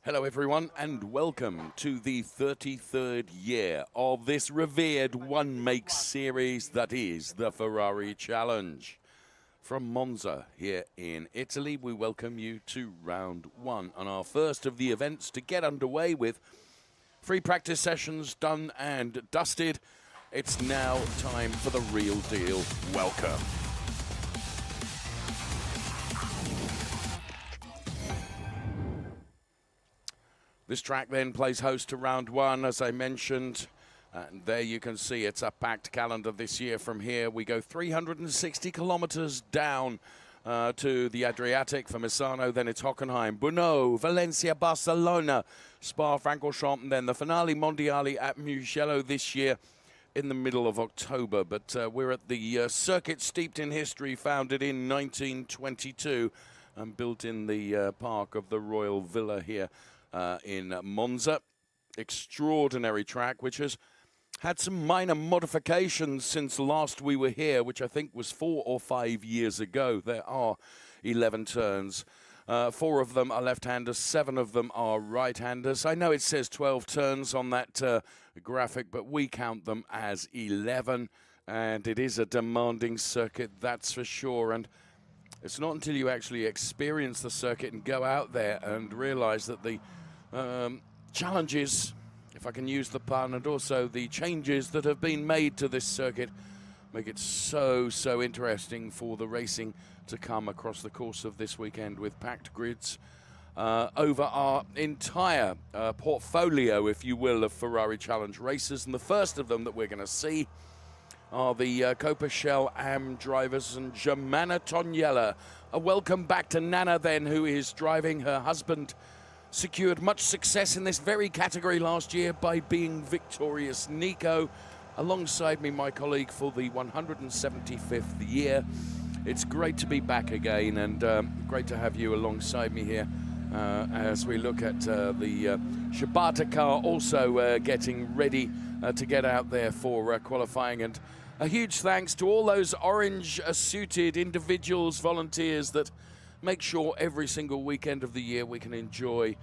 Hello everyone and welcome to the 33rd year of this revered one-make series that is the Ferrari Challenge. From Monza here in Italy, we welcome you to round one on our first of the events to get underway with free practice sessions done and dusted. It's now time for the real deal. Welcome. This track then plays host to round one, as I mentioned. And there you can see it's a packed calendar this year. From here, we go 360 kilometers down to the Adriatic for Misano. Then it's Hockenheim, Brno, Valencia, Barcelona, Spa-Francorchamps, and then the finale Mondiali at Mugello this year in the middle of October. But we're at the circuit steeped in history, founded in 1922 and built in the park of the Royal Villa here in Monza. Extraordinary track, which has had some minor modifications since last we were here, which I think was 4 or 5 years ago. There are 11 turns. 4 of them are left-handers, 7 of them are right-handers. I know it says 12 turns on that graphic, but we count them as 11, and it is a demanding circuit, that's for sure. And it's not until you actually experience the circuit and go out there and realize that the challenges, if I can use the pun, and also the changes that have been made to this circuit make it so interesting for the racing to come across the course of this weekend, with packed grids over our entire portfolio, if you will, of Ferrari Challenge races. And the first of them that we're going to see are the Copa Shell AM drivers, and Germana Toniella. A welcome back to Nana then, who is driving. Her husband secured much success in this very category last year by being victorious. Nico, alongside me, my colleague for the 175th year. It's great to be back again, and great to have you alongside me here as we look at the Shibata car also getting ready to get out there for qualifying. And a huge thanks to all those orange-suited individuals, volunteers that make sure every single weekend of the year we can enjoy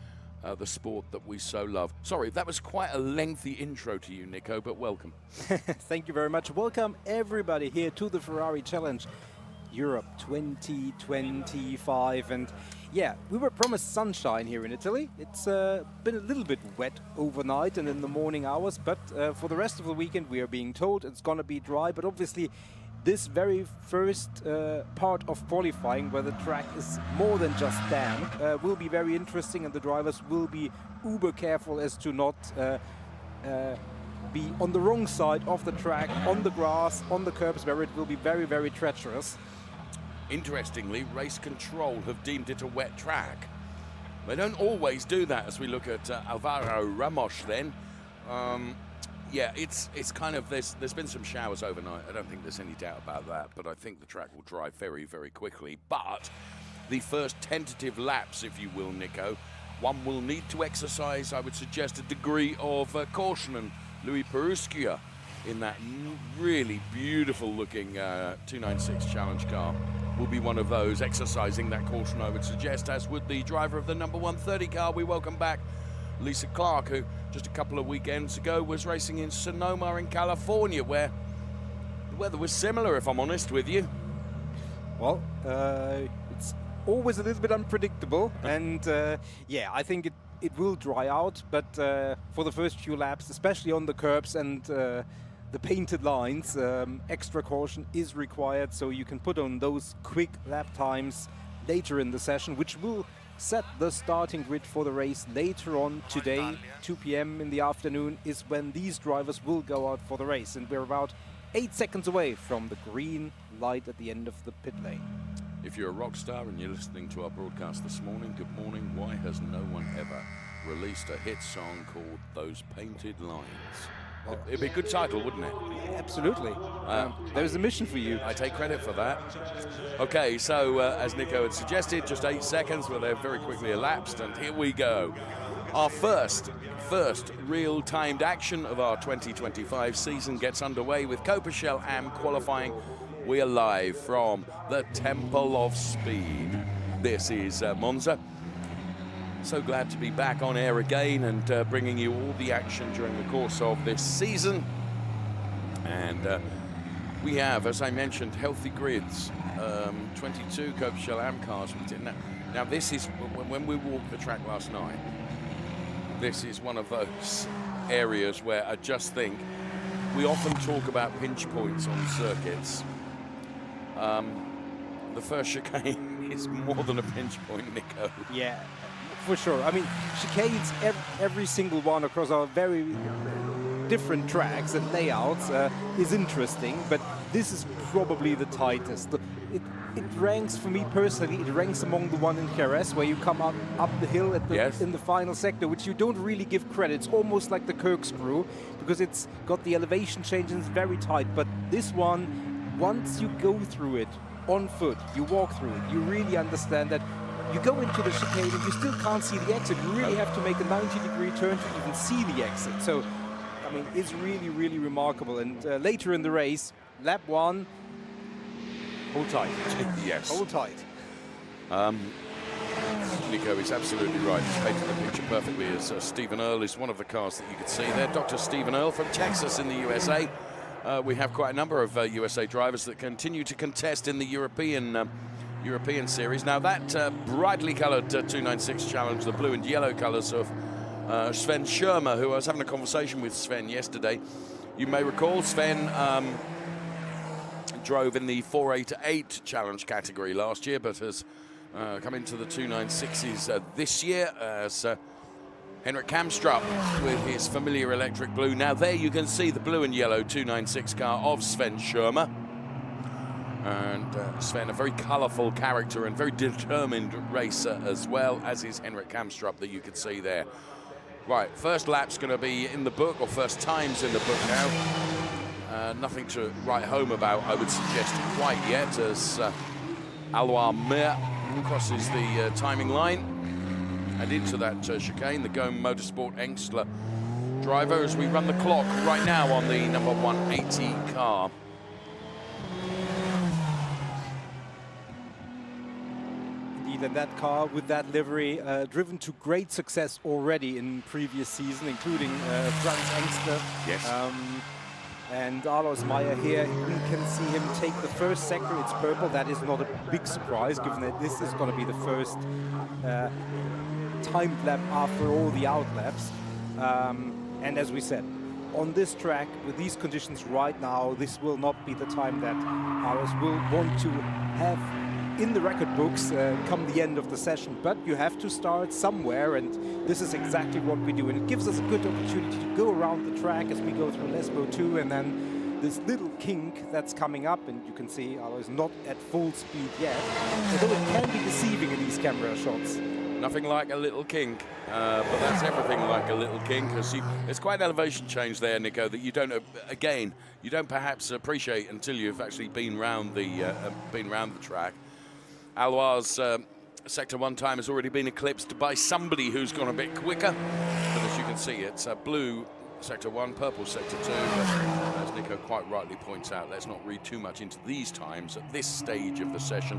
the sport that we so love. Sorry, that was quite a lengthy intro to you, Nico, but welcome. Thank you very much. Welcome everybody here to the Ferrari Challenge Europe 2025. And yeah, we were promised sunshine here in Italy. It's been a little bit wet overnight and in the morning hours, but for the rest of the weekend we are being told it's gonna be dry. But obviously this very first part of qualifying, where the track is more than just damp, will be very interesting, and the drivers will be uber careful as to not be on the wrong side of the track, on the grass, on the curbs, where it will be very treacherous. Interestingly, race control have deemed it a wet track. They don't always do that, as we look at Alvaro Ramos then. Yeah, it's kind of, there's been some showers overnight. I don't think there's any doubt about that, but I think the track will dry very quickly. But the first tentative laps, if you will, Nico, one will need to exercise, I would suggest, a degree of caution. And Louis Perusquia in that really beautiful looking 296 Challenge car will be one of those exercising that caution, I would suggest, as would the driver of the number 130 car. We welcome back Lisa Clark, who just a couple of weekends ago was racing in Sonoma in California, where the weather was similar, if I'm honest with you. Well, it's always a little bit unpredictable, and yeah, I think it will dry out, but for the first few laps, especially on the curbs and the painted lines, extra caution is required, so you can put on those quick lap times later in the session, which will set the starting grid for the race later on today. 2 p.m. in the afternoon is when these drivers will go out for the race, and we're about 8 seconds away from the green light at the end of the pit lane. If you're a rock star and you're listening to our broadcast this morning, good morning. Why has no one ever released a hit song called Those Painted Lines? Well, it'd be a good title, wouldn't it? Absolutely. There's a mission for you. I take credit for that. Okay, so as Nico had suggested, just 8 seconds, well, they're very quickly elapsed, and here we go. Our first real-timed action of our 2025 season gets underway with Copa Shell AM qualifying. We are live from the Temple of Speed. This is Monza. So glad to be back on air again and bringing you all the action during the course of this season. And we have, as I mentioned, healthy grids, 22 Copa Shell AM cars. Now this is, when we walked the track last night, this is one of those areas where I just think we often talk about pinch points on circuits. The first chicane is more than a pinch point, Nico. Yeah, for sure. I mean, chicanes, every single one across our very different tracks and layouts is interesting, but this is probably the tightest. It ranks, for me personally, it ranks among the one in Jerez, where you come up the hill at in the final sector, which you don't really give credit. It's almost like the corkscrew, because it's got the elevation change and it's very tight. But this one, once you go through it on foot, you walk through it, you really understand that you go into the chicane and you still can't see the exit. You really have to make a 90-degree turn to even see the exit. So, I mean, it's really, really remarkable. And later in the race, lap 1, hold tight. Yes. Hold tight. Nico is absolutely right. He's painted the picture perfectly, as Stephen Earle is one of the cars that you can see there. Dr. Stephen Earle from Texas in the USA. We have quite a number of USA drivers that continue to contest in the European series. Now that brightly coloured 296 challenge, the blue and yellow colours of Sven Schirmer, who I was having a conversation with Sven yesterday. You may recall Sven drove in the 488 challenge category last year, but has come into the 296s this year as Henrik Kamstrup with his familiar electric blue. Now there you can see the blue and yellow 296 car of Sven Schirmer. And Sven, a very colourful character and very determined racer, as well as is Henrik Kamstrup that you can see there. Right, first lap's going to be in the book, or first time's in the book now. Nothing to write home about, I would suggest, quite yet, as Alois Mer crosses the timing line and into that chicane. The Gome Motorsport Engstler driver, as we run the clock right now on the number 180 car. Indeed, and that car with that livery driven to great success already in previous season, including Franz Engstler. Yes. And Alois Meyer here, we can see him take the first sector. It's purple. That is not a big surprise, given that this is going to be the first timed lap after all the out laps. And as we said, on this track, with these conditions right now, this will not be the time that Alois will want to have in the record books come the end of the session. But you have to start somewhere, and this is exactly what we do. And it gives us a good opportunity to go around the track as we go through Lesbo 2, and then this little kink that's coming up, and you can see Alois not at full speed yet, although it can be deceiving in these camera shots. Nothing like a little kink, but that's everything like a little kink. It's quite an elevation change there, Nico, that you don't, again, you don't perhaps appreciate until you've actually been round the track. Alois' Sector 1 time has already been eclipsed by somebody who's gone a bit quicker. But as you can see, it's blue Sector 1, purple Sector 2. But as Nico quite rightly points out, let's not read too much into these times at this stage of the session.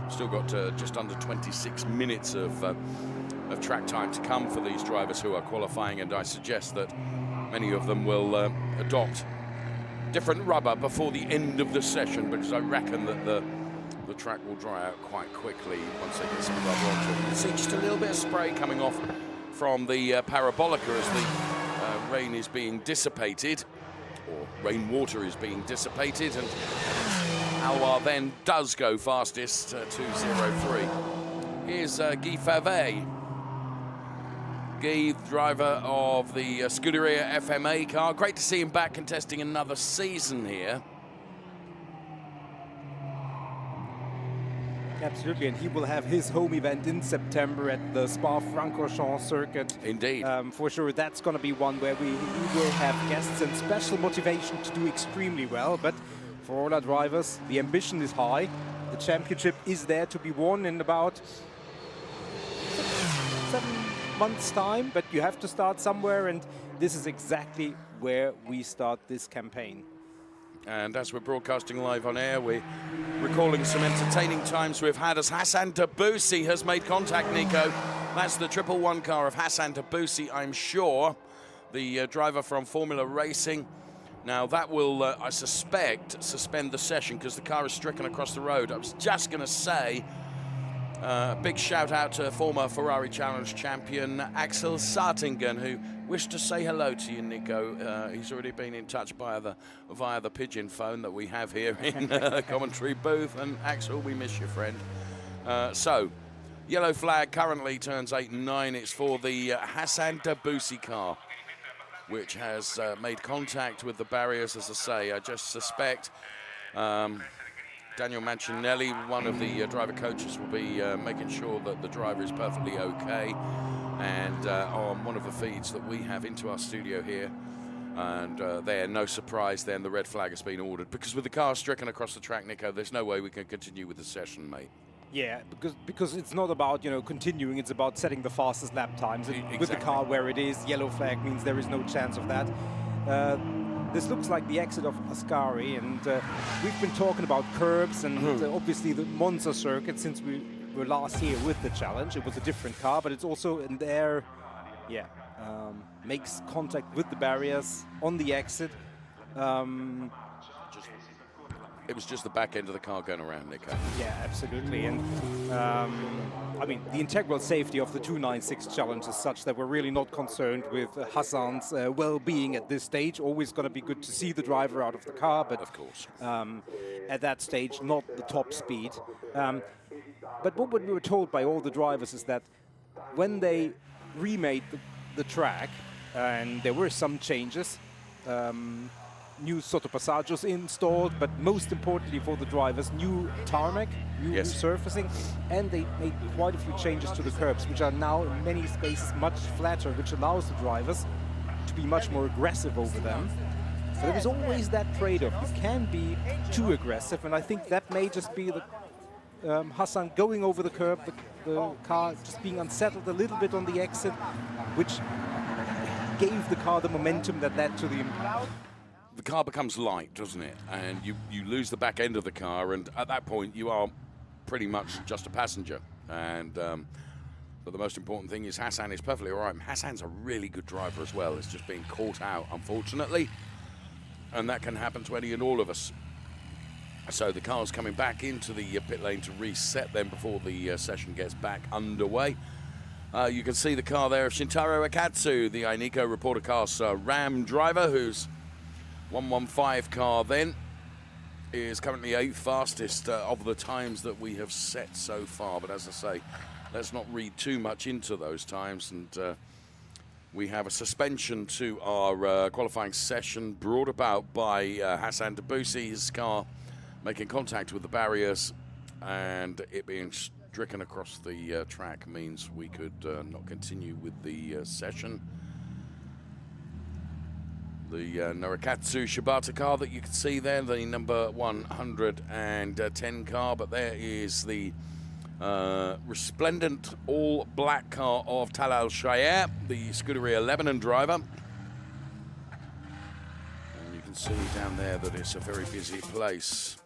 Still got just under 26 minutes of track time to come for these drivers who are qualifying, and I suggest that many of them will adopt different rubber before the end of the session, because I reckon that the track will dry out quite quickly once they get some rubber onto it. You can see just a little bit of spray coming off from the parabolica as the rain is being dissipated, or rainwater is being dissipated, and Alois then does go fastest, 2:03. Here's Guy Favet. Guy, driver of the Scuderia FMA car. Great to see him back contesting another season here. Absolutely, and he will have his home event in September at the Spa-Francorchamps circuit. Indeed. For sure, that's going to be one where we will have guests and special motivation to do extremely well. But for all our drivers, the ambition is high. The championship is there to be won in about 7 months' time, but you have to start somewhere, and this is exactly where we start this campaign. And as we're broadcasting live on air, we're recalling some entertaining times we've had as Hassan Debussy has made contact, Nico. That's the 111 car of Hassan Debussy, I'm sure, the driver from Formula Racing. Now that will, I suspect, suspend the session because the car is stricken across the road. I was just going to say, big shout out to former Ferrari Challenge champion Axel Sartingen, who wished to say hello to you, Nico. He's already been in touch via the pigeon phone that we have here in the commentary booth. And Axel, we miss you, friend. So, yellow flag currently turns 8 and 9. It's for the Hassan Debussy car, which has made contact with the barriers, as I say. I just suspect Daniel Mancinelli, one of the driver coaches, will be making sure that the driver is perfectly okay. And on one of the feeds that we have into our studio here, and there, no surprise then, the red flag has been ordered. Because with the car stricken across the track, Nico, there's no way we can continue with the session, mate. Yeah, because it's not about, continuing, it's about setting the fastest lap times. And with the car where it is, yellow flag means there is no chance of that. This looks like the exit of Ascari, and we've been talking about curbs and obviously the Monza circuit since we were last here with the challenge. It was a different car, but it's also in there, makes contact with the barriers on the exit. It was just the back end of the car going around, Nico. Yeah, absolutely. And I mean, the integral safety of the 296 challenge is such that we're really not concerned with Hassan's well-being at this stage. Always going to be good to see the driver out of the car, but of course, at that stage, not the top speed. But what we were told by all the drivers is that when they remade the track, and there were some changes, new sottopassaggio installed, but most importantly for the drivers, new tarmac, new surfacing, and they made quite a few changes to the curbs, which are now in many spaces much flatter, which allows the drivers to be much more aggressive over them. But there is always that trade-off. You can be too aggressive, and I think that may just be the Hassan going over the curb, the car just being unsettled a little bit on the exit, which gave the car the momentum that led to the the car becomes light, doesn't it? And you lose the back end of the car, and at that point you are pretty much just a passenger. And but the most important thing is Hassan is perfectly all right. Hassan's a really good driver as well. It's just being caught out, unfortunately, and that can happen to any and all of us. So the car's coming back into the pit lane to reset them before the session gets back underway. You can see the car there of Shintaro Akatsu, the Ainiko Reporter Cars Ram driver, who's 115 car then is currently 8th fastest of the times that we have set so far. But as I say, let's not read too much into those times. And we have a suspension to our qualifying session brought about by Hassan Debussy's car making contact with the barriers, and it being stricken across the track means we could not continue with the session. The Narikatsu Shibata car that you can see there, the number 110 car, but there is the resplendent all-black car of Talal Shayar, the Scuderia Lebanon driver. And you can see down there that it's a very busy place.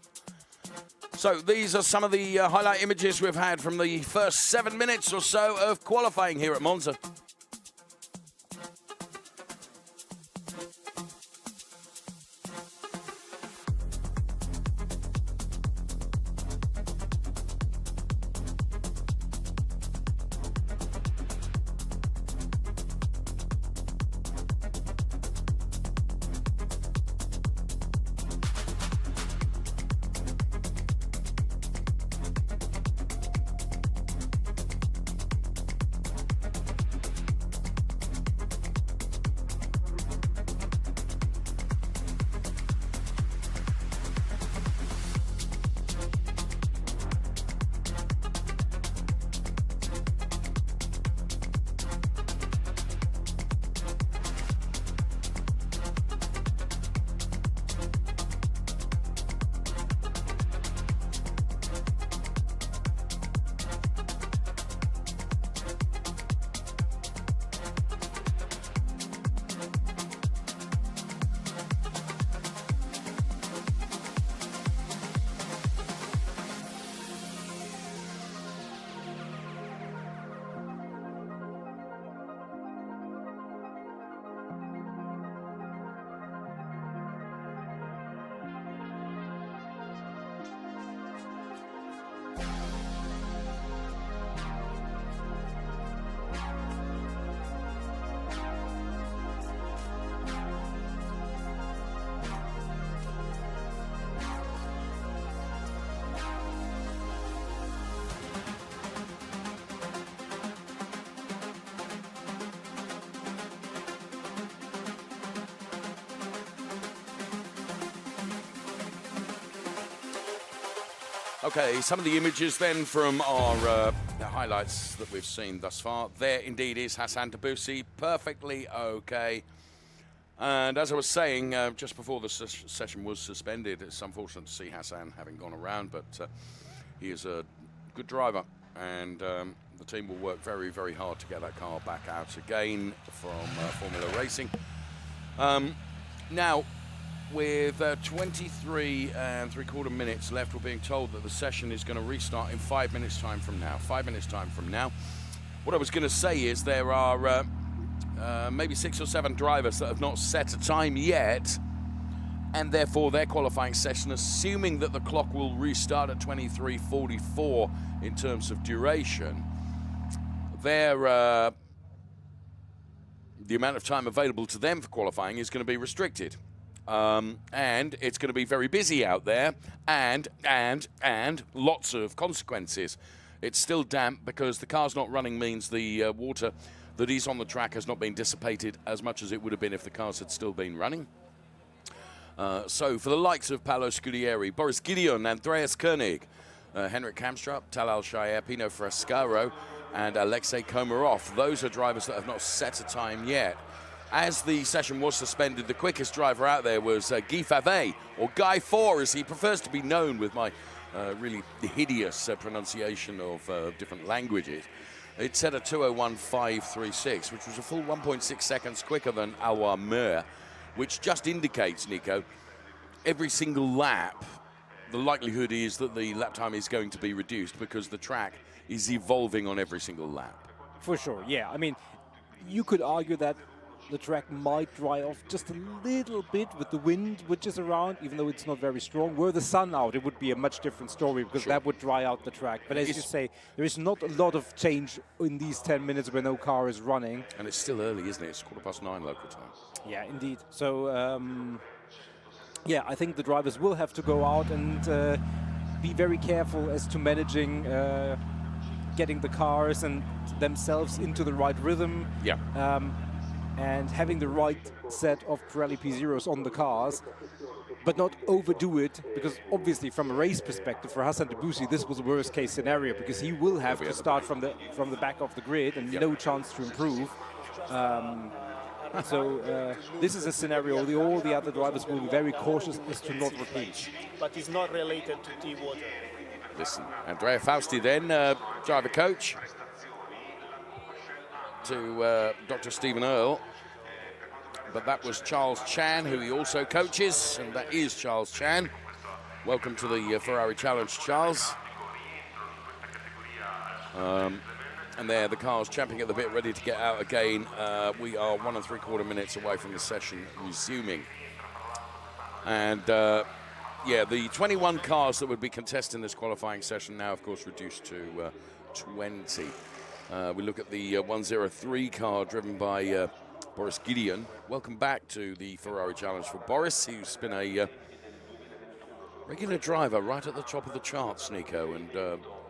So these are some of the highlight images we've had from the first 7 minutes or so of qualifying here at Monza. Okay, some of the images then from our the highlights that we've seen thus far. There indeed is Hassan Debussy, perfectly okay. And as I was saying, just before the session was suspended, it's unfortunate to see Hassan having gone around, but he is a good driver, and the team will work very, very hard to get that car back out again from Formula Racing. Now, with 23 and 3/4 minutes left, we're being told that the session is going to restart in 5 minutes' time from now. 5 minutes' time from now. What I was going to say is there are maybe 6 or 7 drivers that have not set a time yet, and therefore their qualifying session, assuming that the clock will restart at 23:44 in terms of duration, the amount of time available to them for qualifying is going to be restricted. And it's going to be very busy out there, and lots of consequences. It's still damp because the car's not running means the water that is on the track has not been dissipated as much as it would have been if the cars had still been running. So for the likes of Paolo Scudieri, Boris Gideon, Andreas Koenig, Henrik Kamstrup, Talal Shire, Pino Frescaro, and Alexei Komarov, those are drivers that have not set a time yet. As the session was suspended, the quickest driver out there was Guy Favet, or Guy 4 as he prefers to be known with my really hideous pronunciation of different languages. It set a 2:01.536, which was a full 1.6 seconds quicker than Awa Mer, which just indicates, Nico, every single lap, the likelihood is that the lap time is going to be reduced because the track is evolving on every single lap. For sure, yeah. I mean, you could argue that the track might dry off just a little bit with the wind which is around, even though it's not very strong. Were the sun out, it would be a much different story because that would dry out the track. But as you say, there is not a lot of change in these 10 minutes where no car is running. And it's still early, isn't it? It's 9:15 local time. Yeah, indeed. So, yeah, I think the drivers will have to go out and be very careful as to managing getting the cars and themselves into the right rhythm. Yeah. And having the right set of Pirelli P0s on the cars, but not overdo it, because obviously from a race perspective for Hassan Debussy this was a worst case scenario because he will have to start from the back of the grid and no chance to improve. So this is a scenario all the other drivers will be very cautious as to not repeat. But it's not related to T-Water. Listen, Andrea Fausti then, driver coach to Dr. Stephen Earle, but that was Charles Chan, who he also coaches, and that is Charles Chan. Welcome to the Ferrari Challenge, Charles. And there, the car's champing at the bit, ready to get out again. We are 1 3/4 minutes away from the session resuming. And yeah, the 21 cars that would be contesting this qualifying session now, of course, reduced to 20. We look at the 103 car driven by Boris Gideon. Welcome back to the Ferrari Challenge for Boris, who's been a regular driver right at the top of the charts, Nico. And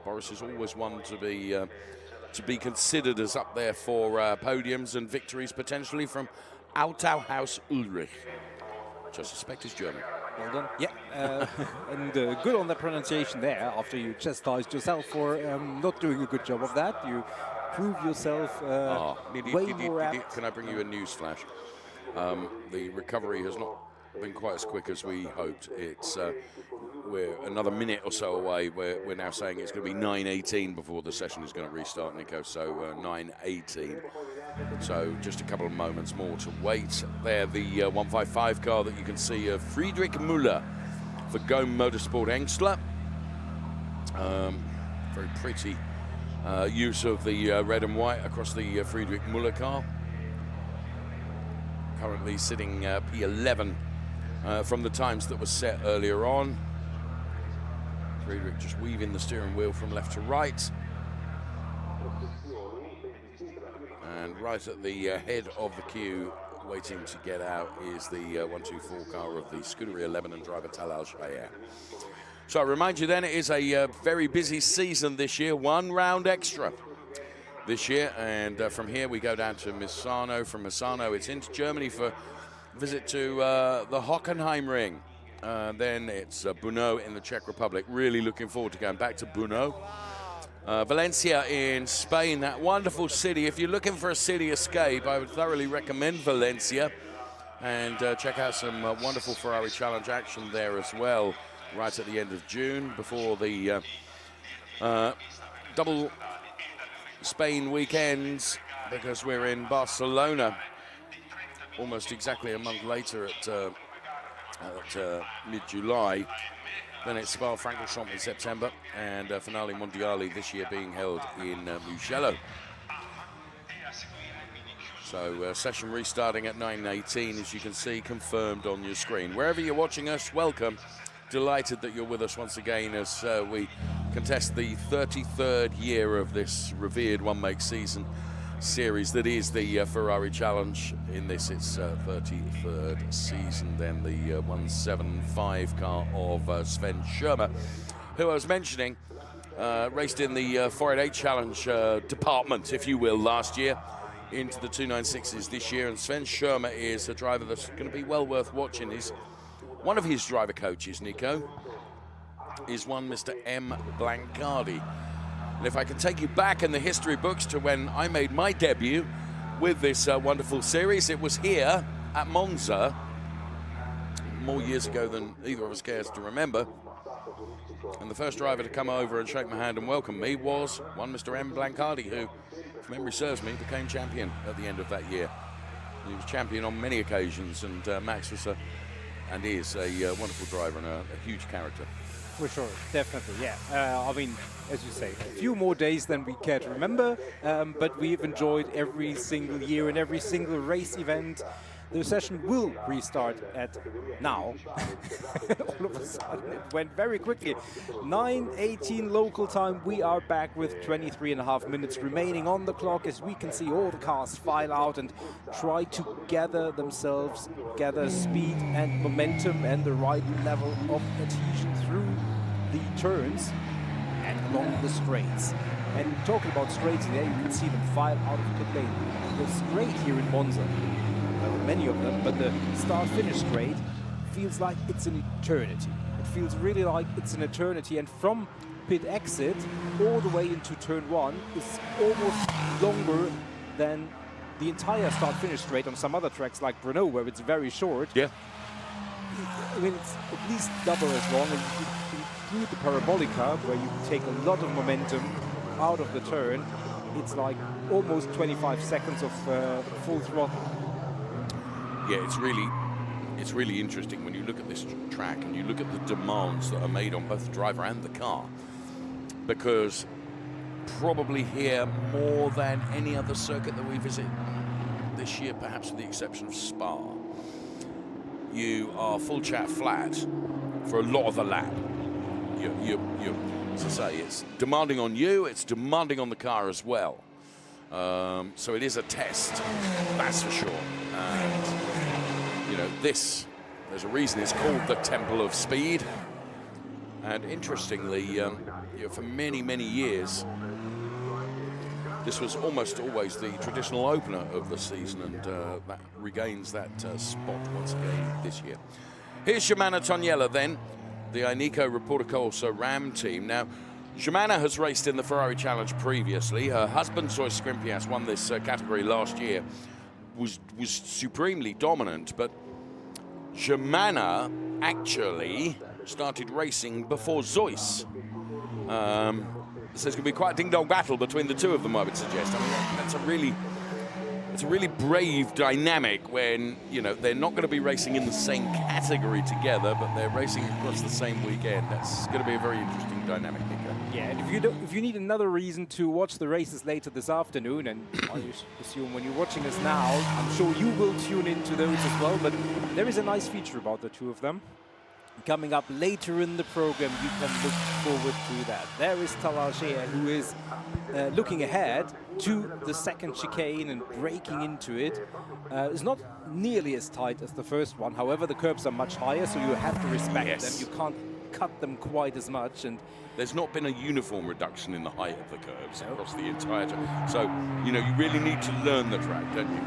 Boris is always one to be considered as up there for podiums and victories potentially from Autohaus Ulrich, which I suspect is German. Well done. Yeah, and good on the pronunciation there after you chastised yourself for not doing a good job of that. You prove yourself way more apt. Can I bring you a news flash? The recovery has not been quite as quick as we hoped. It's we're another minute or so away. We're now saying it's going to be 9:18 before the session is going to restart, Nico. So 9:18. So just a couple of moments more to wait. There, the 155 car that you can see of Friedrich Müller for Gome Motorsport Engstler. Very pretty use of the red and white across the Friedrich Müller car. Currently sitting P11 from the times that were set earlier on. Friedrich just weaving the steering wheel from left to right. And right at the head of the queue, waiting to get out, is the 124 car of the Scuderia Lebanon driver Talal Shire. So I remind you then, it is a very busy season this year, 1 round extra this year. And from here we go down to Misano. From Misano it's into Germany for a visit to the Hockenheim Ring. Then it's Brno in the Czech Republic. Really looking forward to going back to Brno. Valencia in Spain, that wonderful city. If you're looking for a city escape, I would thoroughly recommend Valencia. And check out some wonderful Ferrari Challenge action there as well, right at the end of June, before the double Spain weekends, because we're in Barcelona almost exactly a month later at mid-July. Then it's Spa-Francorchamps in September, and Finale Mondiale this year being held in Mugello. So session restarting at 9:18, as you can see, confirmed on your screen. Wherever you're watching us, welcome. Delighted that you're with us once again as we contest the 33rd year of this revered one-make season series that is the Ferrari Challenge. In this, it's 33rd season. Then the 175 car of Sven Schirmer, who I was mentioning, raced in the 488 Challenge department, if you will, last year, into the 296s this year. And Sven Schirmer is a driver that's going to be well worth watching. One of his driver coaches, Nico, is one Mr. M. Blancardi. And if I can take you back in the history books to when I made my debut with this wonderful series, it was here at Monza, more years ago than either of us cares to remember. And the first driver to come over and shake my hand and welcome me was one Mr. M. Blancardi, who, if memory serves me, became champion at the end of that year. He was champion on many occasions, and Max was and is a wonderful driver and a huge character. For sure, definitely, yeah. I mean, as you say, a few more days than we care to remember, but we've enjoyed every single year and every single race event. The session will restart at now. All of a sudden, it went very quickly. 9:18 local time, we are back with 23.5 minutes remaining on the clock, as we can see all the cars file out and try to gather speed and momentum and the right level of adhesion through the turns and along the straights. And talking about straights, there you can see them file out of pit lane. The straight here in Monza, many of them, but the start-finish straight feels like it's an eternity. It feels really like it's an eternity, and from pit exit all the way into turn one is almost longer than the entire start-finish straight on some other tracks like Brno, where it's very short. Yeah. I mean, it's at least double as long, and you include the parabolica, where you take a lot of momentum out of the turn. It's like almost 25 seconds of full throttle. Yeah, it's really interesting when you look at this track and you look at the demands that are made on both the driver and the car, because probably here more than any other circuit that we visit this year, perhaps with the exception of Spa, you are full chat flat for a lot of the lap. You as I say, it's demanding on you, it's demanding on the car as well. So it is a test, that's for sure. And you know, there's a reason it's called the Temple of Speed. And interestingly, you know, for many, many years, this was almost always the traditional opener of the season, and that regains that spot once again this year. Here's Germana Toniella then, the Ineco Reporter Corsa Ram team. Now, Germana has raced in the Ferrari Challenge previously. Her husband, Zoe Skrimpias, won this category last year, was supremely dominant, but Germana actually started racing before Zois. So it's going to be quite a ding-dong battle between the two of them, I would suggest. I mean, that's a really brave dynamic when, you know, they're not going to be racing in the same category together, but they're racing across the same weekend. That's going to be a very interesting dynamic, Nico. Yeah, and if you need another reason to watch the races later this afternoon, and I assume when you're watching us now, I'm sure you will tune into those as well, but there is a nice feature about the two of them. Coming up later in the program, you can look forward to that. There is Talagé, who is looking ahead to the second chicane and breaking into it. It's not nearly as tight as the first one. However, the curbs are much higher, so you have to respect them. You can't cut them quite as much. And there's not been a uniform reduction in the height of the curbs across the entire time. So, you know, you really need to learn the track, don't you?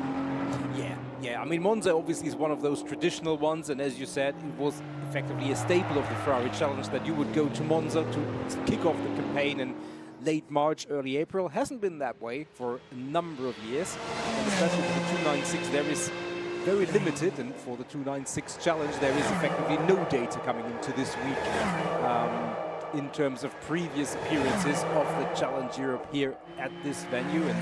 Yeah, I mean, Monza obviously is one of those traditional ones, and as you said, it was effectively a staple of the Ferrari Challenge that you would go to Monza to kick off the campaign in late March, early April. Hasn't been that way for a number of years, and especially for the 296 there is very limited, and for the 296 Challenge there is effectively no data coming into this week in terms of previous appearances of the Challenge Europe here at this venue. And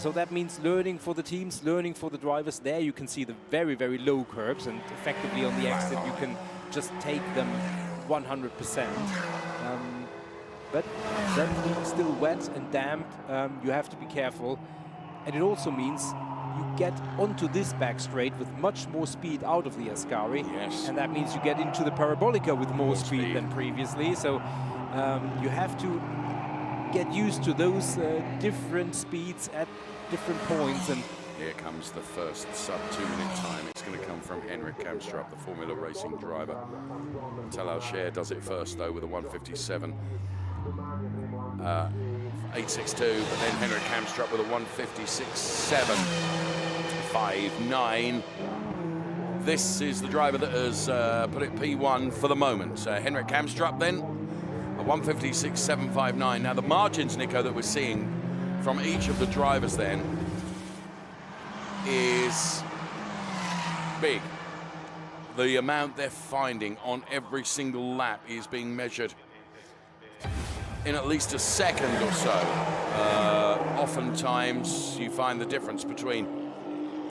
so that means learning for the teams, learning for the drivers. There you can see the very, very low curbs, and effectively on the exit you can just take them 100%. But then being still wet and damp, you have to be careful. And it also means you get onto this back straight with much more speed out of the Ascari. Yes. And that means you get into the Parabolica with more speed than previously. So you have to get used to those different speeds at different points. And here comes the first sub-2-minute time. It's going to come from Henrik Kamstrup, the Formula Racing driver. Tal Alsher does it first, though, with a 1:57. 8.62, but then Henrik Kamstrup with a 1:56.759. This is the driver that has put it P1 for the moment. Henrik Kamstrup then, a 1:56.759. Now the margins, Nico, that we're seeing from each of the drivers then is big. The amount they're finding on every single lap is being measured in at least a second or so. Oftentimes you find the difference between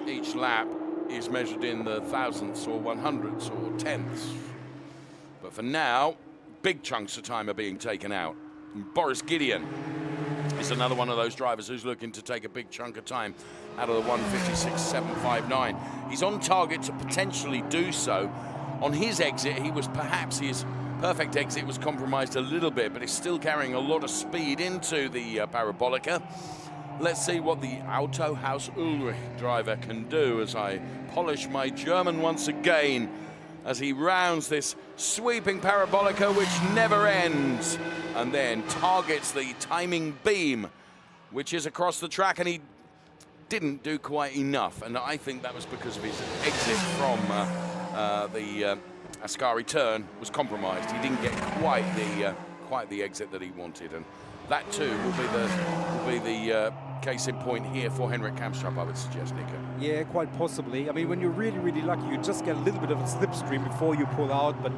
each lap is measured in the thousandths or 100ths or tenths. But for now, big chunks of time are being taken out. And Boris Gideon is another one of those drivers who's looking to take a big chunk of time out of the 1:56.759. He's on target to potentially do so. On his exit, his perfect exit was compromised a little bit, but he's still carrying a lot of speed into the Parabolica. Let's see what the Autohaus Ulrich driver can do as I polish my German once again as he rounds this sweeping Parabolica which never ends and then targets the timing beam which is across the track, and he didn't do quite enough, and I think that was because of his exit from the Ascari turn was compromised. He didn't get quite the exit that he wanted, and that too will be the case in point here for Henrik Kamstrup, I would suggest, Nico. yeah, quite possibly. I mean, when you're really, really lucky, you just get a little bit of a slipstream before you pull out, but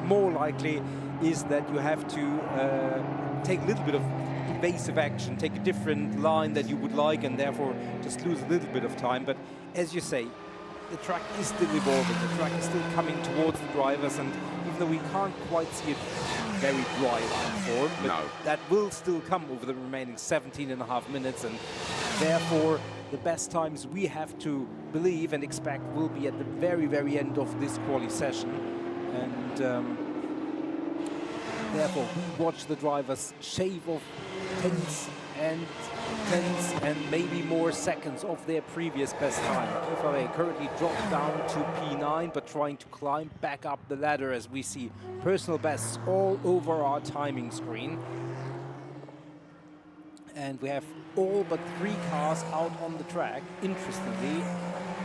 more likely is that you have to take a little bit of evasive action, take a different line that you would like, and therefore just lose a little bit of time. But as you say, the track is still evolving, the track is still coming towards the drivers, and even though we can't quite see it very dry line form, but that will still come over the remaining 17.5 minutes, and therefore the best times we have to believe and expect will be at the very, very end of this quali session. And therefore we watch the drivers shave off tenths and maybe more seconds of their previous best time. Ferrari currently dropped down to P9, but trying to climb back up the ladder as we see personal bests all over our timing screen. And we have all but 3 cars out on the track. Interestingly,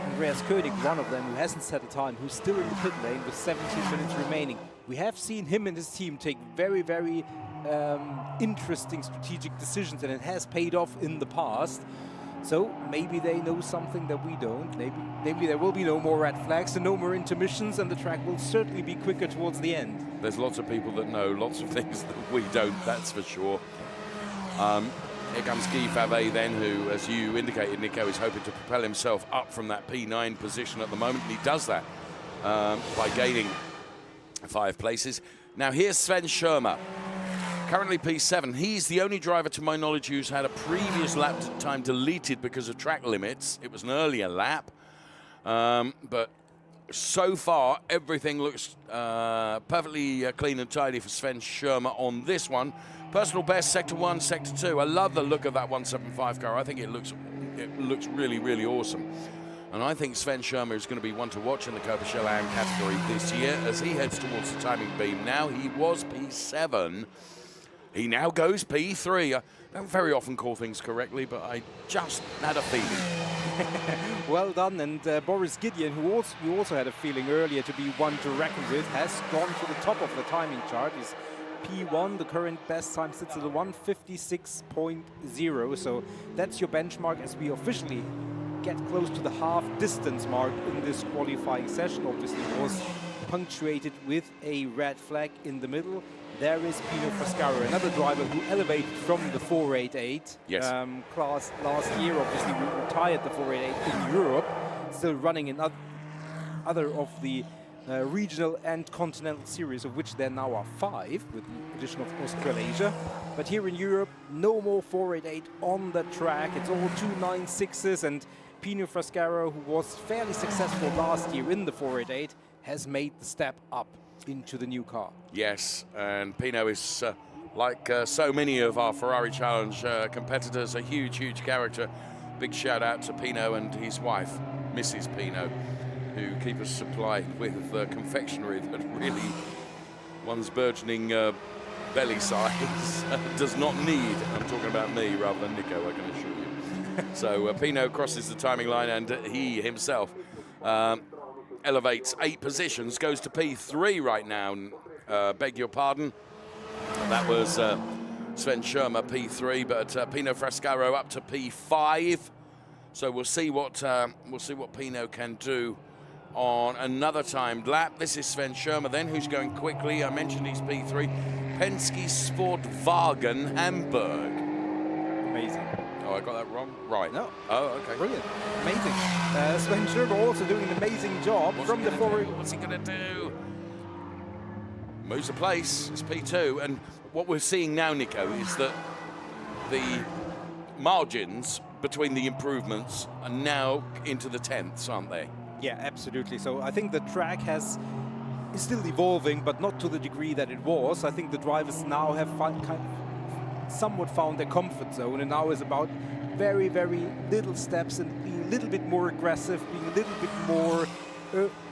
Andreas Koenig, one of them who hasn't set a time, who's still in the pit lane with 17 minutes remaining. We have seen him and his team take very, very interesting strategic decisions, and it has paid off in the past. So maybe they know something that we don't. Maybe there will be no more red flags and no more intermissions, and the track will certainly be quicker towards the end. There's lots of people that know lots of things that we don't, that's for sure. Here comes Guy Favre then, who, as you indicated, Nico, is hoping to propel himself up from that P9 position at the moment, and he does that by gaining 5 places. Now here's Sven Schirmer, currently P7. He's the only driver, to my knowledge, who's had a previous lap time deleted because of track limits. It was an earlier lap, but so far everything looks perfectly clean and tidy for Sven Schirmer on this one. Personal best, Sector 1, Sector 2. I love the look of that 175 car. I think it looks really, really awesome. And I think Sven Schirmer is going to be one to watch in the Copa Shell AM category this year as he heads towards the timing beam. Now he was P7. He now goes P3. I don't very often call things correctly, but I just had a feeling. Well done. And Boris Gideon, who also had a feeling earlier to be one to reckon with, has gone to the top of the timing chart. He's P1, the current best time sits at a 1:56.0. So that's your benchmark as we officially get close to the half distance mark in this qualifying session. Obviously it was punctuated with a red flag in the middle. There is Pino Frascaro, another driver who elevated from the 488 class last year. Obviously we retired the 488 in Europe, still running in other of the regional and continental series, of which there now are 5 with the addition of Australasia. But here in Europe, no more 488 on the track. It's all 296s, and Pino Frascaro, who was fairly successful last year in the 488, has made the step up into the new car. Yes, and Pino is, like so many of our Ferrari Challenge competitors, a huge, huge character. Big shout out to Pino and his wife, Mrs. Pino, who keep us supplied with confectionery that really one's burgeoning belly size does not need. I'm talking about me rather than Nico, I can assure you. So Pino crosses the timing line, and he himself elevates 8 positions, goes to P3 right now. Beg your pardon. That was Sven Schirmer, P3, but Pino Frascaro up to P5. So we'll see what Pino can do on another timed lap. This is Sven Schirmer then, who's going quickly. I mentioned he's P3. Penske Sportwagen Hamburg. Amazing. Oh, I got that wrong? Right. No. Oh, okay. Brilliant. Amazing. Sven Schirmer also doing an amazing job from the forward. What's he going to do? Moves a place. It's P2. And what we're seeing now, Nico, is that the margins between the improvements are now into the 10ths, aren't they? Yeah, absolutely. So I think the track is still evolving, but not to the degree that it was. I think the drivers now have somewhat found their comfort zone, and now is about very, very little steps and being a little bit more aggressive, being a little bit more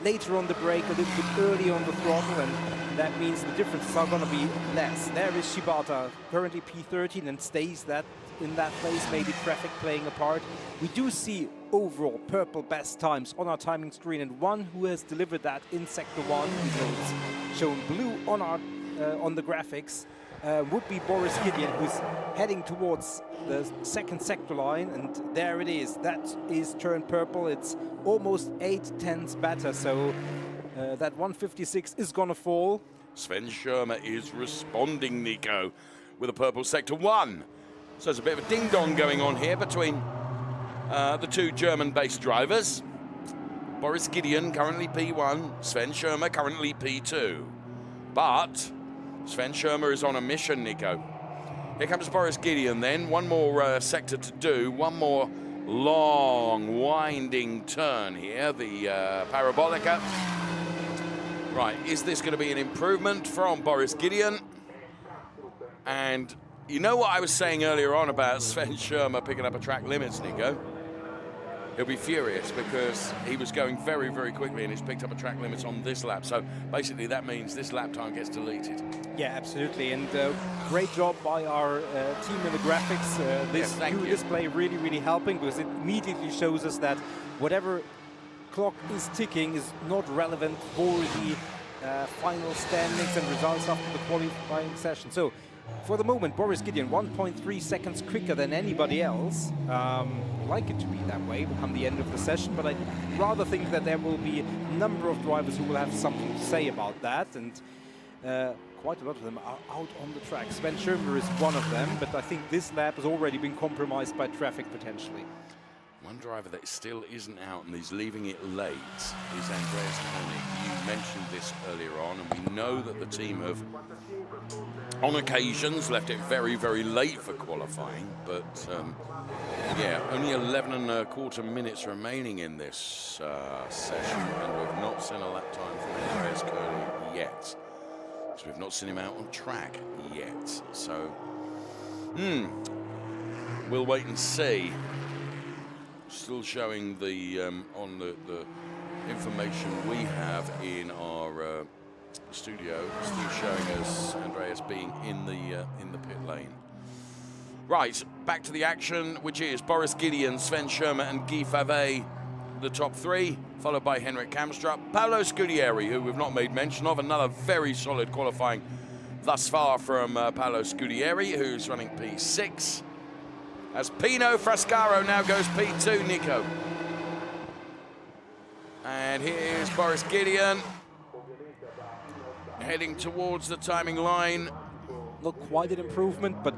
later on the brake, a little bit early on the throttle, and that means the differences are going to be less. There is Shibata, currently P13, and stays in that place, maybe traffic playing a part. We do see overall purple best times on our timing screen, and one who has delivered that in Sector 1, even though it's shown blue on the graphics, would be Boris Gideon, who's heading towards the second sector line, and there it is. That is turned purple. It's almost 8/10ths better, so that 156 is going to fall. Sven Schirmer is responding, Nico, with a purple Sector 1. So there's a bit of a ding-dong going on here between the 2 German-based drivers. Boris Gideon, currently P1. Sven Schirmer, currently P2. But Sven Schirmer is on a mission, Nico. Here comes Boris Gideon then. One more sector to do. One more long, winding turn here. The Parabolica. Right, is this going to be an improvement from Boris Gideon? And you know what I was saying earlier on about Sven Schirmer picking up a track limits, Nico? He'll be furious because he was going very, very quickly and he's picked up a track limits on this lap. So basically that means this lap time gets deleted. Yeah, absolutely. And great job by our team in the graphics. This new display really, really helping, because it immediately shows us that whatever clock is ticking is not relevant for the final standings and results after the qualifying session. So for the moment, Boris Gideon 1.3 seconds quicker than anybody else. I'd like it to be that way come the end of the session, but I'd rather think that there will be a number of drivers who will have something to say about that, and quite a lot of them are out on the track. Sven Schirmer is one of them, but I think this lap has already been compromised by traffic potentially. One driver that still isn't out and he's leaving it late is Andreas Koenig. You mentioned this earlier on, and we know that the team have, on occasions, left it very, very late for qualifying. But, yeah, only 11.25 minutes remaining in this session, and we've not seen a lap time from Andreas Koenig yet. So we've not seen him out on track yet. So, we'll wait and see. Still showing the on the information we have in our studio, still showing us Andreas being in the pit lane. Right, back to the action, which is Boris Gideon, Sven Schirmer and Guy Favre, the top three, followed by Henrik Kamstrup. Paolo Scudieri, who we've not made mention of, another very solid qualifying thus far from Paolo Scudieri, who's running P6. As Pino Frascaro now goes P2, Nico. And here's Boris Gideon, heading towards the timing line. Not quite an improvement, but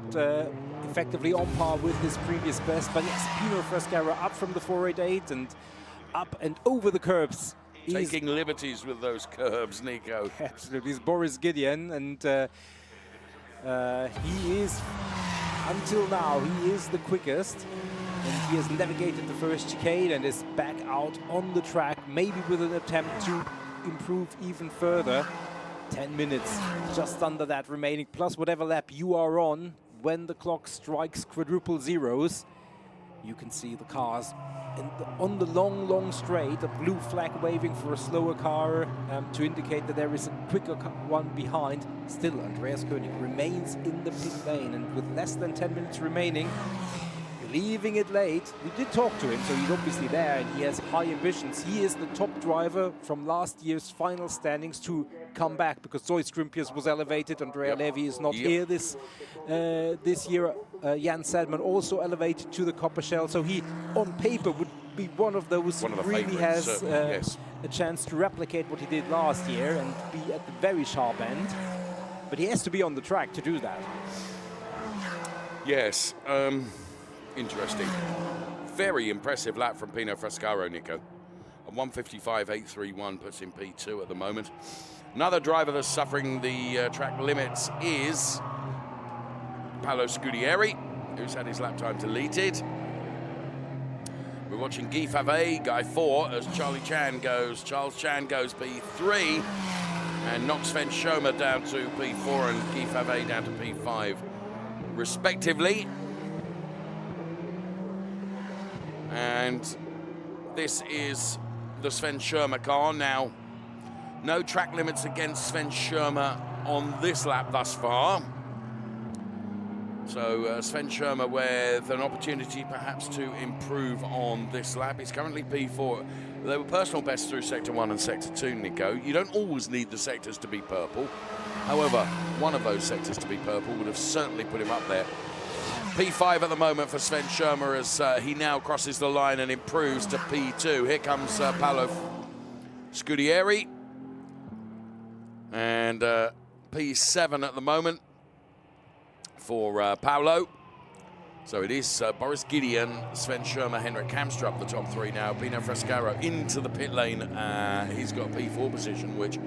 effectively on par with his previous best. But yes, Pino Frascaro up from the 488 and up and over the curbs. Taking liberties with those curbs, Nico. Absolutely, it's Boris Gideon, and he is, until now, he is the quickest. And he has navigated the first chicane and is back out on the track, maybe with an attempt to improve even further. 10 minutes, just under that remaining, plus whatever lap you are on. When the clock strikes quadruple zeros, you can see the cars on the long, long straight, a blue flag waving for a slower car to indicate that there is a quicker one behind. Still, Andreas Koenig remains in the pit lane, and with less than 10 minutes remaining, leaving it late. We did talk to him, so he's obviously there and he has high ambitions. He is the top driver from last year's final standings to come back, because Zoe Strimpius was elevated. Andrea Levy is not here this year. Jan Sedman also elevated to the Copa Shell, so he, on paper, would be one of those who really has a chance to replicate what he did last year and be at the very sharp end. But he has to be on the track to do that. Yes. Interesting. Very impressive lap from Pino Frascaro, Nico. A 1:55.831 puts him P2 at the moment. Another driver that's suffering the track limits is Paolo Scudieri, who's had his lap time deleted. We're watching Guy Favre, Guy 4, as Charles Chan goes P3 and knocks Sven Schirmer down to P4 and Guy Favre down to P5, respectively. And this is the Sven Schirmer car. Now, no track limits against Sven Schirmer on this lap thus far. So Sven Schirmer with an opportunity perhaps to improve on this lap. He's currently P4. They were personal bests through Sector 1 and Sector 2, Nico. You don't always need the sectors to be purple. However, one of those sectors to be purple would have certainly put him up there. P5 at the moment for Sven Schirmer as he now crosses the line and improves to P2. Here comes Paolo Scudieri. And P7 at the moment for Paolo. So it is Boris Gideon, Sven Schirmer, Henrik Kamstrup, the top three now. Pino Frascaro into the pit lane. He's got P4 position, which,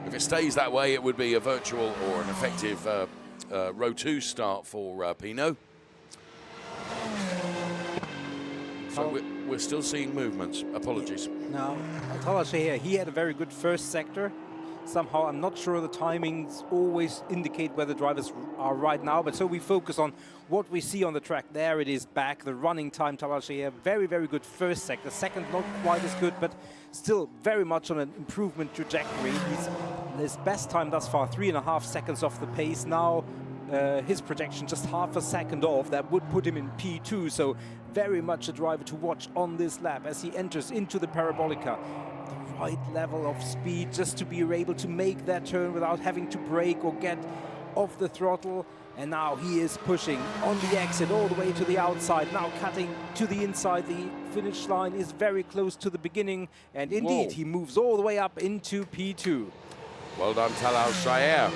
if it stays that way, it would be a virtual or an effective row 2 start for Pino. So we're still seeing movements. Apologies. Now, Talashe here, he had a very good first sector. Somehow, I'm not sure the timings always indicate where the drivers are right now, but so we focus on what we see on the track. There it is back, the running time, Talashe here. Very, very good first sector. Second, not quite as good, but still very much on an improvement trajectory. His best time thus far, 3.5 seconds off the pace. Now, his projection just half a second off. That would put him in P2, so very much a driver to watch on this lap as he enters into the Parabolica. The right level of speed just to be able to make that turn without having to brake or get off the throttle. And now he is pushing on the exit all the way to the outside, now cutting to the inside. The finish line is very close to the beginning, and indeed he moves all the way up into P2. Well done, Talal Shayer.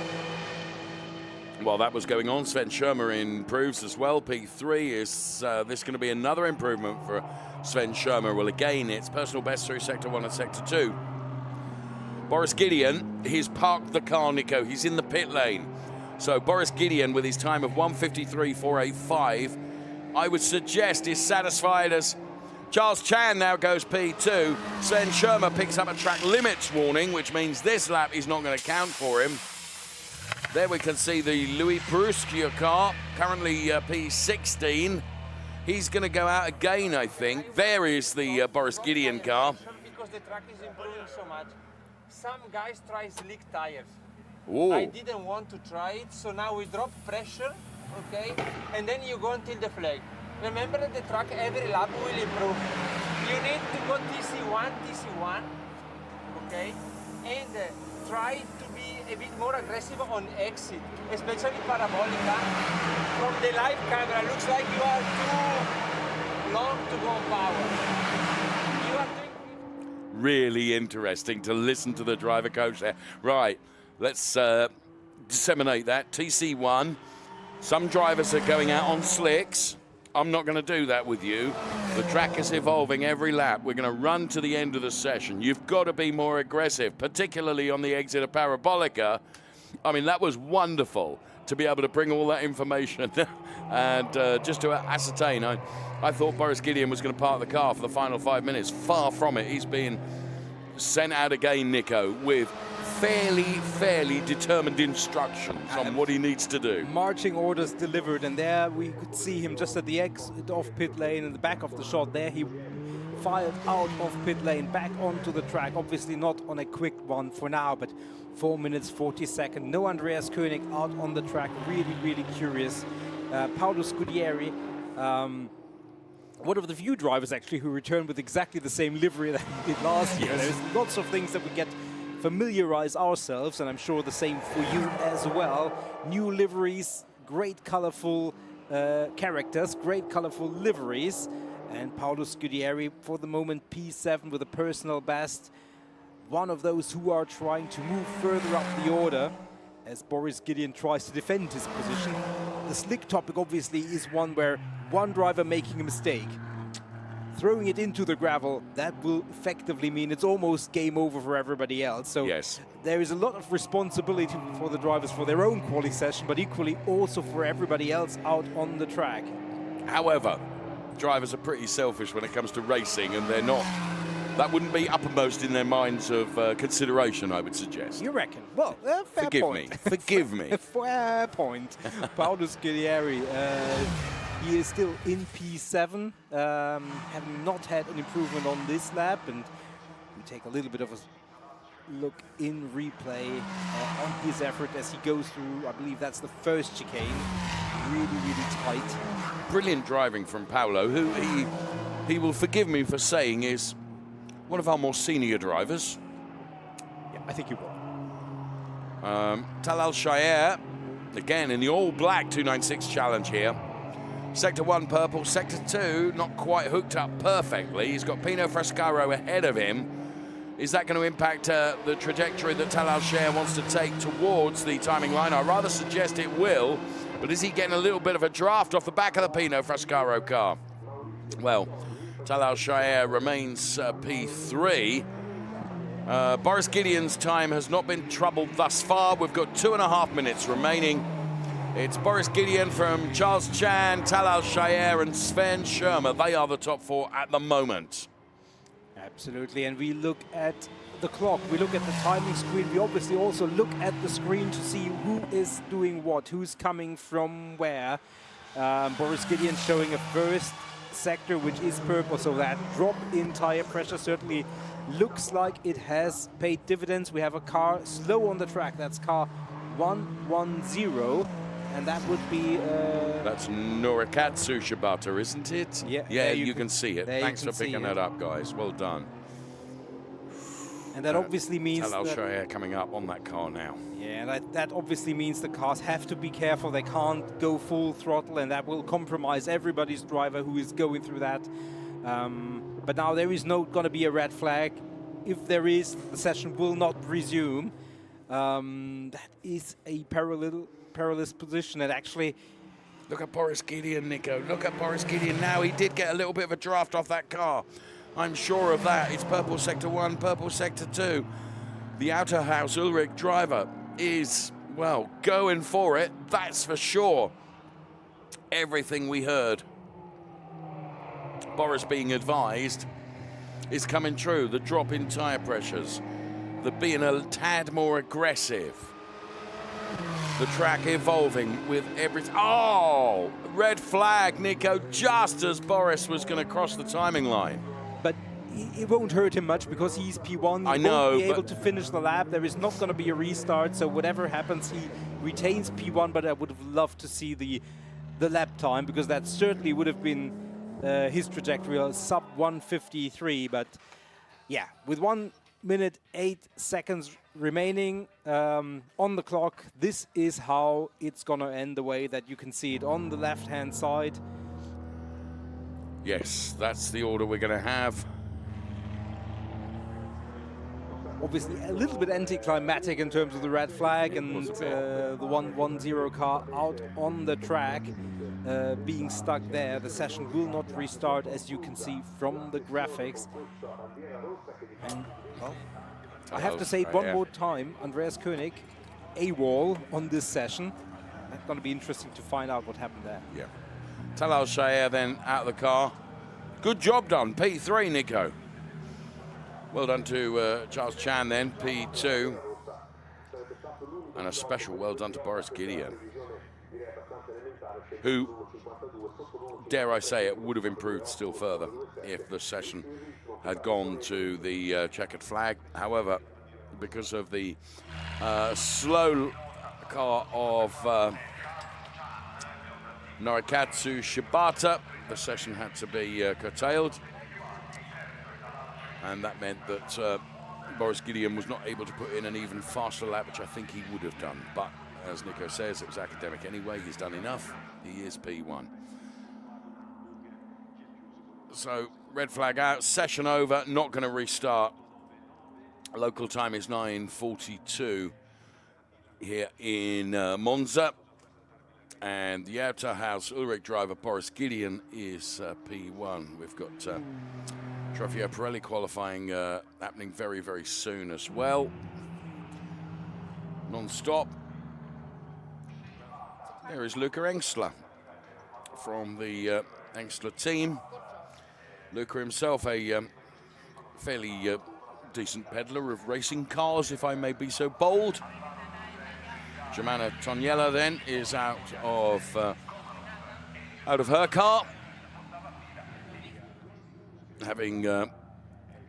While that was going on, Sven Schirmer improves as well. P3 is this going to be another improvement for Sven Schirmer? Well, again, it's personal best through Sector 1 and Sector 2. Boris Gideon, he's parked the car, Nico. He's in the pit lane. So Boris Gideon, with his time of 1:53.485, I would suggest is satisfied as Charles Chan now goes P2. Sven Schirmer picks up a track limits warning, which means this lap is not going to count for him. There we can see the Louis Brusquier car, currently P16. He's going to go out again, I think. There is the Boris Gideon car. Because the track is improving so much. Some guys try slick tires. Ooh. I didn't want to try it, so now we drop pressure okay? And then you go until the flag. Remember that the track every lap will improve. You need to go TC1, okay? And try to be a bit more aggressive on exit, especially parabolica. From the live camera, looks like you are too long to go on power. You are doing Really interesting to listen to the driver coach there. Right, let's disseminate that. TC1, some drivers are going out on slicks. I'm not going to do that with you. The track is evolving every lap. We're going to run to the end of the session. You've got to be more aggressive, particularly on the exit of Parabolica. I mean, that was wonderful to be able to bring all that information and just to ascertain. I thought Boris Gideon was going to park the car for the final 5 minutes. Far from it. He's been sent out again, Nico, with fairly determined instructions on what he needs to do. Marching orders delivered, and there we could see him just at the exit off pit lane in the back of the shot. There he fired out of pit lane back onto the track. Obviously not on a quick one for now, but 4 minutes 40 seconds. No Andreas Koenig out on the track. Really curious. Paolo Scudieri, one of the few drivers actually who returned with exactly the same livery that he did last year. There's lots of things that we get familiarize ourselves, and I'm sure the same for you as well. New liveries, great colorful characters, great colorful liveries, and Paolo Scudieri for the moment P7 with a personal best. One of those who are trying to move further up the order as Boris Gideon tries to defend his position. The slick topic obviously is one where one driver making a mistake, throwing it into the gravel, that will effectively mean it's almost game over for everybody else. So there is a lot of responsibility for the drivers for their own quali session, but equally also for everybody else out on the track. However, drivers are pretty selfish when it comes to racing, and they're not. That wouldn't be uppermost in their minds of consideration, I would suggest. You reckon? Well, fair point. Forgive me. Fair point. Paolo Scudieri, he is still in P7, having not had an improvement on this lap, and we take a little bit of a look in replay on his effort as he goes through, I believe that's the first chicane, really tight. Brilliant driving from Paolo, who he will forgive me for saying is one of our more senior drivers. Yeah, I think he will. Tal Al-Shaair, again in the all-black 296 challenge here. Sector 1 purple, Sector 2 not quite hooked up perfectly. He's got Pino Frescaro ahead of him. Is that going to impact the trajectory that Tal Al-Shaair wants to take towards the timing line? I'd rather suggest it will, but is he getting a little bit of a draft off the back of the Pino Frescaro car? Well, Tal Al-Shaair remains P3. Boris Gideon's time has not been troubled thus far. We've got 2.5 minutes remaining. It's Boris Gideon from Charles Chan, Tal Al-Shaair and Sven Schirmer. They are the top 4 at the moment. Absolutely, and we look at the clock, we look at the timing screen, we obviously also look at the screen to see who is doing what, who's coming from where. Boris Gideon showing a first sector which is purple, so that drop in tire pressure certainly looks like it has paid dividends. We have a car slow on the track, that's car 110, and that would be that's Norikatsu Shibata, isn't it? Yeah, you can see it. Thanks for picking that up, guys. Well done. And that obviously means Tal Al-Shaair coming up on that car now. Yeah, that obviously means the cars have to be careful. They can't go full throttle, and that will compromise everybody's driver who is going through that. But now there is no going to be a red flag. If there is, the session will not resume. That is a perilous position, and actually... Look at Boris Gideon, Nico. Look at Boris Gideon now. He did get a little bit of a draft off that car. I'm sure of that. It's purple sector 1, purple sector 2. The outer house Ulrich driver is, well, going for it. That's for sure. Everything we heard, Boris being advised, is coming true. The drop in tyre pressures, the being a tad more aggressive. The track evolving with everything. Oh, red flag, Nico, just as Boris was going to cross the timing line. But it won't hurt him much because he's P1. I know, won't be able to finish the lap. There is not going to be a restart, so whatever happens, retains P1, but I would have loved to see the lap time, because that certainly would have been his trajectory, sub 1:53. But yeah, with 1 minute 8 seconds remaining on the clock, this is how it's gonna end, the way that you can see it on the left-hand side. Yes, that's the order we're going to have. Obviously a little bit anticlimactic in terms of the red flag and the 1-1-0 car out on the track, being stuck there. The session will not restart, as you can see from the graphics. And, well, I have to say it one more time, Andreas Koenig, AWOL on this session. It's going to be interesting to find out what happened there. Yeah. Talal Shaya then out of the car. Good job done, P3, Nico. Well done to Charles Chan then, P2. And a special well done to Boris Gideon, who, dare I say it, would have improved still further if the session had gone to the checkered flag. However, because of the slow car of Norikatsu Shibata, the session had to be curtailed, and that meant that Boris Gideon was not able to put in an even faster lap, which I think he would have done. But as Nico says, it was academic anyway. He's done enough. He is P1. So red flag out, session over, not going to restart. Local time is 9:42 here in Monza. And the Autohaus Ulrich driver, Boris Gideon, is P1. We've got Trofeo Pirelli qualifying happening very, very soon as well. Non-stop. There is Luca Engstler from the Engstler team. Luca himself, a fairly decent peddler of racing cars, if I may be so bold. Germana Toniella then is out of her car, having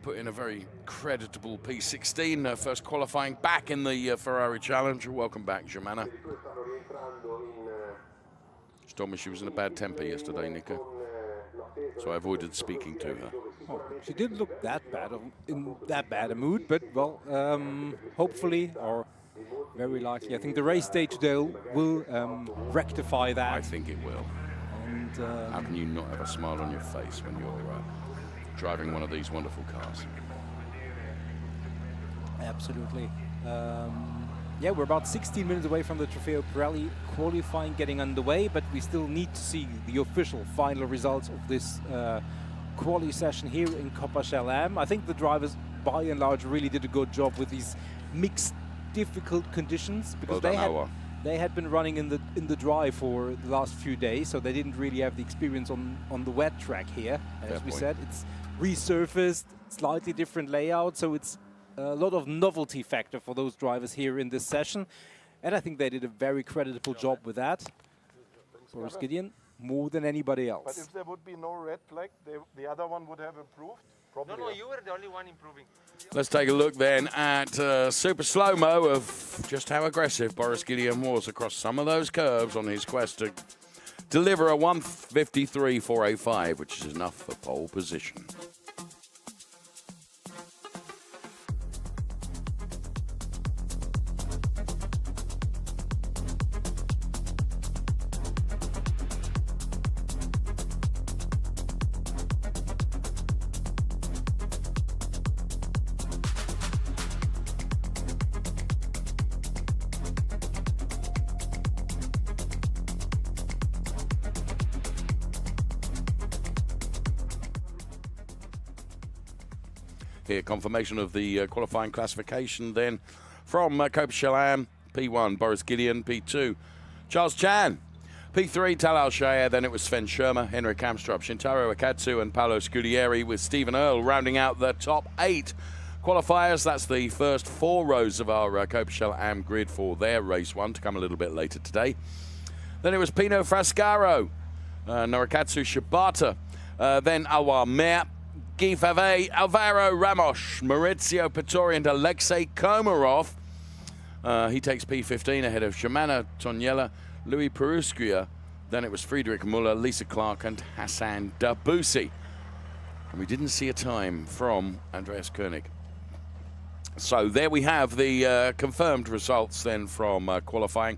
put in a very creditable P16, her first qualifying back in the Ferrari Challenge. Welcome back, Germana. She told me she was in a bad temper yesterday, Nico, so I avoided speaking to her. Oh, she didn't look that bad, in that bad a mood, but well, hopefully, or very likely, I think the race day today will rectify that. I think it will. And how can you not have a smile on your face when you're driving one of these wonderful cars? Absolutely. Yeah, we're about 16 minutes away from the Trofeo Pirelli qualifying getting underway, but we still need to see the official final results of this quali session here in Copa Shell. I think the drivers, by and large, really did a good job with these mixed, difficult conditions, because they had been running in the dry for the last few days, so they didn't really have the experience on the wet track here. As we said, it's resurfaced, slightly different layout, so it's a lot of novelty factor for those drivers here in this session, and I think they did a very creditable job with that. Boris Gideon, more than anybody else. But if there would be no red flag, the other one would have improved? Probably. No, you were the only one improving. Let's take a look then at super slow-mo of just how aggressive Boris Gideon was across some of those curves on his quest to deliver a 1:53.485, which is enough for pole position. Here, confirmation of the qualifying classification then from Copa Shell P1, Boris Gideon, P2, Charles Chan, P3, Talal Shaya, then it was Sven Schirmer, Henrik Kamstrup, Shintaro Akatsu and Paolo Scudieri, with Stephen Earle rounding out the top 8 qualifiers. That's the first 4 rows of our Copa Shell Am grid for their race 1 to come a little bit later today. Then it was Pino Frascaro, Norikatsu Shibata, then Awar Mer, Guy Favre, Alvaro Ramos, Maurizio Pittori and Alexei Komarov. He takes P15 ahead of Shimana Toniela, Louis Perusquia. Then it was Friedrich Muller, Lisa Clark, and Hassan Dabusi. And we didn't see a time from Andreas Koenig. So there we have the confirmed results then from qualifying.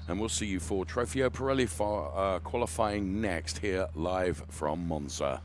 And we'll see you for Trofeo Pirelli for qualifying next here live from Monza.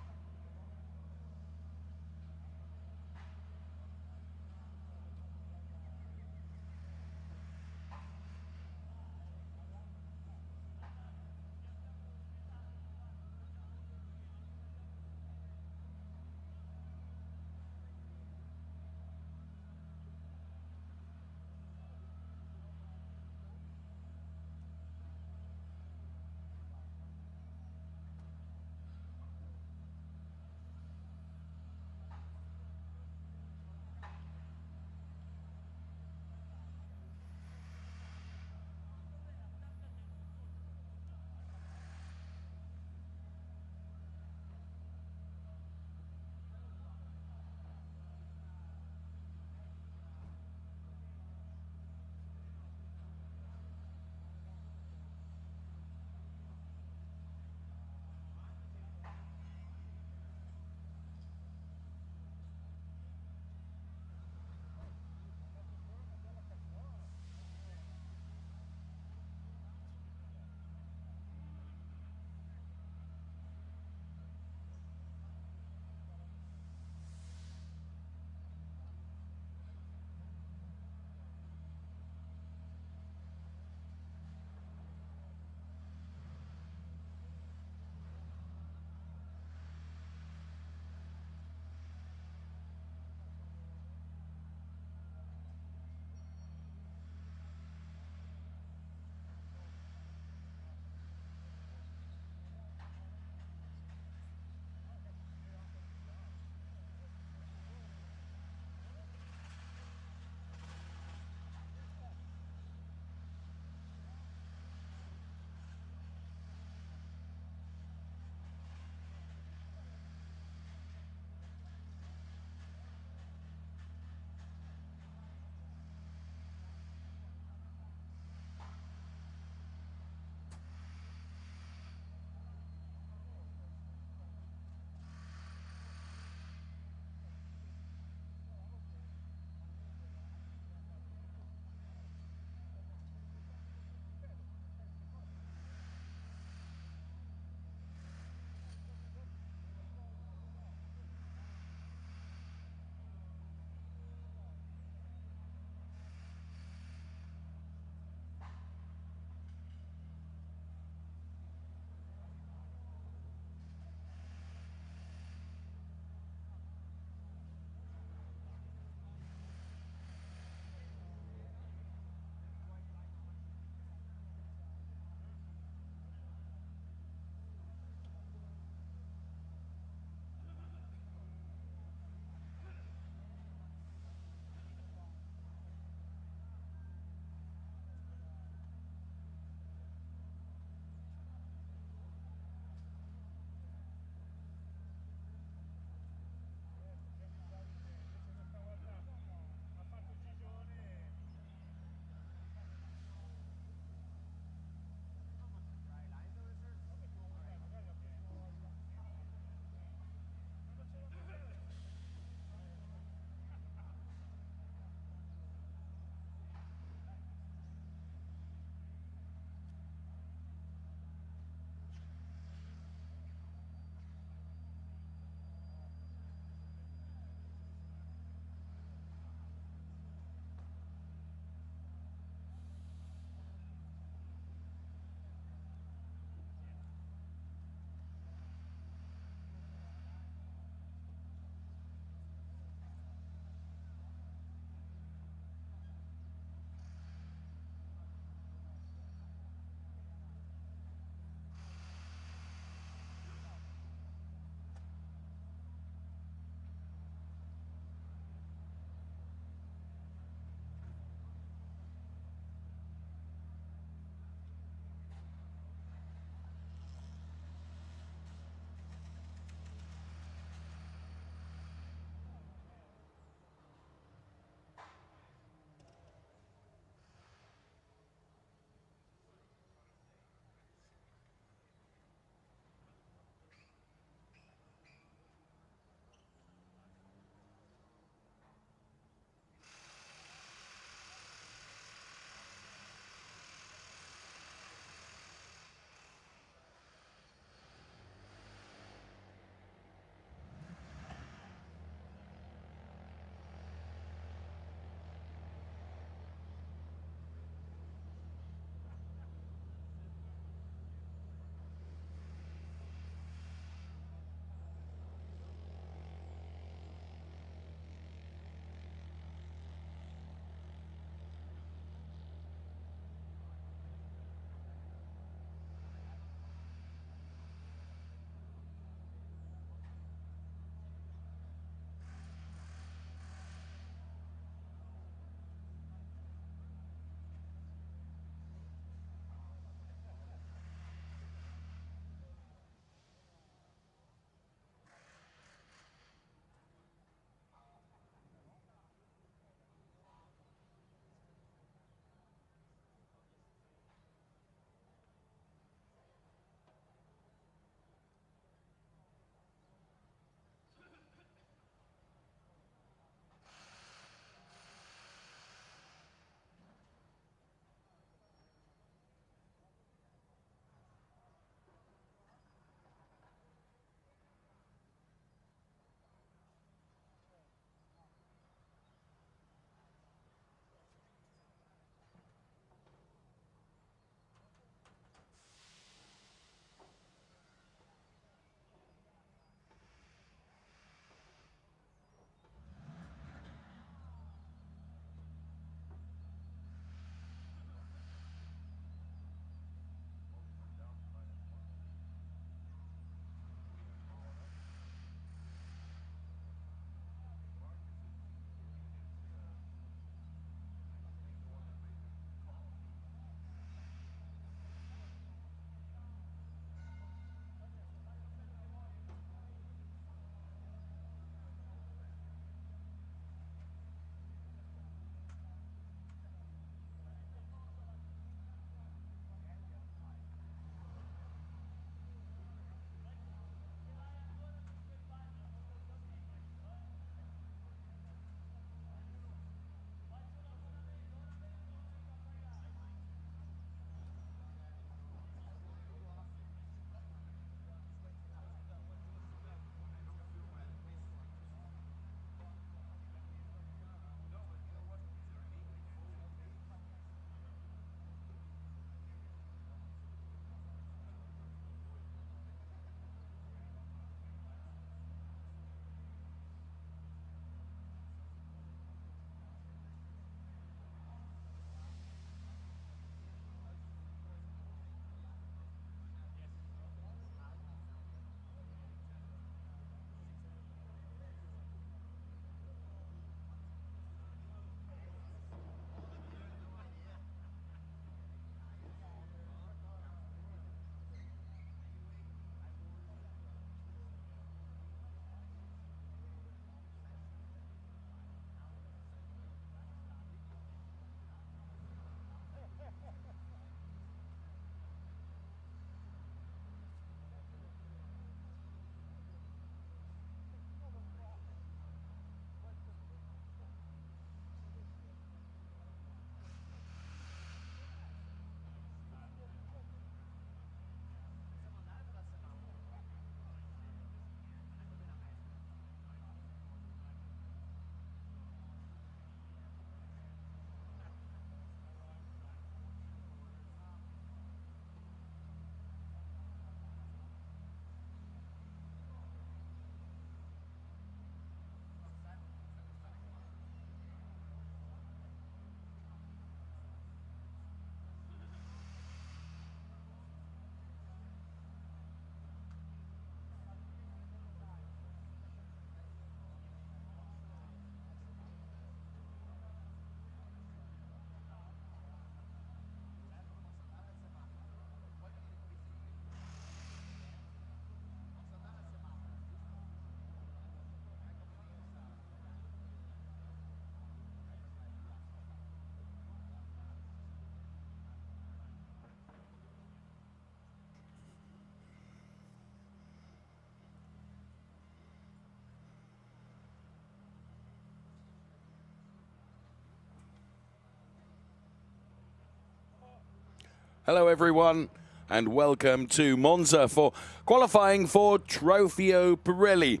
Hello everyone and welcome to Monza for qualifying for Trofeo Pirelli.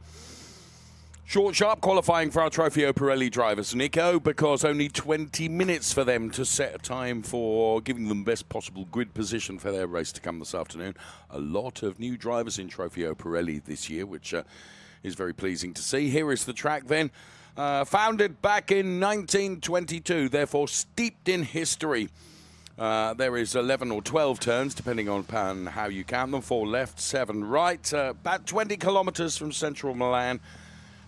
Short, sharp qualifying for our Trofeo Pirelli drivers, Nico, because only 20 minutes for them to set a time for giving them best possible grid position for their race to come this afternoon. A lot of new drivers in Trofeo Pirelli this year, which is very pleasing to see. Here is the track then. Founded back in 1922, therefore steeped in history. There is 11 or 12 turns, depending on how you count them. 4 left, 7 right. About 20 kilometers from central Milan.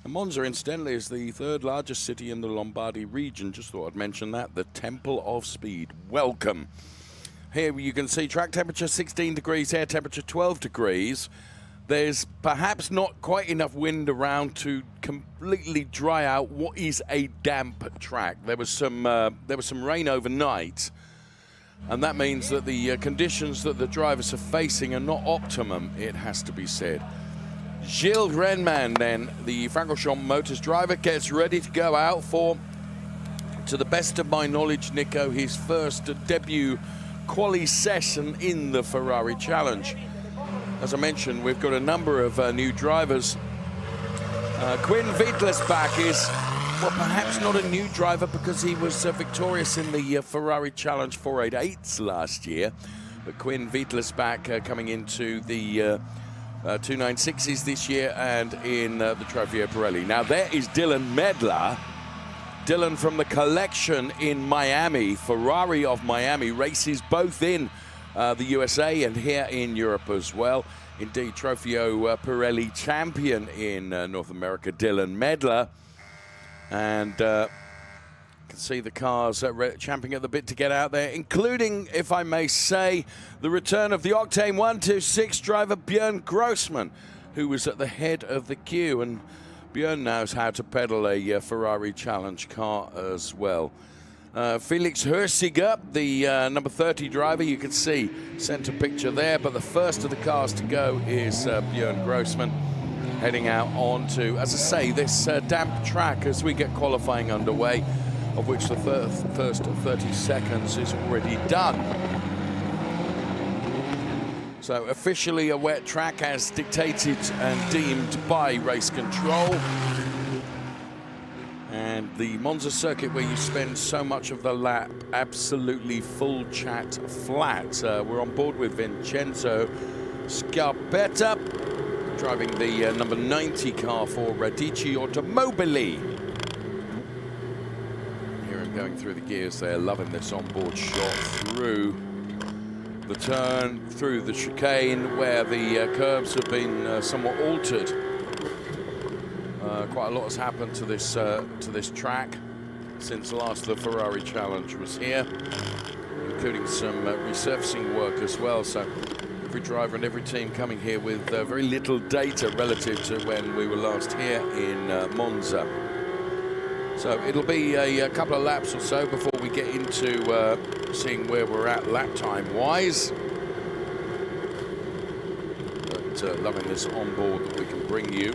And Monza, incidentally, is the 3rd largest city in the Lombardy region. Just thought I'd mention that. The Temple of Speed. Welcome. Here you can see track temperature 16 degrees, air temperature 12 degrees. There's perhaps not quite enough wind around to completely dry out what is a damp track. There was some rain overnight. And that means that the conditions that the drivers are facing are not optimum, it has to be said. Gilles Renman, then, the Francorchamps Motors driver, gets ready to go out for, to the best of my knowledge, Nico, his first debut quali session in the Ferrari Challenge. As I mentioned, we've got a number of new drivers. Quinn Wittelsbach is, well, perhaps not a new driver because he was victorious in the Ferrari Challenge 488s last year. But Quinn Wittelsbach coming into the 296s this year and in the Trofeo Pirelli. Now there is Dylan Medler. Dylan from the collection in Miami, Ferrari of Miami, races both in the USA and here in Europe as well. Indeed, Trofeo Pirelli champion in North America, Dylan Medler. And you can see the cars champing at the bit to get out there, including, if I may say, the return of the Octane 126 driver Björn Grossman, who was at the head of the queue. And Björn knows how to pedal a Ferrari Challenge car as well. Felix Hörsiger, the number 30 driver, you can see center picture there, but the first of the cars to go is Björn Grossman, heading out onto, as I say, this damp track as we get qualifying underway, of which the first 30 seconds is already done. So officially a wet track as dictated and deemed by race control. And the Monza circuit, where you spend so much of the lap absolutely full chat flat. We're on board with Vincenzo Scarpetta, driving the number 90 car for Radici Automobili. Here I'm going through the gears there, loving this onboard shot through the turn, through the chicane, where the curbs have been somewhat altered. Quite a lot has happened to this track since last the Ferrari Challenge was here, including some resurfacing work as well. So every driver and every team coming here with very little data relative to when we were last here in Monza. So it'll be a couple of laps or so before we get into seeing where we're at lap time wise. But loving this onboard that we can bring you.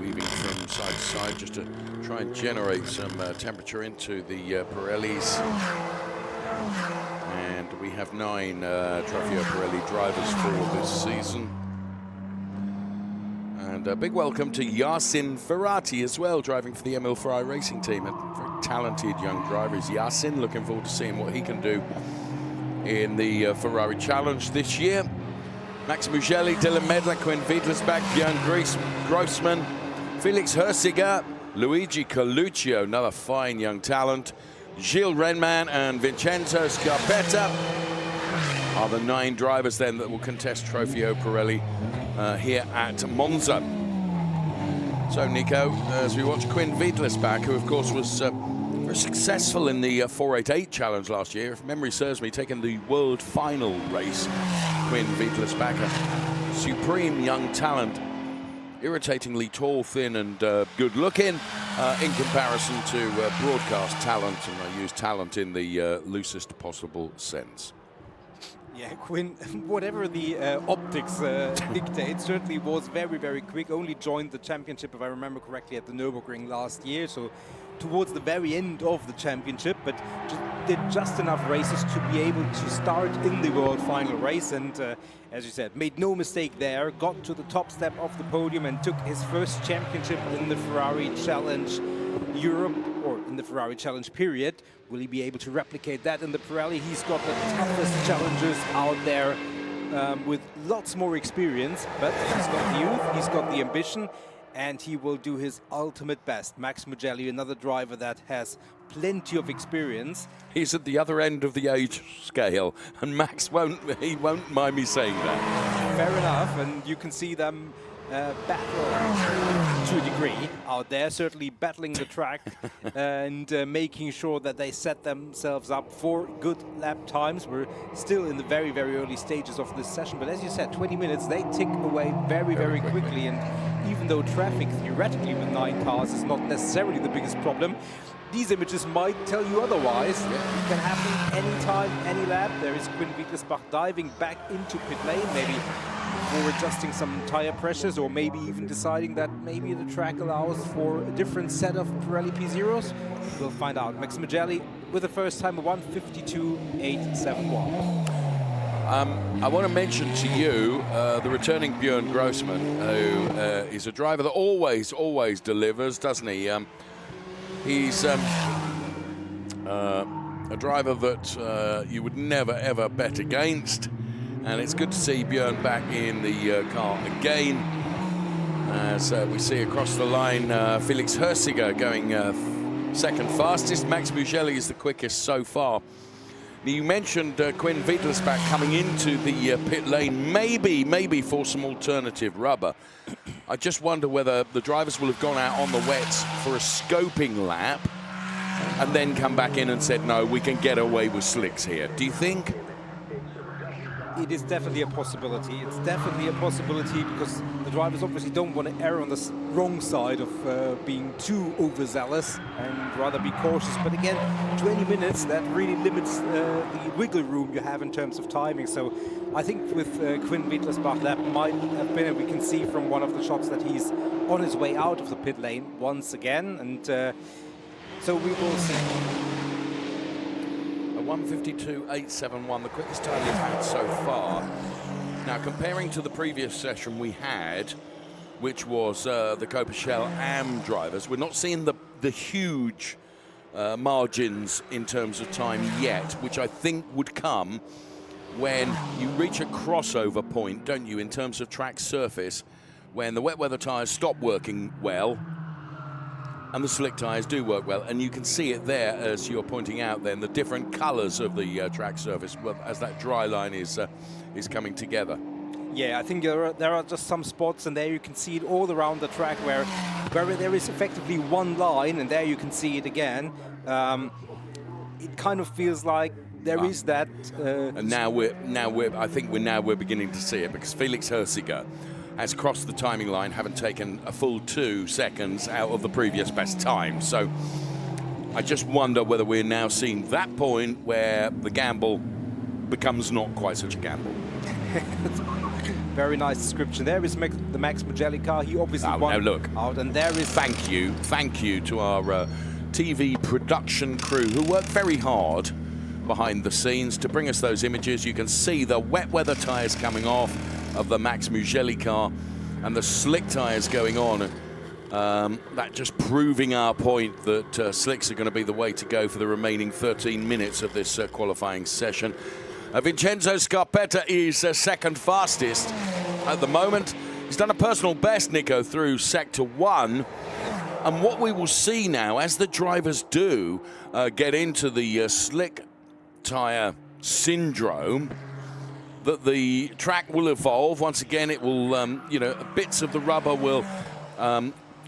Weaving from side to side just to try and generate some temperature into the Pirellis. And we have 9 Trofeo Pirelli drivers for this season. And a big welcome to Yasin Ferrati as well, driving for the Emil Ferrari racing team. A very talented young driver is Yasin. Looking forward to seeing what he can do in the Ferrari Challenge this year. Max Mugelli, Dylan Medler, Quinn Wittelsbach, Björn Grossman, Felix Hörsiger, Luigi Coluccio, another fine young talent, Gilles Renman and Vincenzo Scarpetta are the 9 drivers then that will contest Trofeo Pirelli here at Monza. So Nico, as we watch Quinn Wittelsbach, who of course was very successful in the 488 Challenge last year, if memory serves me, taking the world final race, Quinn Wittelsbach, a supreme young talent, irritatingly tall, thin and good looking in comparison to broadcast talent, and I use talent in the loosest possible sense. Yeah, Quinn, whatever the optics dictate, certainly was very, very quick. Only joined the championship, if I remember correctly, at the Nürburgring last year. So towards the very end of the championship, but did just enough races to be able to start in the world final race. And as you said, made no mistake there, got to the top step of the podium and took his first championship in the Ferrari Challenge Europe, or in the Ferrari Challenge period. Will he be able to replicate that in the Pirelli? He's got the toughest challengers out there with lots more experience, but he's got the youth, he's got the ambition, and he will do his ultimate best. Max Mugelli, another driver that has plenty of experience. He's at the other end of the age scale, and Max won't mind me saying that. Fair enough, and you can see them battle to a degree out there, certainly battling the track and making sure that they set themselves up for good lap times. We're still in the very, very early stages of this session, but as you said, 20 minutes, they tick away very, very quickly. And even though traffic theoretically with 9 cars is not necessarily the biggest problem, these images might tell you otherwise. It can happen anytime, any lap. There is Quinn Wittelsbach diving back into pit lane, maybe for adjusting some tire pressures, or maybe even deciding that maybe the track allows for a different set of Pirelli P0s. We'll find out. Max Mugelli with the first time, 1:52.871. I want to mention to you the returning Björn Grossman, who is a driver that always delivers, doesn't he? He's a driver that you would never ever bet against, and it's good to see Björn back in the car again. As we see across the line, Felix Hersiger going second fastest. Max Mugelli is the quickest so far. Now, you mentioned Quinn Wittelsbach coming into the pit lane, maybe for some alternative rubber. I just wonder whether the drivers will have gone out on the wets for a scoping lap and then come back in and said, no, we can get away with slicks here. Do you think? It is definitely a possibility. It's definitely a possibility because the drivers obviously don't want to err on the wrong side of being too overzealous and rather be cautious. But again, 20 minutes, that really limits the wiggle room you have in terms of timing. So I think with Quinn Wittelsbach, that might have been, and we can see from one of the shots that he's on his way out of the pit lane once again. And so we will see. 1:52.871, the quickest time we've had so far. Now, comparing to the previous session we had, which was the Copa Shell AM drivers, we're not seeing the huge margins in terms of time yet, which I think would come when you reach a crossover point, don't you, in terms of track surface, when the wet weather tyres stop working well and the slick tyres do work well, and you can see it there, as you're pointing out then, the different colours of the track surface as that dry line is coming together. Yeah, I think there are just some spots, and there you can see it all around the track where there is effectively one line, and there you can see it again. It kind of feels like there is that. And I think we're beginning to see it, because Felix Hersiger has crossed the timing line, having taken a full 2 seconds out of the previous best time. So I just wonder whether we're now seeing that point where the gamble becomes not quite such a gamble. Very nice description. There is the Max Mugelli car. He obviously won now look out, and there is. Thank you to our TV production crew who worked very hard behind the scenes to bring us those images. You can see the wet weather tyres coming off of the Max Mugelli car and the slick tyres going on. That just proving our point that slicks are going to be the way to go for the remaining 13 minutes of this qualifying session. Vincenzo Scarpetta is second fastest at the moment. He's done a personal best, Nico, through Sector 1. And what we will see now, as the drivers do get into the slick tyre syndrome, that the track will evolve. Once again, it will, bits of the rubber will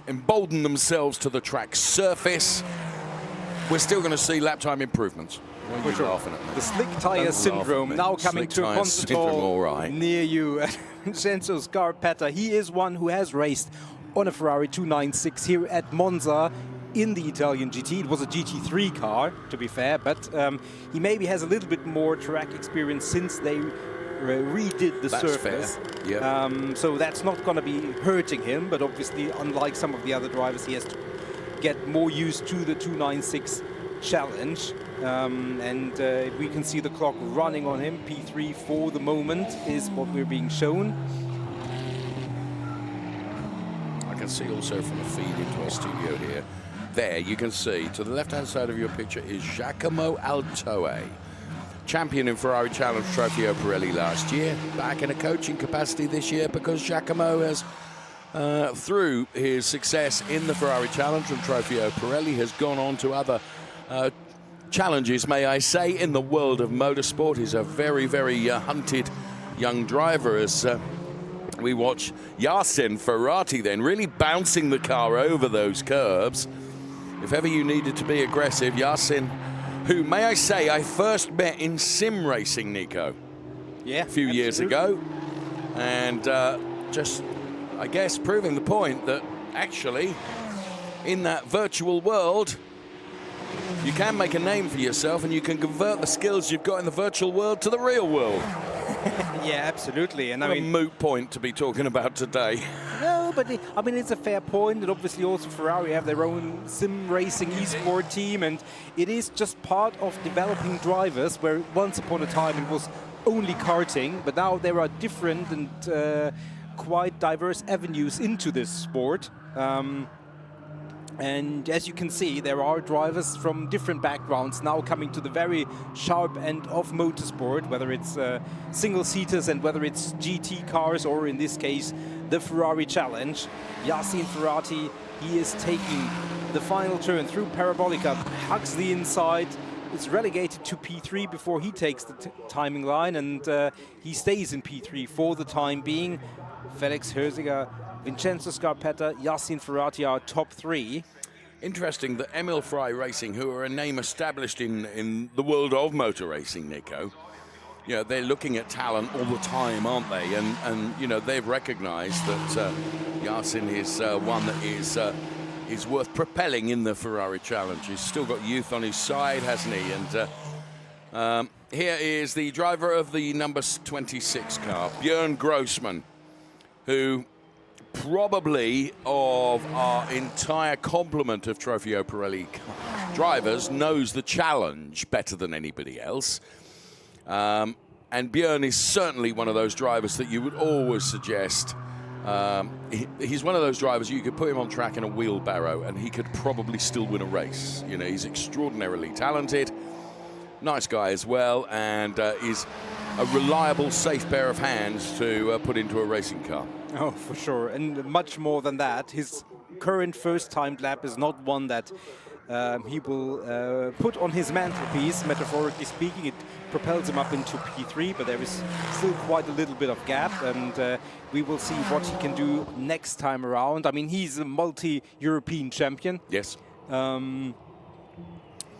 embolden themselves to the track surface. We're still going to see lap time improvements. Why are you laughing at me? The slick tyre syndrome now coming to a concert hall near you. Vincenzo Scarpetta, he is one who has raced on a Ferrari 296 here at Monza in the Italian GT. It was a GT3 car, to be fair, but he maybe has a little bit more track experience since they redid the surface. Fair. Yep. So that's not going to be hurting him, but obviously, unlike some of the other drivers, he has to get more used to the 296 challenge. And we can see the clock running on him. P3 for the moment is what we're being shown. I can see also from a feed into our studio here. There you can see to the left-hand side of your picture is Giacomo Altoe, champion in Ferrari Challenge Trofeo Pirelli last year, back in a coaching capacity this year because Giacomo has, through his success in the Ferrari Challenge and Trofeo Pirelli, has gone on to other challenges, may I say, in the world of motorsport. He's a very, very hunted young driver as we watch Yassin Ferrati then really bouncing the car over those curbs. If ever you needed to be aggressive, Yassin, who, may I say, I first met in sim racing, Nico. Yeah, a few years ago. And just, I guess, proving the point that actually, in that virtual world, you can make a name for yourself and you can convert the skills you've got in the virtual world to the real world. Yeah, absolutely. And What I mean, a moot point to be talking about today. no, but I mean, it's a fair point. And obviously also Ferrari have their own sim racing esport team. And it is just part of developing drivers where once upon a time it was only karting. But now there are different and quite diverse avenues into this sport. And as you can see, there are drivers from different backgrounds now coming to the very sharp end of motorsport, whether it's single-seaters and whether it's GT cars or, in this case, the Ferrari Challenge. Yassin Ferrati, he is taking the final turn through Parabolica, hugs the inside, is relegated to P3 before he takes the timing line, and he stays in P3 for the time being. Felix Hörsiger, Vincenzo Scarpetta, Yassin Ferrati are top three. Interesting that Emil Frey Racing, who are a name established in the world of motor racing, Nico, you know, they're looking at talent all the time, aren't they? And you know, they've recognized that Yassin is one that is worth propelling in the Ferrari Challenge. He's still got youth on his side, hasn't he? And here is the driver of the number 26 car, Björn Grossman, who probably of our entire complement of Trofeo Pirelli drivers knows the challenge better than anybody else. And Björn is certainly one of those drivers that you would always suggest. He's one of those drivers you could put him on track in a wheelbarrow and he could probably still win a race. You know, he's extraordinarily talented, nice guy as well, and is a reliable, safe pair of hands to put into a racing car. Oh, for sure. And much more than that, his current first-timed lap is not one that he will put on his mantelpiece, metaphorically speaking. It propels him up into P3, but there is still quite a little bit of gap, and we will see what he can do next time around. I mean, he's a multi-European champion. Yes.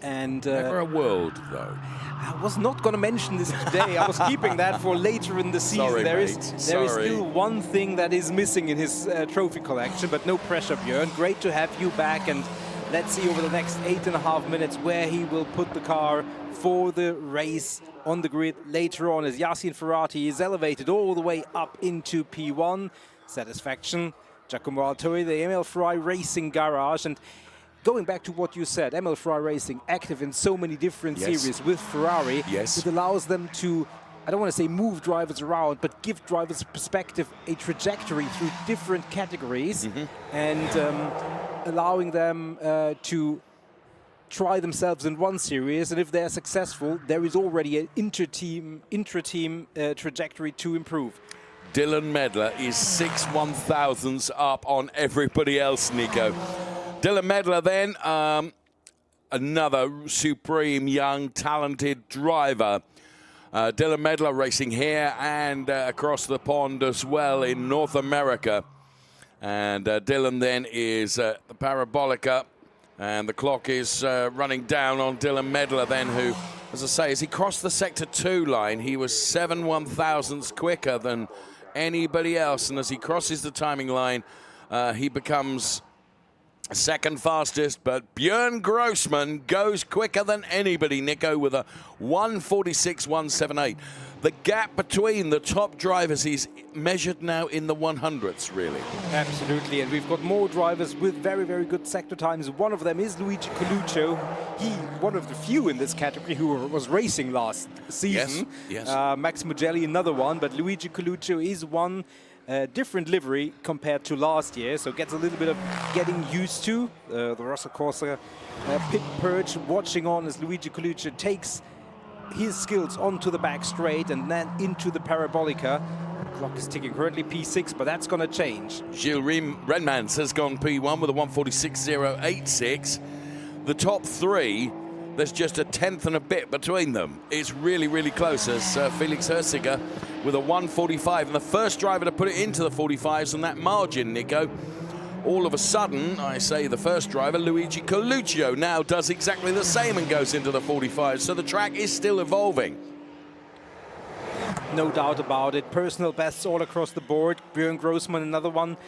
And never a world, though. I was not going to mention this today. I was keeping that for later in the season. Sorry, there is Sorry. still one thing that is missing in his trophy collection, but no pressure, Björn. Great to have you back, and let's see over the next 8.5 minutes where he will put the car for the race on the grid later on, as Yassin Ferrati is elevated all the way up into P1. Satisfaction. Giacomo Altoe, the Emil Frey Racing Garage. And going back to what you said, Emil Frey Racing active in so many different series with Ferrari. Yes. It allows them to, I don't want to say move drivers around, but give drivers a perspective, a trajectory through different categories, and allowing them to try themselves in one series. And if they're successful, there is already an intra-team trajectory to improve. Dylan Medler is 6 1,000ths up on everybody else, Nico. Dylan Medler then, another supreme young talented driver. Dylan Medler racing here and across the pond as well in North America. And Dylan then is the Parabolica, and the clock is running down on Dylan Medler then, who, as I say, as he crossed the Sector 2 line, he was 7 1,000ths quicker than anybody else. And as he crosses the timing line, he becomes second fastest, but Björn Grossman goes quicker than anybody, Nico, with a 1:46.178. The gap between the top drivers is measured now in the 100ths, really. Absolutely, and we've got more drivers with very, very good sector times. One of them is Luigi Coluccio. He, one of the few in this category who was racing last season. Yes. Max Mugelli, another one, but Luigi Coluccio is one different livery compared to last year, so gets a little bit of getting used to. The Rosso Corsa pit purge, watching on as Luigi Coluccio takes his skills onto the back straight and then into the Parabolica. Clock is ticking, currently P6, but that's going to change. Gilles Renmans has gone P1 with a 1:46.086. The top three, there's just a tenth and a bit between them. It's really, really close as Felix Hersiger with a 1:45, and the first driver to put it into the 45s on that margin, Nico. All of a sudden, I say the first driver, Luigi Coluccio, now does exactly the same and goes into the 45. So the track is still evolving. No doubt about it. Personal bests all across the board. Björn Grossman, another one.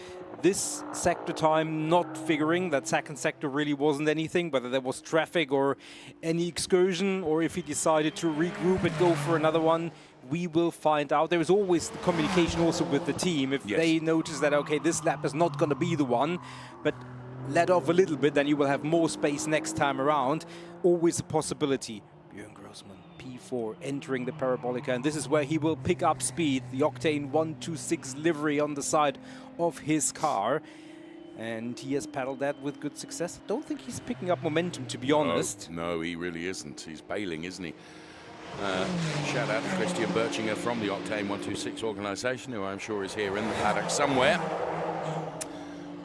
This sector time not figuring. That second sector really wasn't anything, whether there was traffic or any excursion, or if he decided to regroup and go for another one. We will find out. There is always the communication also with the team. If they notice that, okay, this lap is not going to be the one, but let off a little bit, then you will have more space next time around. Always a possibility. Björn Grossman, P4, entering the Parabolica, and this is where he will pick up speed. The Octane 126 livery on the side of his car. And he has paddled that with good success. I don't think he's picking up momentum, to be honest. No, he really isn't. He's bailing, isn't he? Shout out to Christian Birchinger from the Octane 126 organisation, who I'm sure is here in the paddock somewhere.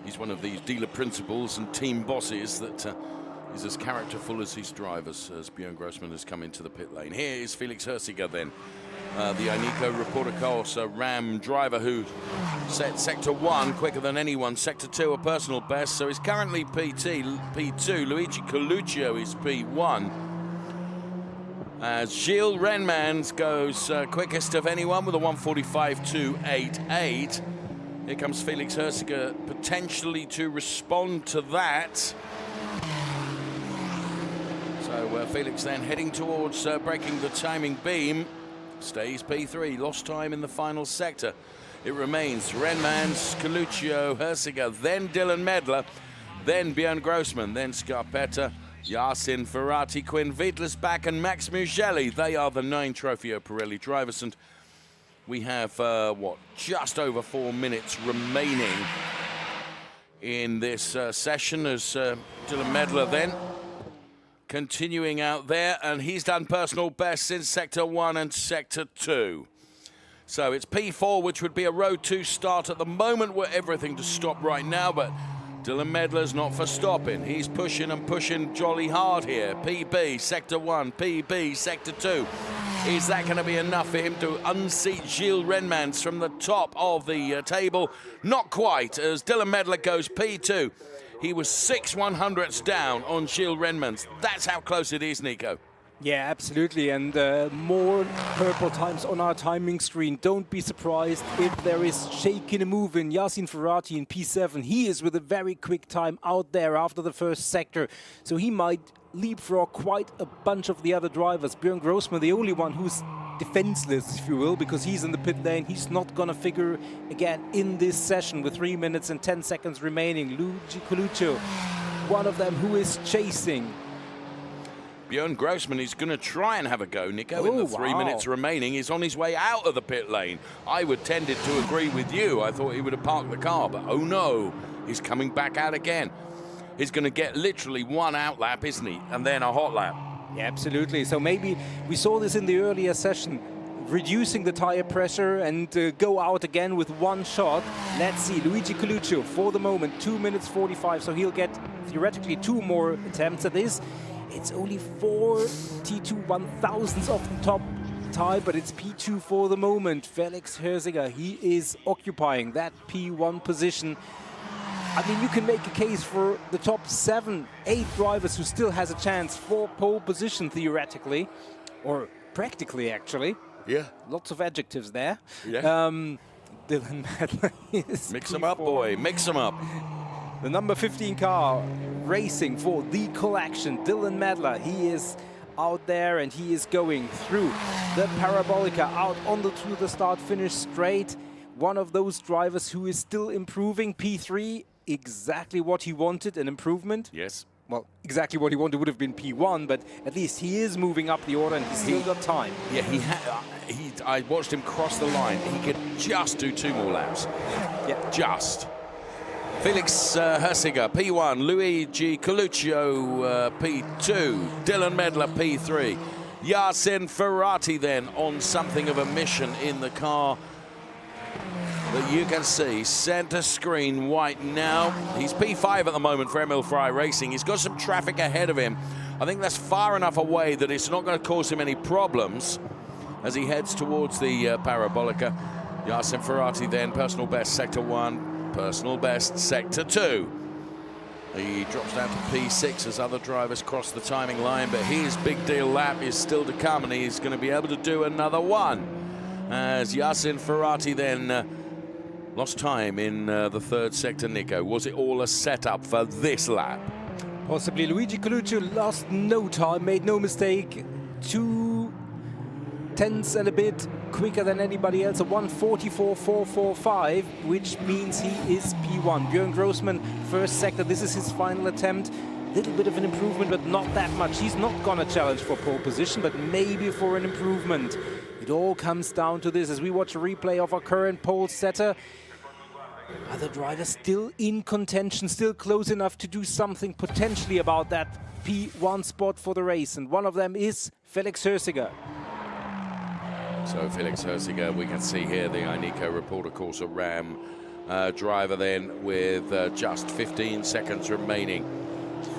He's one of these dealer principals and team bosses that is as characterful as his drivers, as Björn Grossman has come into the pit lane. Here is Felix Hersiger then, the Ineco Reporter Corsa Ram driver who set Sector 1 quicker than anyone, Sector 2 a personal best, so he's currently P2, Luigi Coluccio is P1. As Gilles Renmans goes quickest of anyone with a 1:45.288. Here comes Felix Hersiger potentially to respond to that. So Felix then heading towards breaking the timing beam. Stays P3, lost time in the final sector. It remains Renmans, Coluccio, Hersiger, then Dylan Medler, then Björn Grossman, then Scarpetta, Yasin Ferrati, Quinn Wittelsbach and Max Mugelli. They are the 9 Trofeo Pirelli drivers, and we have, just over 4 minutes remaining in this session as Dylan Medler then continuing out there, and he's done personal best since Sector 1 and Sector 2. So it's P4, which would be a Road 2 start at the moment, were everything to stop right now, but Dylan Medler's not for stopping. He's pushing and pushing jolly hard here. PB, Sector 1, PB, Sector 2. Is that going to be enough for him to unseat Gilles Renmans from the top of the table? Not quite, as Dylan Medler goes P2. He was 6/100ths down on Gilles Renmans. That's how close it is, Nico. Yeah, absolutely, and more purple times on our timing screen. Don't be surprised if there is shaking and moving. Yasin Ferrati in P7, he is with a very quick time out there after the first sector, so he might leapfrog quite a bunch of the other drivers. Björn Grossman, the only one who's defenseless, if you will, because he's in the pit lane. He's not gonna figure again in this session with 3 minutes and 10 seconds remaining. Luigi Coluccio, one of them who is chasing. Björn Grossman is going to try and have a go, Nico, in the 3 minutes remaining. He's on his way out of the pit lane. I would tended to agree with you. I thought he would have parked the car, but oh no, he's coming back out again. He's going to get literally one out lap, isn't he? And then a hot lap. Yeah, absolutely. So maybe we saw this in the earlier session, reducing the tire pressure and go out again with one shot. Let's see, Luigi Coluccio for the moment, 2 minutes 45, so he'll get theoretically 2 more attempts at this. It's only 4 T2 1,000ths off the top tie, but it's P2 for the moment. Felix Hersiger, he is occupying that P1 position. I mean, you can make a case for the top 7, 8 drivers who still has a chance for pole position theoretically, or practically actually. Yeah. Lots of adjectives there. Yeah. Dylan Medler is Mix them up, boy. Mix them up. The number 15 car racing for the collection, Dylan Medler. He is out there and he is going through the Parabolica out onto the start-finish straight. One of those drivers who is still improving. P3, exactly what he wanted, an improvement. Yes. Well, exactly what he wanted would have been P1, but at least he is moving up the order and he's still got time. Yeah, I watched him cross the line. He could just do 2 more laps. Yeah. Just. Felix Hersiger, P1. Luigi Coluccio, P2. Dylan Medler, P3. Yasin Ferrati then on something of a mission in the car that you can see. Center screen white now. He's P5 at the moment for Emil Frey Racing. He's got some traffic ahead of him. I think that's far enough away that it's not going to cause him any problems as he heads towards the Parabolica. Yasin Ferrati then, personal best, sector 1, personal best, sector 2. He drops down to P6 as other drivers cross the timing line, but his big deal lap is still to come, and he's going to be able to do another one. As Yasin Ferrati then lost time in the 3rd sector. Nico, was it all a setup for this lap? Possibly. Luigi Coluccio lost no time, made no mistake. 2 tenths and a bit quicker than anybody else. A 1:44.445, which means he is P1. Björn Grossman, 1st sector. This is his final attempt. Little bit of an improvement, but not that much. He's not gonna challenge for pole position, but maybe for an improvement. It all comes down to this as we watch a replay of our current pole setter. Other drivers still in contention, still close enough to do something potentially about that P1 spot for the race, and one of them is Felix Hersiger. So Felix Hersiger, we can see here the Ineco Reporter Corsa Ram driver then with just 15 seconds remaining.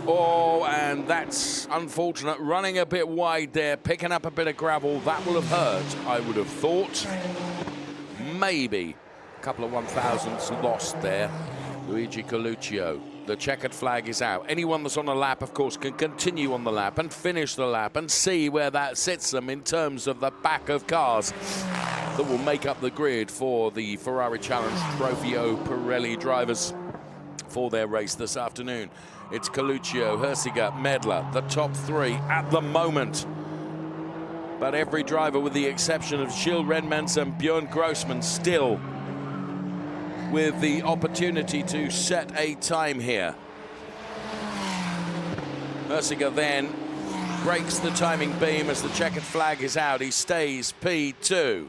Oh, and that's unfortunate. Running a bit wide there, picking up a bit of gravel. That will have hurt, I would have thought. Maybe a couple of 1,000s lost there. Luigi Coluccio. The checkered flag is out. Anyone that's on a lap, of course, can continue on the lap and finish the lap and see where that sits them in terms of the back of cars that will make up the grid for the Ferrari Challenge Trofeo Pirelli drivers for their race this afternoon. It's Coluccio, Hersiger, Medler, the top 3 at the moment. But every driver, with the exception of Gilles Renmans and Björn Grossman, still with the opportunity to set a time here. Hersiger then breaks the timing beam as the checkered flag is out. He stays P2.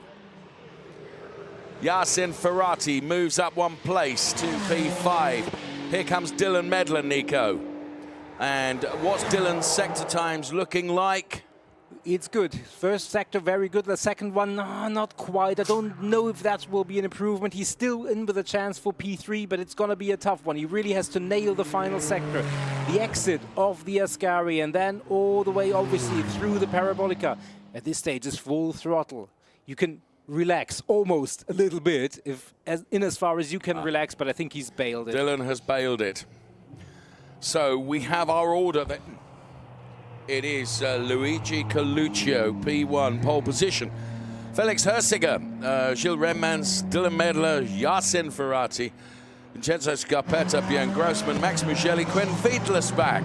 Yasin Ferrati moves up 1 place to P5. Here comes Dylan Medler, Nico. And what's Dylan's sector times looking like? It's good. 1st sector, very good. The 2nd one, not quite. I don't know if that will be an improvement. He's still in with a chance for P3, but it's going to be a tough one. He really has to nail the final sector. The exit of the Ascari, and then all the way, obviously, through the Parabolica. At this stage, it's full throttle. You can relax almost a little bit, as far as you can relax, but I think he's bailed it. Dylan has bailed it. So we have our order that it is Luigi Coluccio, P1, pole position. Felix Hersiger, Gilles Renmans, Dylan Medler, Yasin Ferrati, Vincenzo Scarpetta, Björn Grossman, Max Mugelli, Quinn Fiedler's back.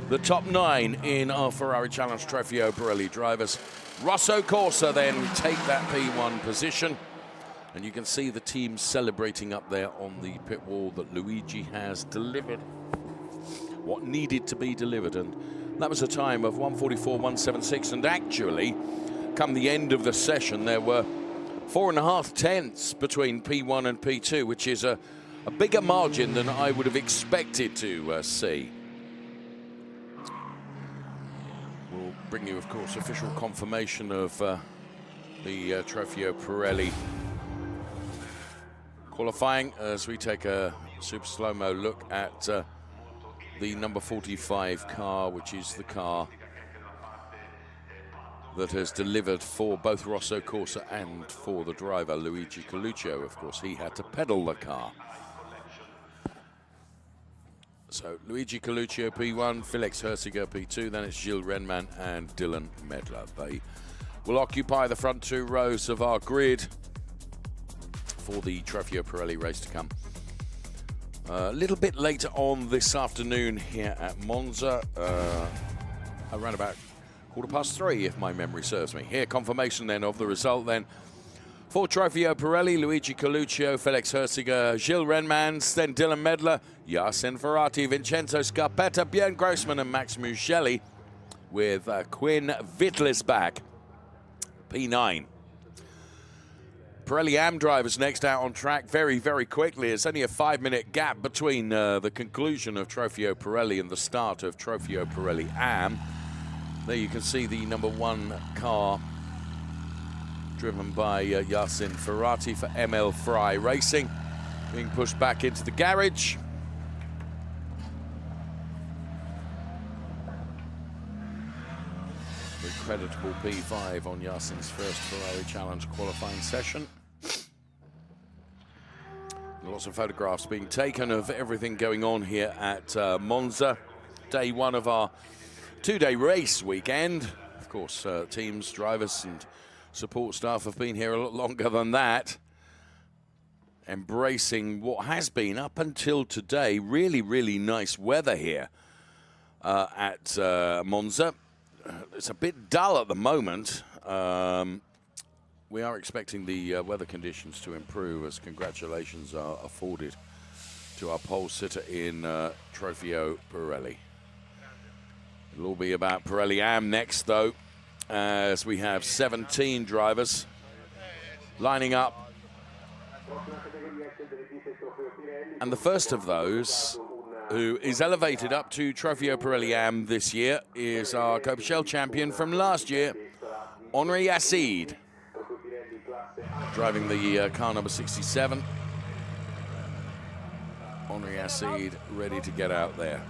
The top 9 in our Ferrari Challenge Trofeo Pirelli drivers. Rosso Corsa then take that P1 position. And you can see the team celebrating up there on the pit wall that Luigi has delivered what needed to be delivered. And that was a time of 1:44.176. And actually, come the end of the session, there were 4.5 tenths between P1 and P2, which is a bigger margin than I would have expected to see. We'll bring you, of course, official confirmation of the Trofeo Pirelli qualifying as we take a super slow-mo look at the number 45 car, which is the car that has delivered for both Rosso Corsa and for the driver, Luigi Coluccio. Of course, he had to pedal the car. So Luigi Coluccio P1, Felix Hersiger P2, then it's Gilles Renman and Dylan Medler. They will occupy the front 2 rows of our grid for the Trofeo Pirelli race to come. A little bit later on this afternoon here at Monza, around about 3:15, if my memory serves me. Here, confirmation then of the result then. For Trofeo Pirelli, Luigi Coluccio, Felix Herziger, Gilles Renmans, then Dylan Medler, Yasin Ferrati, Vincenzo Scarpetta, Björn Grossman and Max Mugelli, with Quinn Wittlisbach, P9. Pirelli Am drivers next out on track very, very quickly. It's only a 5-minute gap between the conclusion of Trofeo Pirelli and the start of Trofeo Pirelli Am. There you can see the number 1 car driven by Yasin Ferrati for ML Fry Racing, being pushed back into the garage. The creditable P5 on Yasin's first Ferrari Challenge qualifying session. Lots of photographs being taken of everything going on here at Monza. Day 1 of our 2-day race weekend. Of course, teams, drivers and support staff have been here a lot longer than that, embracing what has been, up until today, really, really nice weather here at Monza. It's a bit dull at the moment. We are expecting the weather conditions to improve, as congratulations are afforded to our pole sitter in Trofeo Pirelli. It'll all be about Pirelli Am next, though, as we have 17 drivers lining up. And the first of those, who is elevated up to Trofeo Pirelli Am this year, is our Copa Shell champion from last year, Henri Acide, driving the car number 67. Henri Acide ready to get out there.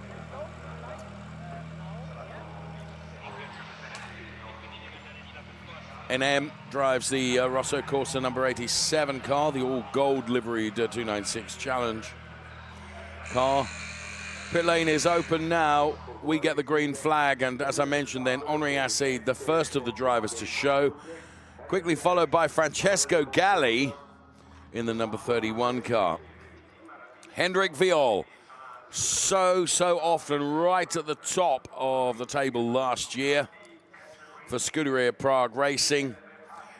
NM drives the Rosso Corsa number 87 car, the all-gold liveried 296 Challenge car. Pit lane is open now. We get the green flag, and as I mentioned then, Henri Acide, the first of the drivers to show, quickly followed by Francesco Galli in the number 31 car. Hendrik Viol, so often right at the top of the table last year for Scuderia Prague Racing.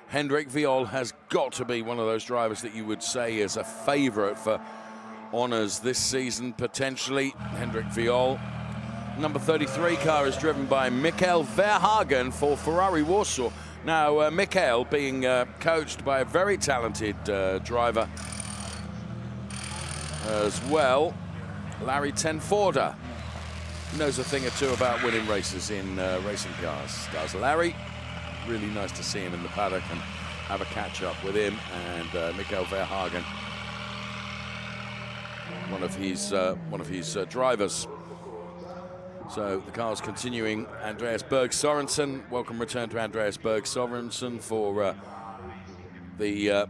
Hendrik Viol has got to be one of those drivers that you would say is a favourite for honours this season, potentially. Hendrik Viol. Number 33 car is driven by Mikael Verhagen for Ferrari Warsaw. Now, Mikael being coached by a very talented driver as well, Larry Tenforda. Knows a thing or two about winning races in racing cars. Does Larry. Really nice to see him in the paddock and have a catch-up with him and Mikael Verhagen, one of his drivers. So the car's continuing. Andreas Berg Sorensen, welcome return to Andreas Berg Sorensen for the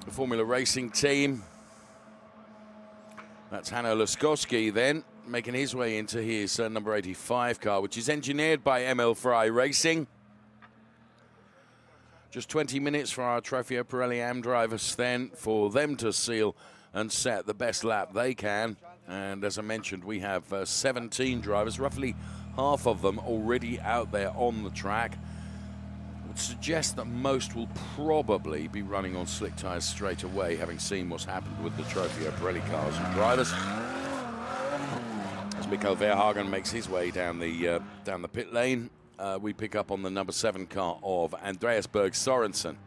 Formula Racing team. That's Hanno Laskowski then, making his way into his number 85 car, which is engineered by ML Fry Racing. Just 20 minutes for our Trofeo Pirelli Am drivers then, for them to seal and set the best lap they can. And as I mentioned, we have 17 drivers, roughly half of them already out there on the track. Would suggest that most will probably be running on slick tyres straight away, having seen what's happened with the Trofeo Pirelli cars and drivers. As Mikael Verhagen makes his way down the pit lane, we pick up on the number 7 car of Andreas Berg Sorensen.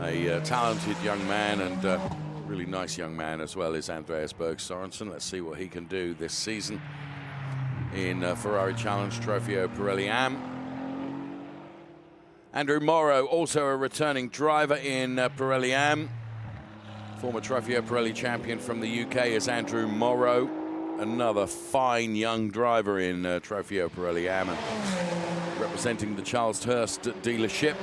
A talented young man and really nice young man as well is Andreas Berg Sorensen. Let's see what he can do this season in Ferrari Challenge Trofeo Pirelli Am. Andrew Morrow, also a returning driver in Pirelli Am. Former Trofeo Pirelli champion from the UK is Andrew Morrow. Another fine young driver in Trofeo Pirelli Am, representing the Charles Hurst dealership.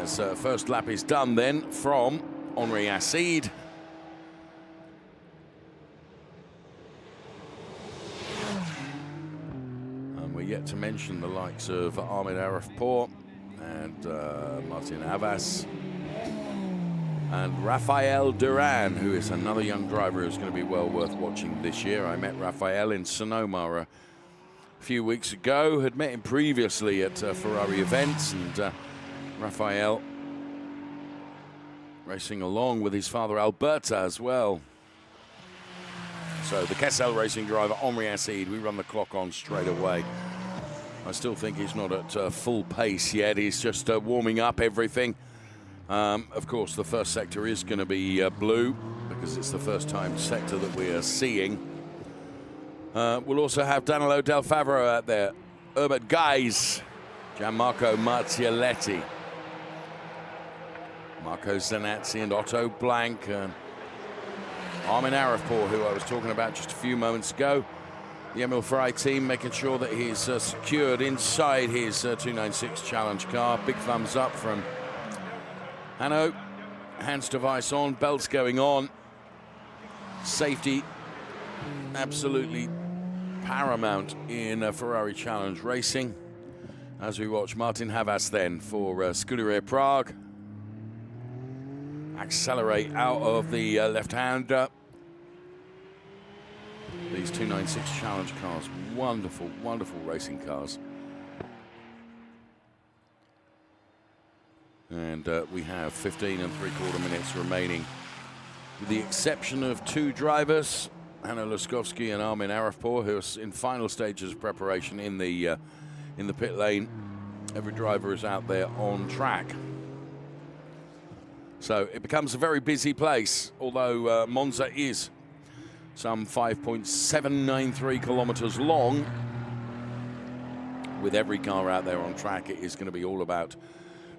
As first lap is done then from Henri Acide. And we're yet to mention the likes of Ahmed Arifpour and Martin Avas. and Rafael Duran, who is another young driver who's going to be well worth watching this year. I met Rafael in Sonoma a few weeks ago, had met him previously at Ferrari events, and Rafael racing along with his father Alberta as well. So the Kessel Racing driver, Henri Acide, we run the clock on straight away. I still think he's not at full pace yet. He's just warming up everything. Of course, the first sector is going to be blue because it's the first time sector that we are seeing. We'll also have Danilo Del Favero out there, Herbert Guys, Gianmarco Marzialetti, Marco Zanazzi and Otto Blank, and Armin Arifpour, who I was talking about just a few moments ago. The Emil Frey team making sure that he's secured inside his 296 Challenge car. Big thumbs up from Hanno. Hands device on, belts going on. Safety absolutely paramount in Ferrari Challenge racing. As we watch Martin Havas then for Scuderia Prague. Accelerate out of the left-hander. These 296 Challenge cars, wonderful, wonderful racing cars. And we have 15 3/4 minutes remaining. With the exception of two drivers, Hanno Laskovsky and Armin Arifpour, who are in final stages of preparation in the pit lane. Every driver is out there on track. So it becomes a very busy place, although Monza is some 5.793 kilometers long. With every car out there on track, it is going to be all about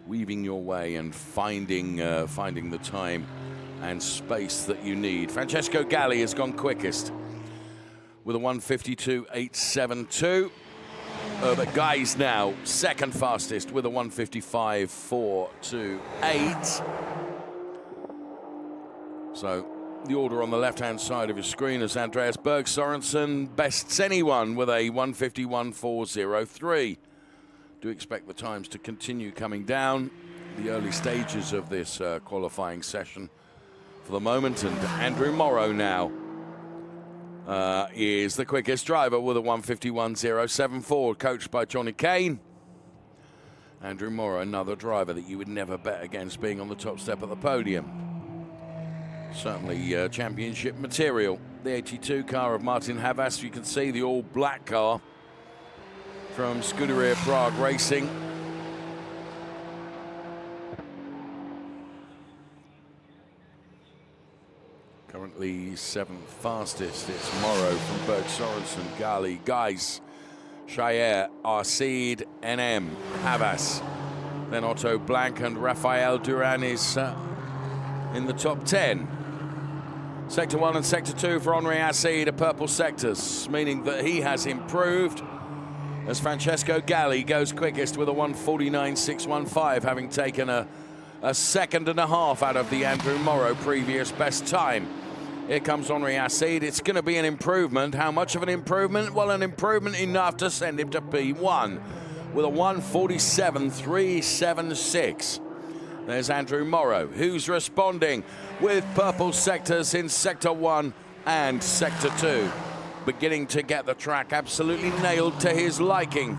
weaving your way and finding the time and space that you need. Francesco Galli has gone quickest with a 1:52.872. Herbert Guys now second fastest with a 1:55.428. So the order on the left-hand side of your screen is Andreas Berg Sorensen bests anyone with a 1:51.403. Do expect the times to continue coming down. The early stages of this qualifying session for the moment, and Andrew Morrow now is the quickest driver with a 1:51.074, coached by Johnny Kane. Andrew Morrow, another driver that you would never bet against being on the top step of the podium. Certainly championship material. The 82 car of Martin Havas, you can see the all-black car from Scuderia Prague Racing. Currently seventh fastest. It's Morrow from Berg Sorensen, Gali, Geis, Shayer, Arcide, NM, Havas. Then Otto Blank and Rafael Duran is in the top 10. Sector 1 and Sector 2 for Henri Acide are purple sectors, meaning that he has improved as Francesco Galli goes quickest with a 1:49.615, having taken a second and a half out of the Andrew Morrow previous best time. Here comes Henri Acide. It's going to be an improvement. How much of an improvement? Well, an improvement enough to send him to P1 with a 1:47.376. There's Andrew Morrow, who's responding with purple sectors in Sector 1 and Sector 2. Beginning to get the track absolutely nailed to his liking.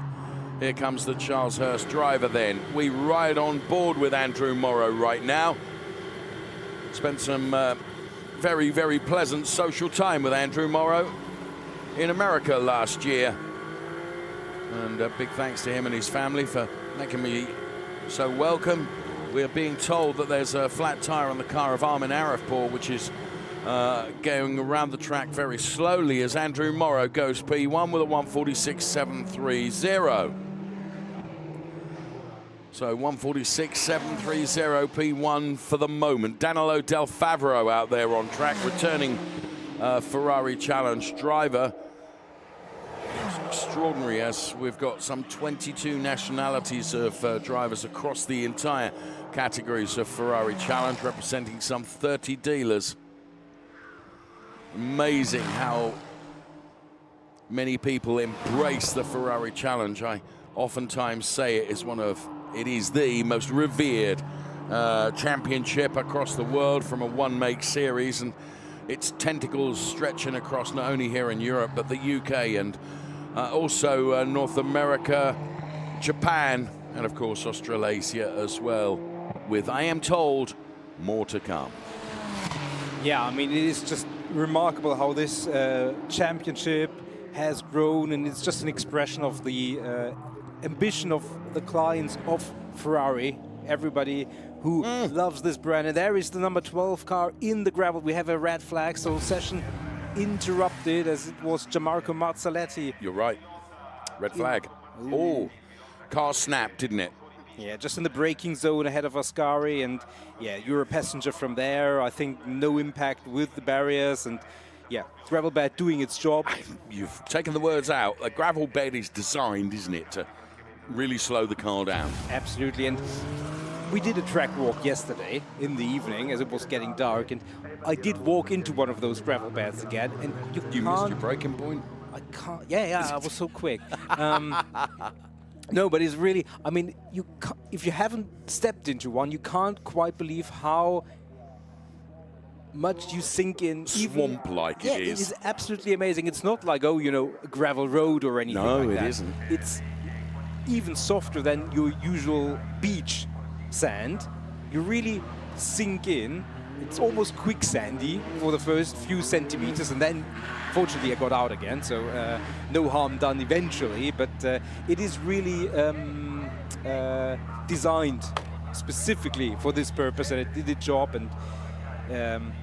Here comes the Charles Hurst driver then. We ride on board with Andrew Morrow right now. Spent some very, very pleasant social time with Andrew Morrow in America last year. And big thanks to him and his family for making me so welcome. We are being told that there's a flat tire on the car of Armin Arifpour, which is going around the track very slowly as Andrew Morrow goes P1 with a 1:46.730. So 1:46.730 P1 for the moment. Danilo Del Favero out there on track, returning Ferrari Challenge driver. It's extraordinary as we've got some 22 nationalities of drivers across the entire categories of Ferrari Challenge, representing some 30 dealers. Amazing how many people embrace the Ferrari Challenge. I oftentimes say it is the most revered championship across the world from a one-make series, and its tentacles stretching across not only here in Europe but the UK and also North America, Japan, and of course Australasia as well, with, I am told, more to come. Yeah, I mean, it is just remarkable how this championship has grown, and it's just an expression of the ambition of the clients of Ferrari, everybody who loves this brand. And there is the number 12 car in the gravel. We have a red flag, so session interrupted as it was Gianmarco Marzaletti. You're right. Red flag. Oh, car snapped, didn't it? Yeah, just in the braking zone ahead of Ascari, and yeah, you're a passenger from there. I think no impact with the barriers, and yeah, gravel bed doing its job. You've taken the words out. A gravel bed is designed, isn't it, to really slow the car down? Absolutely, and we did a track walk yesterday in the evening as it was getting dark, and I did walk into one of those gravel beds again, and You missed your braking point? I can't. Yeah, I was so quick. No, but it's really, I mean, if you haven't stepped into one, you can't quite believe how much you sink in. Swamp-like Yeah, it is. it is absolutely amazing. It's not like, oh, you know, a gravel road or anything like that. No, it isn't. It's even softer than your usual beach sand. You really sink in. It's almost quicksandy for the first few centimeters, and then fortunately I got out again, so no harm done eventually, but it is really designed specifically for this purpose, and it did its job. And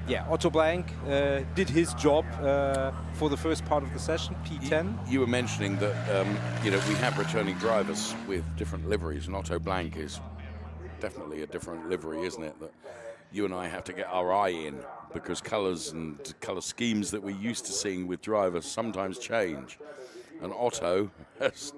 yeah, Otto Blank did his job for the first part of the session, P10. You were mentioning that you know, we have returning drivers with different liveries, and Otto Blank is definitely a different livery, isn't it? That you and I have to get our eye in, because colours and colour schemes that we're used to seeing with drivers sometimes change. And Otto has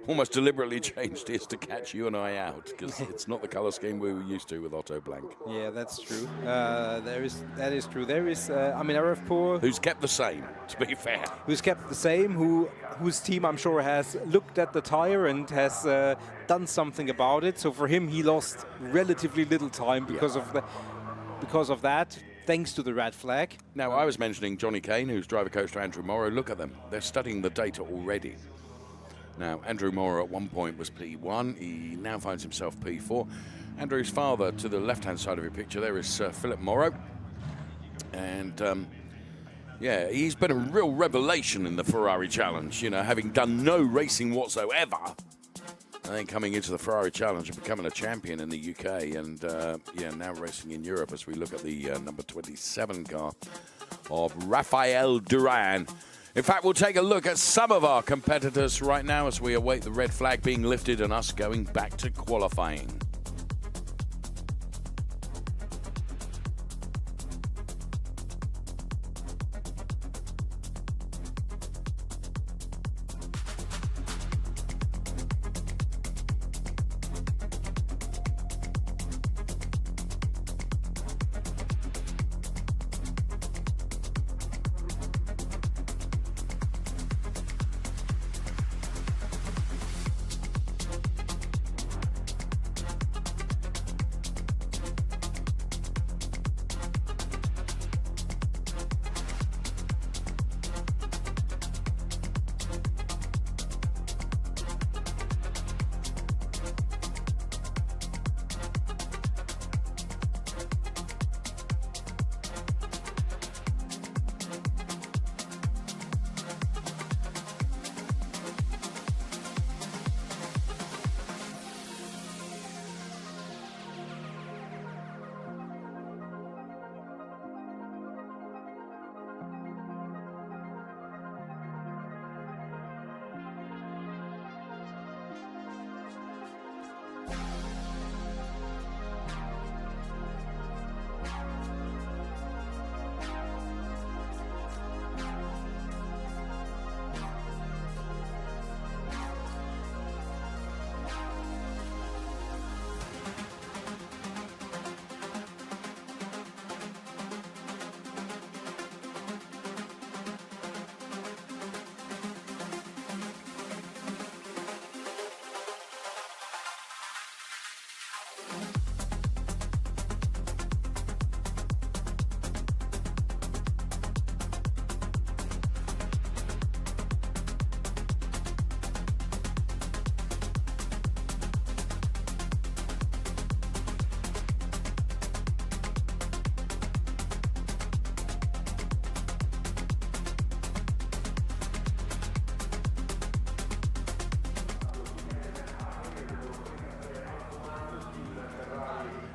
almost deliberately changed his to catch you and I out, because it's not the colour scheme we were used to with Otto Blank. Yeah, that's true. That is true. There is, I mean, Arifpour, Who's kept the same, to be fair. who's kept the same, whose team I'm sure has looked at the tire and has done something about it. So for him, he lost relatively little time because of that, thanks to the red flag. Now, I was mentioning Johnny Kane, who's driver coach to Andrew Morrow. Look at them. They're studying the data already. Now, Andrew Morrow at one point was P1. He now finds himself P4. Andrew's father, to the left-hand side of your picture, there is Philip Morrow. And, yeah, he's been a real revelation in the Ferrari Challenge, you know, having done no racing whatsoever. And then coming into the Ferrari Challenge and becoming a champion in the UK, and yeah, now racing in Europe as we look at the number 27 car of Rafael Duran. In fact, we'll take a look at some of our competitors right now as we await the red flag being lifted and us going back to qualifying.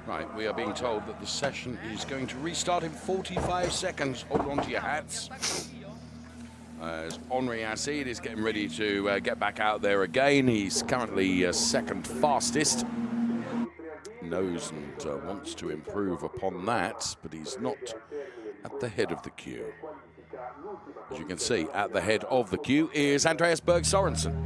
Right, we are being told that the session is going to restart in 45 seconds. Hold on to your hats. As Henri Acid is getting ready to get back out there again. He's currently second fastest. Knows and wants to improve upon that, but he's not at the head of the queue. As you can see, at the head of the queue is Andreas Berg Sorensen.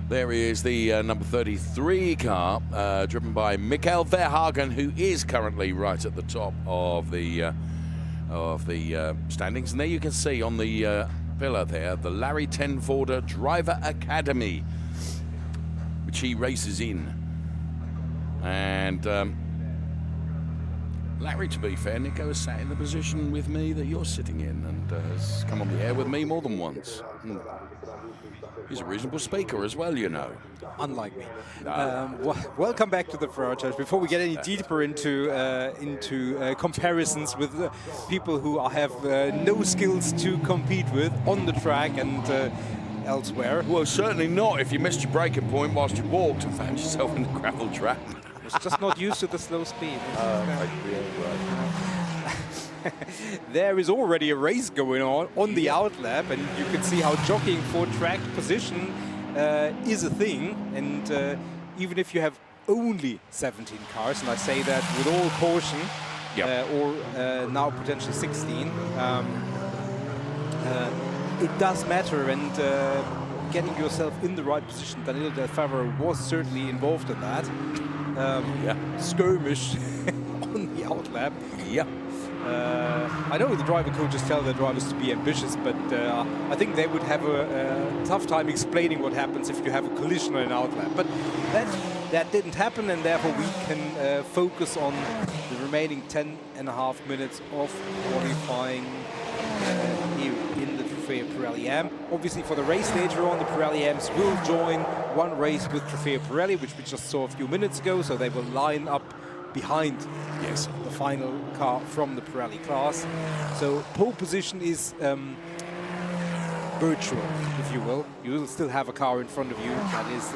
There is the number 33 car, driven by Mikael Verhagen, who is currently right at the top of the standings. And there you can see on the pillar there, the Larry Ten Voorde Driver Academy, which he races in. And Larry, to be fair, Nico has sat in the position with me that you're sitting in and has come on the air with me more than once. He's a reasonable speaker as well, you know. Unlike me. Welcome back to the Ferrari Challenge. Before we get any deeper into comparisons with people who have no skills to compete with on the track and elsewhere. Well, certainly not if you missed your braking point whilst you walked and found yourself in the gravel trap. I was just not used to the slow speed. There is already a race going on the outlap, and you can see how jockeying for track position is a thing. And even if you have only 17 cars, and I say that with all caution, or now potentially 16, it does matter. And getting yourself in the right position, Danilo Del Favre was certainly involved in that. Skirmish on the outlap. Yeah. I know the driver coaches tell their drivers to be ambitious, but I think they would have a tough time explaining what happens if you have a collision on an outlap. But that didn't happen, and therefore we can focus on the remaining 10.5 minutes of qualifying here in the Trofeo Pirelli AM. Obviously, for the race later on, the Pirelli AMs will join one race with Trofeo Pirelli, which we just saw a few minutes ago, so they will line up behind the final car from the Pirelli class. So pole position is virtual, if you will. You will still have a car in front of you that is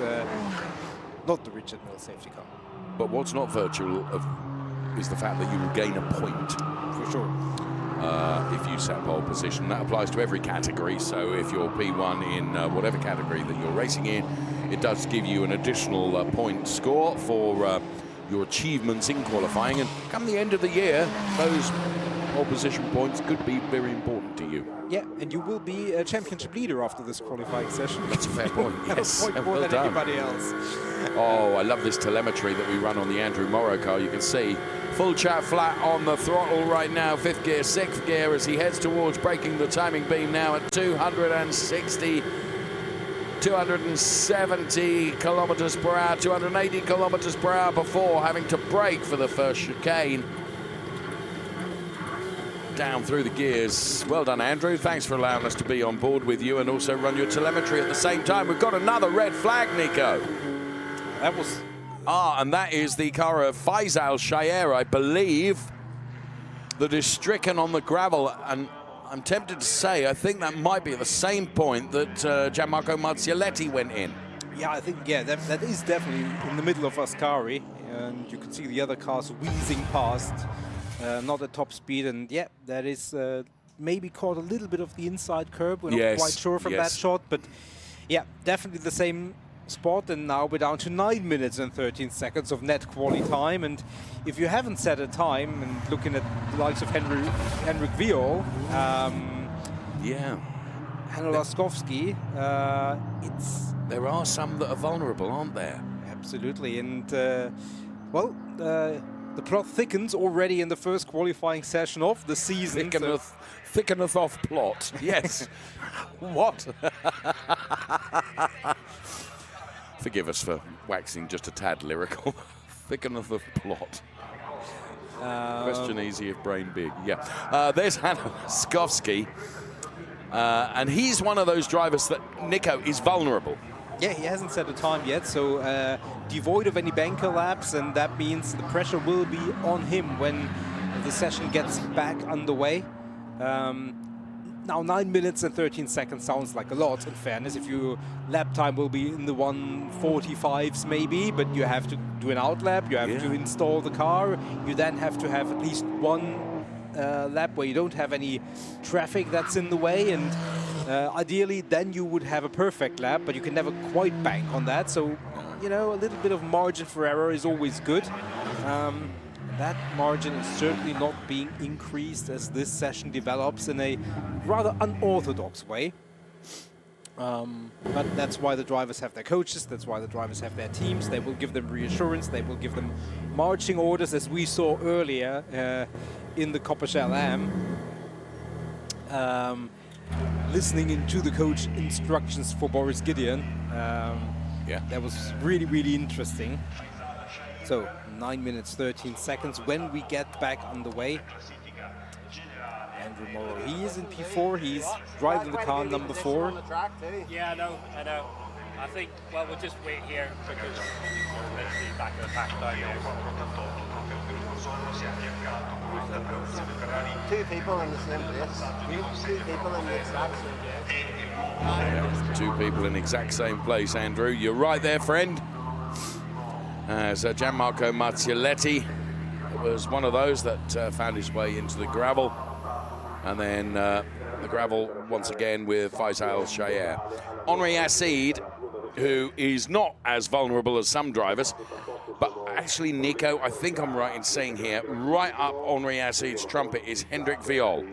not the Richard Mille safety car. But what's not virtual is the fact that you will gain a point. For sure. If you set pole position. That applies to every category, so if you're P1 in whatever category that you're racing in, it does give you an additional point score for your achievements in qualifying, and come the end of the year, those pole position points could be very important to you. Yeah, and you will be a championship leader after this qualifying session. That's a fair point. Yes, a point more than anybody else. Oh, I love this telemetry that we run on the Andrew Morrow car. You can see full chat flat on the throttle right now, 5th gear, 6th gear, as he heads towards breaking the timing beam now at 270. 270 kilometers per hour, 280 kilometers per hour before having to brake for the first chicane. Down through the gears. Well done, Andrew. Thanks for allowing us to be on board with you and also run your telemetry at the same time. We've got another red flag, Nico. That was... and that is the car of Faisal Shayer, I believe, that is stricken on the gravel. And I'm tempted to say, I think that might be at the same point that Gianmarco Marzioletti went in. Yeah, I think, that is definitely in the middle of Ascari. And you can see the other cars wheezing past, not at top speed. And yeah, that is maybe caught a little bit of the inside curb. We're not quite sure from that shot. But yeah, definitely the same spot. And now we're down to 9 minutes and 13 seconds of net quali time. And if you haven't set a time, and looking at the likes of Henrik Viol, Hanno Laskowski, there are some that are vulnerable, aren't there? Absolutely. And the plot thickens already in the first qualifying session of the season. Thickeneth off plot. Yes. What? Forgive us for waxing just a tad lyrical. Thickeneth of plot. Question easy if brain big. Yeah. There's Hanno Laskowski. And he's one of those drivers that, Nico, is vulnerable. Yeah, he hasn't set a time yet, so devoid of any banker laps, and that means the pressure will be on him when the session gets back underway. Now 9 minutes and 13 seconds sounds like a lot, in fairness. If your lap time will be in the 1:45s maybe, but you have to do an out lap, you have to install the car, you then have to have at least one lap where you don't have any traffic that's in the way, and ideally then you would have a perfect lap, but you can never quite bank on that. So, you know, a little bit of margin for error is always good. That margin is certainly not being increased as this session develops in a rather unorthodox way. But that's why the drivers have their coaches, that's why the drivers have their teams. They will give them reassurance, they will give them marching orders, as we saw earlier in the Copa Shell Am. Listening into the coach instructions for Boris Gideon. That was really, really interesting. So 9 minutes, 13 seconds when we get back on the way. Andrew Morrow, he is in P4, he's driving the car number 4. Yeah, I know. I think, well, we'll just wait here because eventually back of the pack down there. 2 people in the same place. 2 people in the exact same place. Yeah, 2 people in the exact same place, Andrew. You're right there, friend. As Gianmarco Marzioletti was one of those that found his way into the gravel. And then the gravel once again with Faisal Shayer. Henri Acide, who is not as vulnerable as some drivers, but actually, Nico, I think I'm right in saying here, right up Henri Acide's trumpet is Hendrik Viol,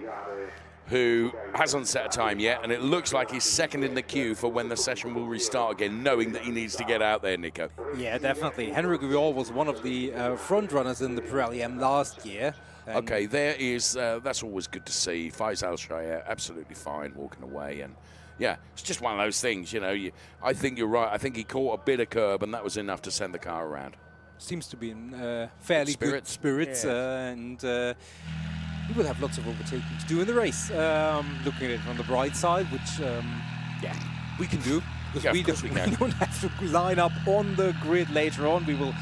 who hasn't set a time yet, and it looks like he's second in the queue for when the session will restart again, knowing that he needs to get out there, Nico. Yeah, definitely. Henrik Viol was one of the front runners in the Pirelli M last year. Okay, there is, that's always good to see. Faisal Shayer, absolutely fine, walking away. And yeah, it's just one of those things, you know. I think you're right. I think he caught a bit of curb, and that was enough to send the car around. Seems to be in fairly good spirits, and he will have lots of overtaking to do in the race. Looking at it on the bright side, which, yeah, we can do. Because we don't have to line up on the grid later on. We will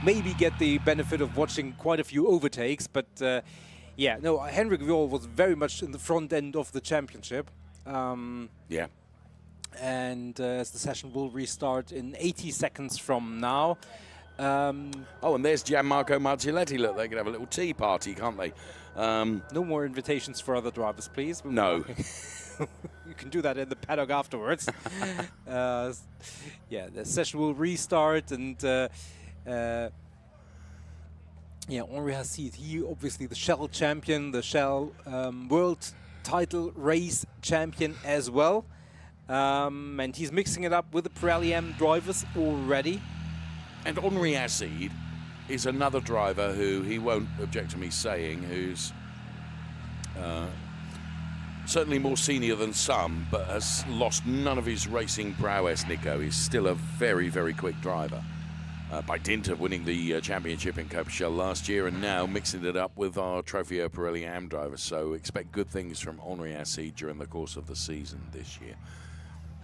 maybe get the benefit of watching quite a few overtakes. But, yeah, no, Hendrik Viol was very much in the front end of the championship. Yeah. And as the session will restart in 80 seconds from now. Oh, and there's Gianmarco Marzioletti. Look, they can have a little tea party, can't they? No more invitations for other drivers, please. No. You can do that in the paddock afterwards. Yeah, the session will restart, and yeah, Henri Acide, he obviously the Shell champion, the Shell World Title Race champion as well. And he's mixing it up with the Pirelli M drivers already. And Henri Acide is another driver who he won't object to me saying, who's certainly more senior than some, but has lost none of his racing prowess, Nico. He's still a very, very quick driver. By dint of winning the championship in Copa Shell last year and now mixing it up with our Trofeo Pirelli Am drivers. So expect good things from Henri Acide during the course of the season this year.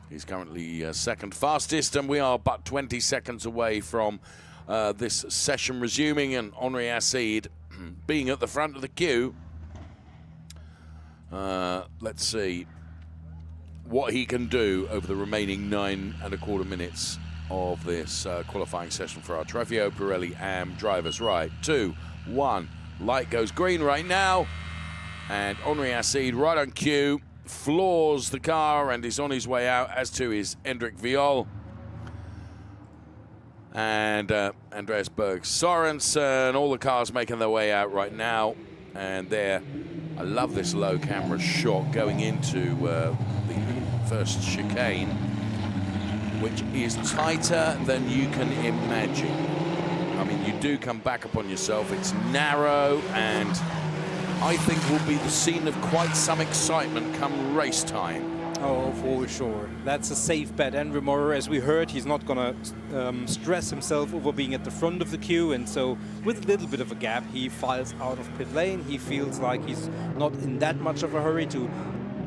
He's currently second fastest, and we are but 20 seconds away from this session resuming, and Henri Acide being at the front of the queue. Let's see what he can do over the remaining 9¼ minutes of this qualifying session for our Trofeo Pirelli Am drivers. Right, 2, 1, light goes green right now, and Henri Acide right on cue. Floors the car and is on his way out, as to his Hendrik Viol. And Andreas Berg Sorensen, all the cars making their way out right now. And there, I love this low camera shot going into the first chicane, which is tighter than you can imagine. I mean, you do come back upon yourself. It's narrow, and I think will be the scene of quite some excitement come race time. Oh, for sure. That's a safe bet. Andrew Morrow, as we heard, he's not going to stress himself over being at the front of the queue, and so with a little bit of a gap, he files out of pit lane. He feels like he's not in that much of a hurry to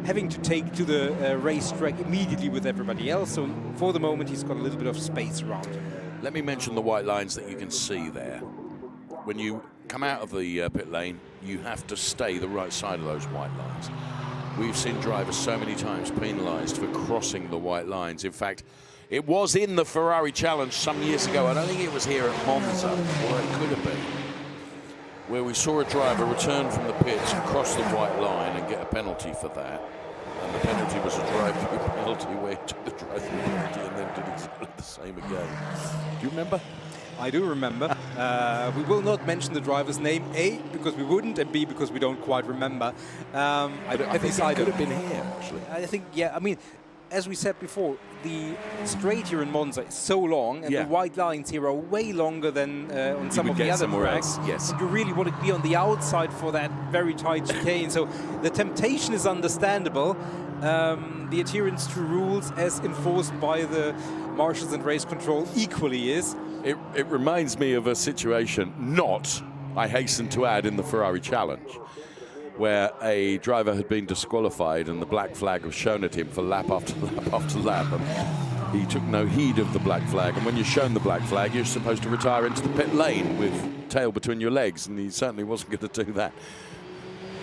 having to take to the racetrack immediately with everybody else. So for the moment, he's got a little bit of space around him. Let me mention the white lines that you can see there. When you come out of the pit lane, you have to stay the right side of those white lines. We've seen drivers so many times penalised for crossing the white lines. In fact, it was in the Ferrari Challenge some years ago. I don't think it was here at Monza, or it could have been, where we saw a driver return from the pits and cross the white line and get a penalty for that. And the penalty was a drive-through penalty where he took the drive-through penalty and then did exactly the same again. Do you remember? I do remember. We will not mention the driver's name, A, because we wouldn't, and B, because we don't quite remember. I think it could have been here, actually. I think, yeah, I mean, as we said before, the straight here in Monza is so long, and the white lines here are way longer than on some of the other tracks. Yes. You really want to be on the outside for that very tight chicane, so the temptation is understandable. The adherence to rules as enforced by the marshals and race control equally is. It reminds me of a situation I hasten to add, in the Ferrari Challenge, where a driver had been disqualified and the black flag was shown at him for lap after lap after lap. And he took no heed of the black flag. And when you're shown the black flag, you're supposed to retire into the pit lane with tail between your legs. And he certainly wasn't going to do that.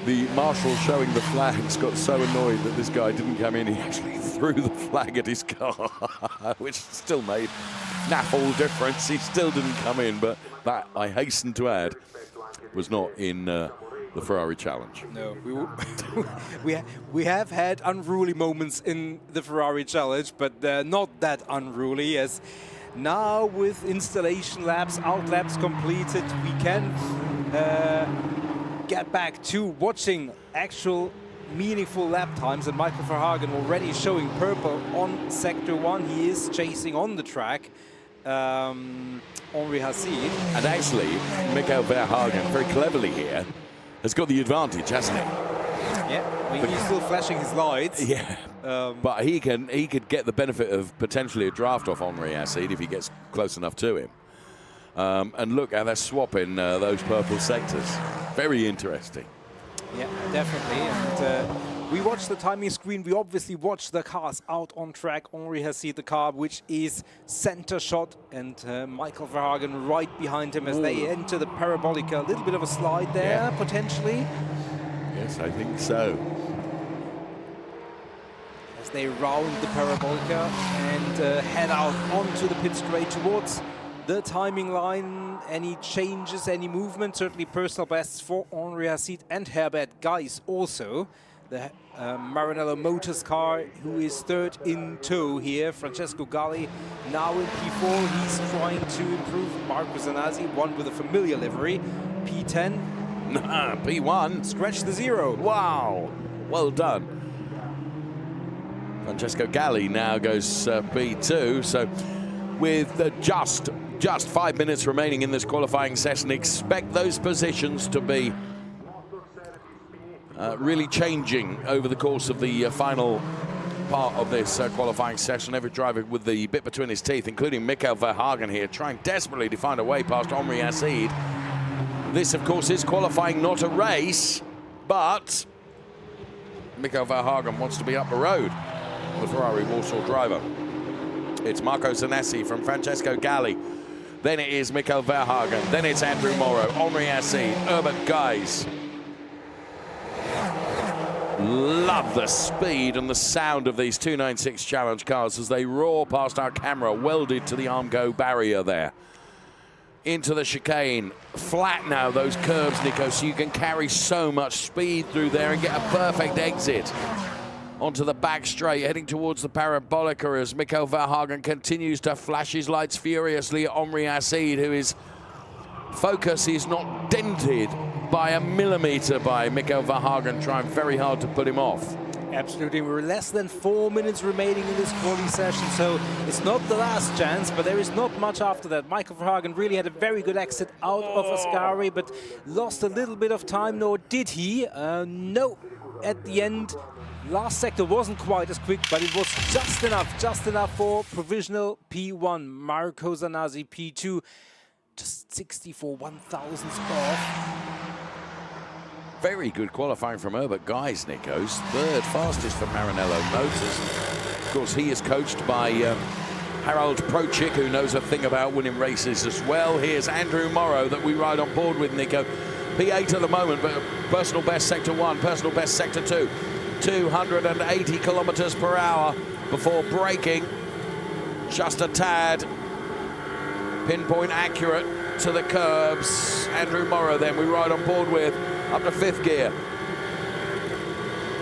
The marshal showing the flags got so annoyed that this guy didn't come in, he actually threw the flag at his car, which still made naff difference. He still didn't come in, but that, I hasten to add, was not in the Ferrari Challenge. No, we have had unruly moments in the Ferrari Challenge, but not that unruly, as now with installation laps, out laps completed, we can get back to watching actual meaningful lap times, and Michael Verhagen already showing purple on Sector 1. He is chasing on the track Henri Hassid. And actually, Michael Verhagen, very cleverly here, has got the advantage, hasn't he? Yeah, I mean, he's still flashing his lights. Yeah, but he could get the benefit of potentially a draft off Henri Hassid if he gets close enough to him. And look how they're swapping those purple sectors. Very interesting. Yeah, definitely. And we watched the timing screen. We obviously watched the cars out on track. Henri Hassid, the car which is center shot, and Michael Verhagen right behind him as they enter the parabolica. A little bit of a slide there, potentially. Yes, I think so. As they round the parabolica and head out onto the pit straight towards the timing line. Any changes, any movement? Certainly personal bests for Henri Hassid and Herbert Geis also. The Maranello Motors car, who is third in tow here. Francesco Galli now in P4. He's trying to improve. Marco Zanazzi, one with a familiar livery. P10. P1. Scratch the zero. Wow. Well done. Francesco Galli now goes P2. So with just 5 minutes remaining in this qualifying session, expect those positions to be really changing over the course of the final part of this qualifying session. Every driver with the bit between his teeth, including Michael Verhagen here, trying desperately to find a way past Henri Hassid. This, of course, is qualifying, not a race, but Michael Verhagen wants to be up the road, the Ferrari Warsaw driver. It's Marco Zanazzi from Francesco Galli. Then it is Michael Verhagen. Then it's Andrew Morrow, Henri Hassid, Herbert Geis. Love the speed and the sound of these 296 Challenge cars as they roar past our camera, welded to the Armco barrier there. Into the chicane. Flat now, those curves, Nico, so you can carry so much speed through there and get a perfect exit. Onto the back straight, heading towards the parabolica as Michael Verhagen continues to flash his lights furiously at Henri Hassid, who is focus is not dented by a millimetre by Michael Verhagen, trying very hard to put him off. Absolutely, we're less than 4 minutes remaining in this qualifying session, so it's not the last chance, but there is not much after that. Michael Verhagen really had a very good exit out of Ascari, but lost a little bit of time, nor did he. No, at the end, last sector wasn't quite as quick, but it was just enough for provisional P1. Marco Zanazzi, P2, just 64 1/1000ths off. Very good qualifying from Herbert Geis, Nico's. Third fastest for Maranello Motors. Of course, he is coached by Harold Prochik, who knows a thing about winning races as well. Here's Andrew Morrow that we ride on board with, Nico. P8 at the moment, but personal best Sector 1, personal best Sector 2. 280 kilometers per hour before braking. Just a tad. Pinpoint accurate to the curbs. Andrew Morrow then we ride on board with up to 5th gear.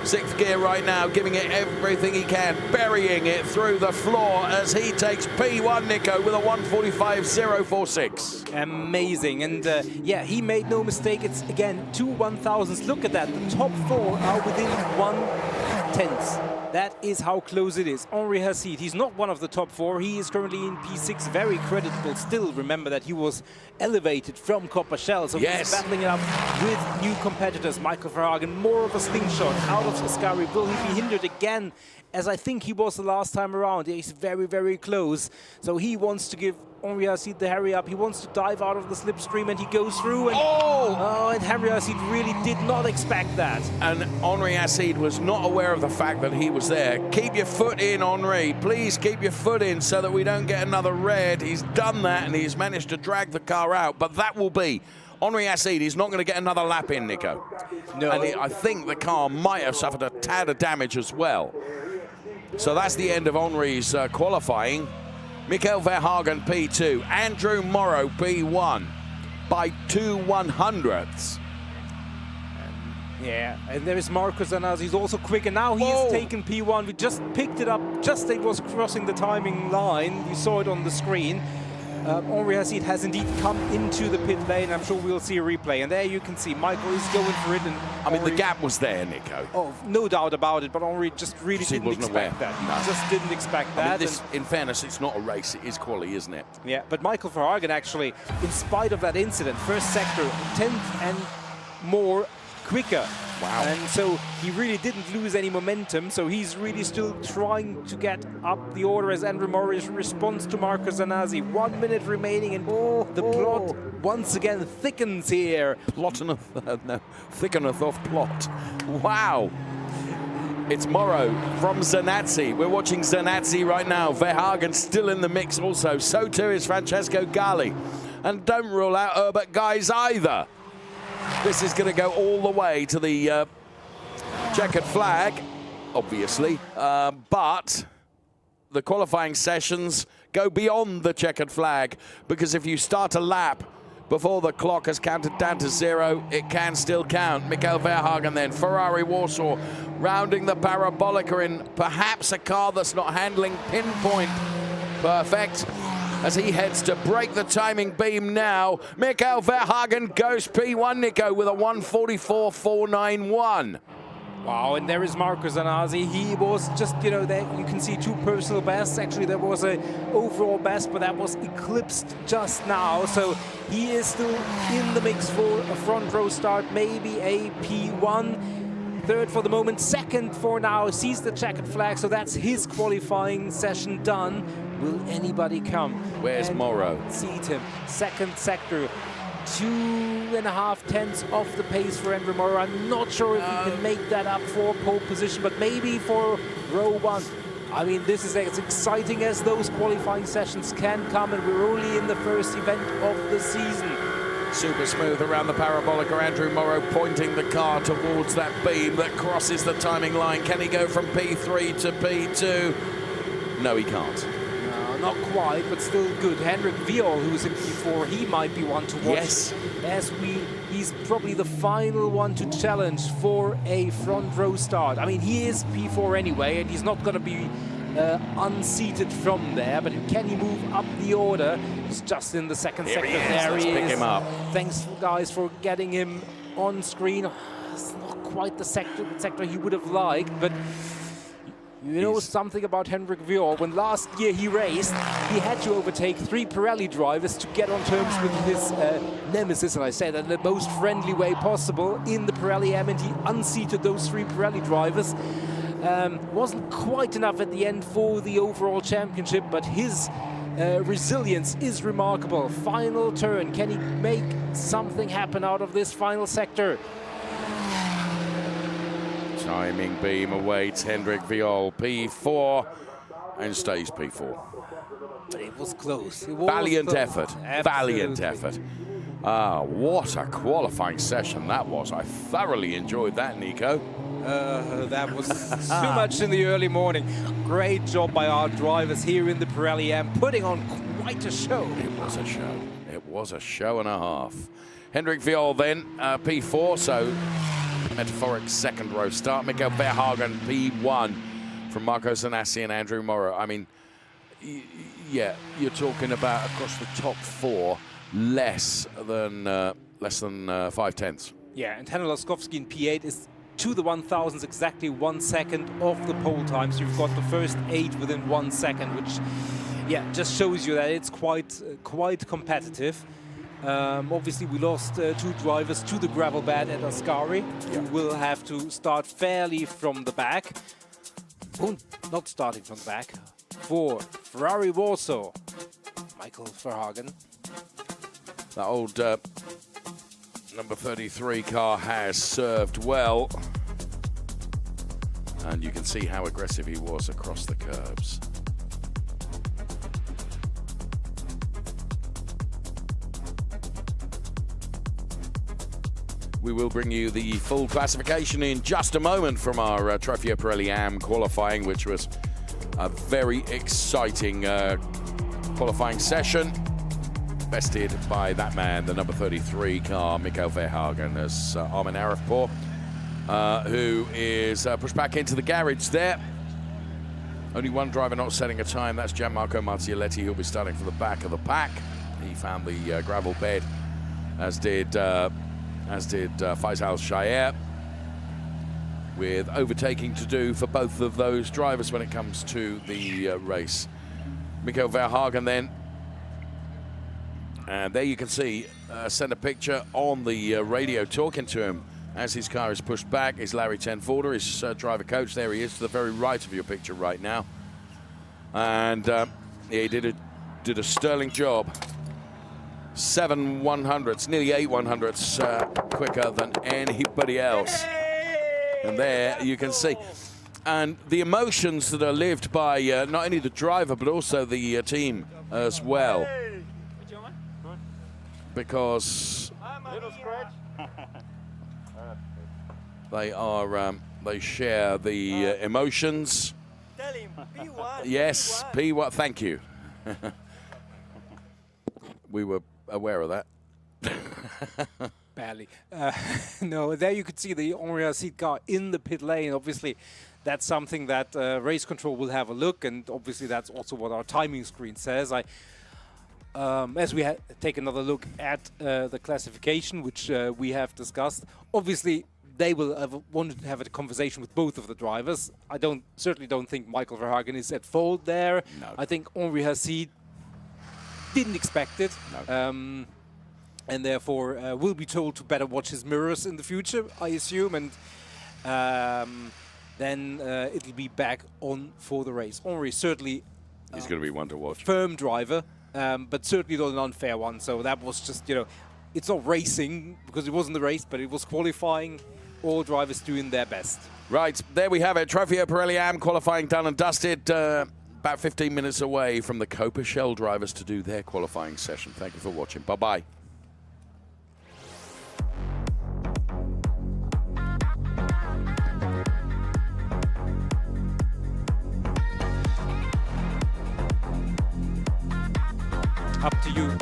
6th gear right now, giving it everything he can, burying it through the floor as he takes P1, Nico, with a 1:45.046. Amazing, and yeah, he made no mistake. It's again 2 1,000s. Look at that, the top 4 are within 1/10. That is how close it is. Henri Hassid, he's not one of the top 4. He is currently in P6, very creditable. Still, remember that he was elevated from Copa Shell, so yes, he's battling it up with new competitors. Michael Verhagen, more of a slingshot out of Ascari. Will he be hindered again, as I think he was the last time around? He's very, very close. So he wants to give Henri Hassid the hurry up. He wants to dive out of the slipstream, and he goes through. And and Henri Hassid really did not expect that. And Henri Hassid was not aware of the fact that he was there. Keep your foot in, Henri. Please keep your foot in so that we don't get another red. He's done that, and he's managed to drag the car out. But that will be Henri Hassid. He's not going to get another lap in, Nico. No. And I think the car might have suffered a tad of damage as well. So that's the end of Henri's qualifying. Michael Verhagen P2, Andrew Morrow P1 by 2/100ths. Yeah, and there is Marco Zanazzi. He's also quick, and now he has taken P1. We just picked it up just as it was crossing the timing line. You saw it on the screen. Henri Hassid has indeed come into the pit lane. I'm sure we'll see a replay. And there you can see Michael is going for it. And I mean, the gap was there, Nico. Oh, no doubt about it. But Henri just really didn't expect that. No. He just didn't expect that. I mean, this, in fairness, it's not a race. It is quali, isn't it? Yeah, but Michael Verhagen actually, in spite of that incident, first sector, 10th and more quicker. Wow. And so he really didn't lose any momentum, so he's really still trying to get up the order as Andrew Morris responds to Marco Zanazzi. 1 minute remaining, and the plot once again thickens here. Thickeneth off plot. Wow. It's Morrow from Zanazzi. We're watching Zanazzi right now. Verhagen still in the mix also. So too is Francesco Galli. And don't rule out Herbert Guys either. This is going to go all the way to the checkered flag, obviously, but the qualifying sessions go beyond the checkered flag, because if you start a lap before the clock has counted down to 0, it can still count. Michael Verhagen then, Ferrari Warsaw, rounding the Parabolica in perhaps a car that's not handling pinpoint perfect, as he heads to break the timing beam now. Michael Verhagen goes P1, Nico, with a 1:44.491. Wow, and there is Marco Zanazzi. He was just, you know, there you can see 2 personal bests. Actually, there was a overall best, but that was eclipsed just now. So he is still in the mix for a front row start, maybe a P1. 3rd for the moment, 2nd for now, sees the checkered flag, so that's his qualifying session done. Will anybody come? Where's Morrow? Seat him. 2nd sector, 2.5 tenths off the pace for Andrew Morrow. I'm not sure if he can make that up for pole position, but maybe for row 1. I mean, this is as exciting as those qualifying sessions can come, and we're only in the first event of the season. Super smooth around the Parabolica. Andrew Morrow pointing the car towards that beam that crosses the timing line. Can he go from P3 to P2? No, he can't. No, not quite, but still good. Henrik Viol, who's in P4, he might be one to watch. Yes. He's probably the final one to challenge for a front row start. I mean, he is P4 anyway, and he's not going to be unseated from there, but can he move up the order? He's just in the 2nd sector. There he is. Pick him up. Thanks, guys, for getting him on screen. It's not quite the sector he would have liked, but you know something about Henrik Viol. When last year he raced, he had to overtake 3 Pirelli drivers to get on terms with his nemesis, and I say that in the most friendly way possible, in the Pirelli M, and he unseated those 3 Pirelli drivers. Wasn't quite enough at the end for the overall championship, but his resilience is remarkable. Final turn, can he make something happen out of this final sector? Timing beam awaits Henrik Viol, P4, and stays P4. It was close. Valiant effort. Valiant effort. What a qualifying session that was. I thoroughly enjoyed that, Nico. That was too much in the early morning. Great job by our drivers here in the Pirelli and putting on quite a show. It was a show. It was a show and a half. Hendrik Viol then, P4, so metaphoric second row start. Mikael Verhagen, P1 from Marco Zanassi and Andrew Morrow. I mean, yeah, you're talking about across the top four, less than 5/10. Yeah, and Henry Laskowski in P8 is to the 1000s exactly 1 second off the pole time. So you've got the first 8 within 1 second, which, yeah, just shows you that it's quite competitive. Obviously, we lost 2 drivers to the gravel bed at Ascari. Yeah. We will have to start fairly from the back. Oh, not starting from the back. For Ferrari Warsaw, Michael Verhagen. That old number 33 car has served well. And you can see how aggressive he was across the curbs. We will bring you the full classification in just a moment from our Trofeo Pirelli AM qualifying, which was a very exciting qualifying session. Bested by that man, the number 33 car, Mikael Verhagen, as Armin Arifpour, who is pushed back into the garage there. Only one driver not setting a time, that's Gianmarco Marzioletti, who'll be starting from the back of the pack. He found the gravel bed, as did Faisal Shayer, with overtaking to do for both of those drivers when it comes to the race. Mikael Verhagen then, and there you can see, send a picture on the radio talking to him as his car is pushed back. Is Larry Tenforder, his driver coach. There he is to the very right of your picture right now. And he did a sterling job. 7 100ths, nearly 8 100ths quicker than anybody else. And there you can see. And the emotions that are lived by not only the driver, but also the team as well. Because they share the emotions. Tell him, P1. Yes, P1, thank you. We were aware of that. Barely. No, there you could see the Henri Hassid car in the pit lane. Obviously, that's something that race control will have a look, and obviously that's also what our timing screen says. As we take another look at the classification, which we have discussed, obviously they will have wanted to have a conversation with both of the drivers. I certainly don't think Michael Verhagen is at fault there. No. I think Henri Hassid didn't expect it. No. And therefore will be told to better watch his mirrors in the future, I assume, and then it'll be back on for the race. Henri certainly He's going to be one to watch. firm driver, but certainly not an unfair one. So that was just, it's not racing because it wasn't the race, but it was qualifying. All drivers doing their best. Right, there we have it. Trofeo Pirelli AM qualifying done and dusted. About 15 minutes away from the Copa Shell drivers to do their qualifying session. Thank you for watching. Bye-bye. Up to you.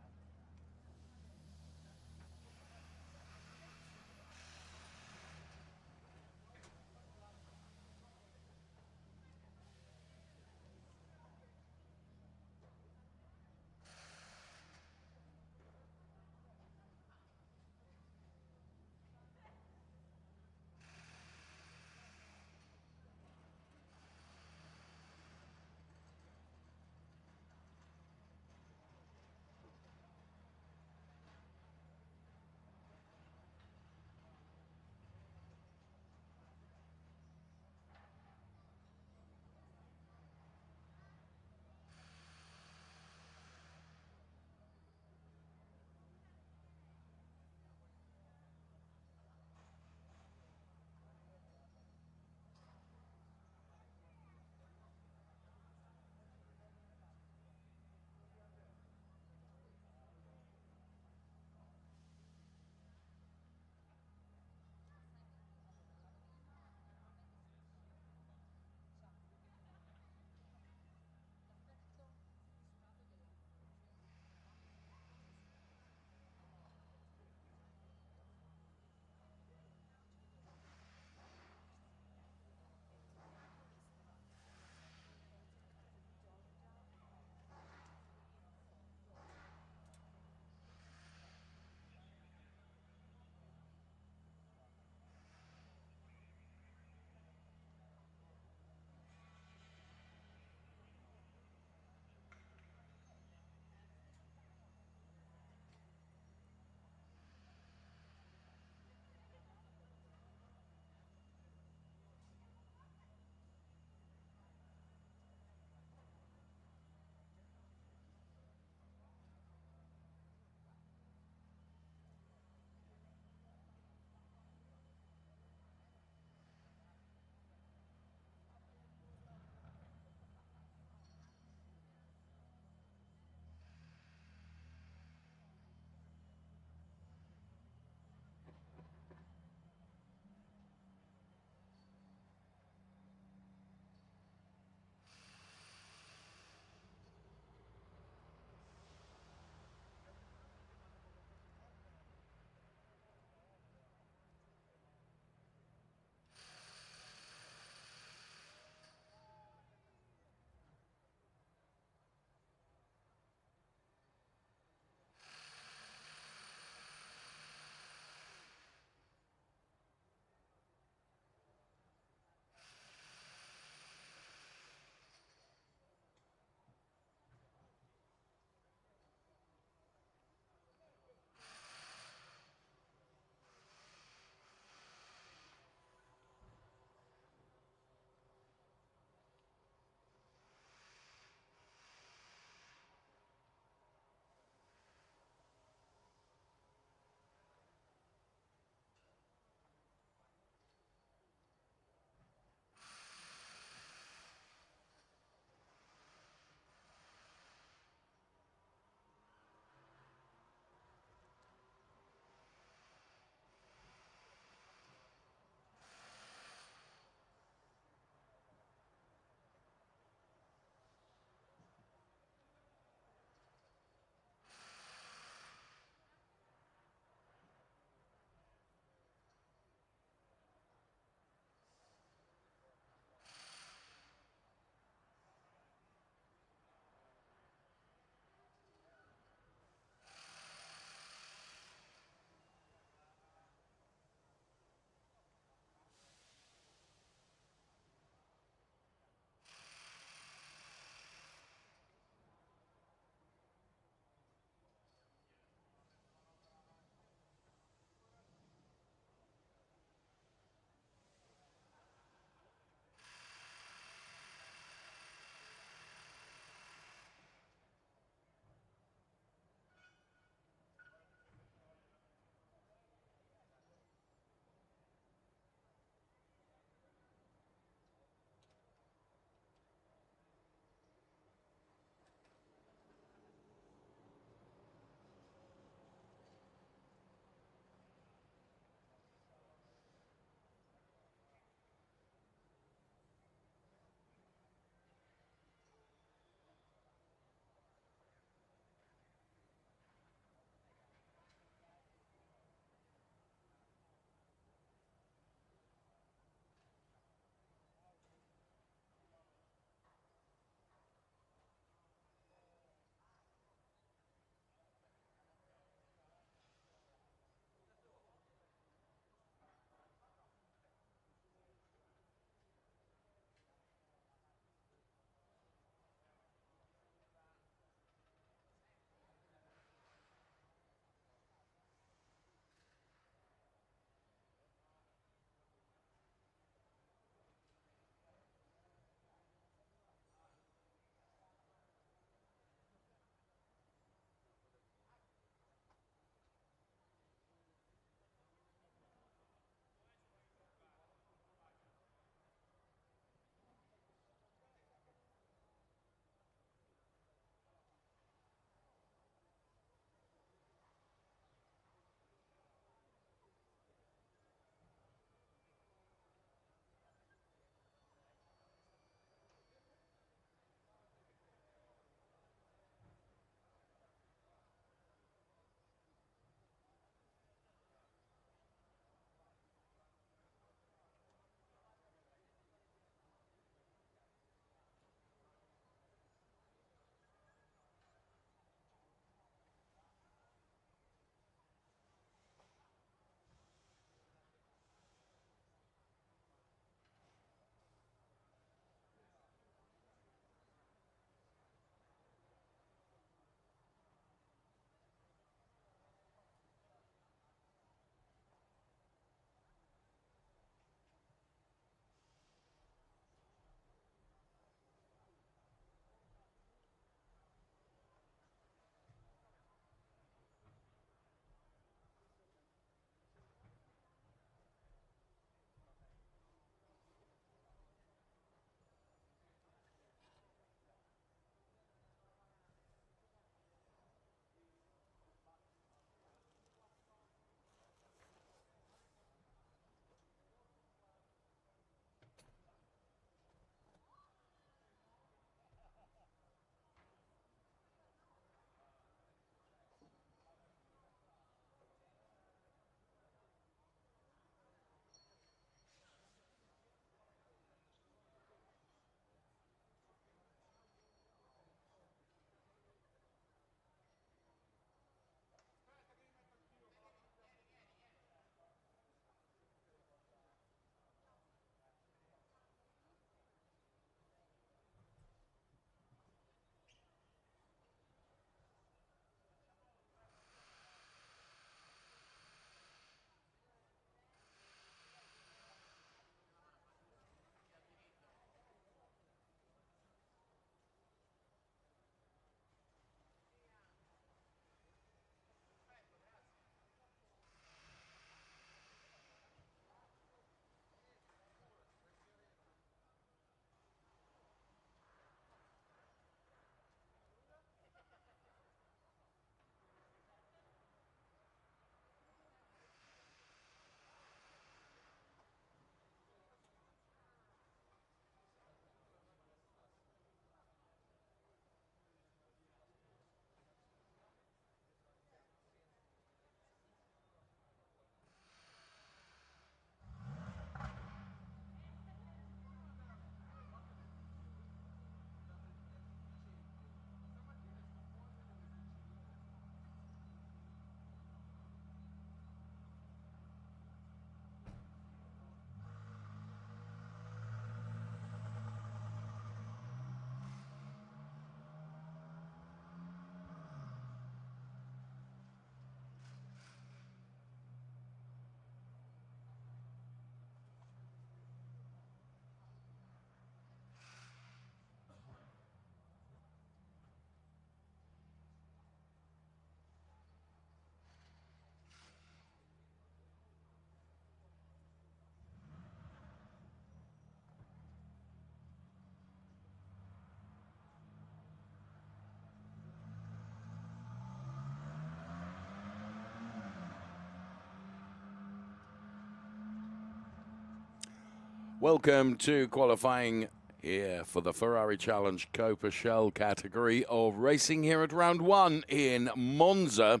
Welcome to qualifying here for the Ferrari Challenge Copa Shell category of racing here at round 1 in Monza.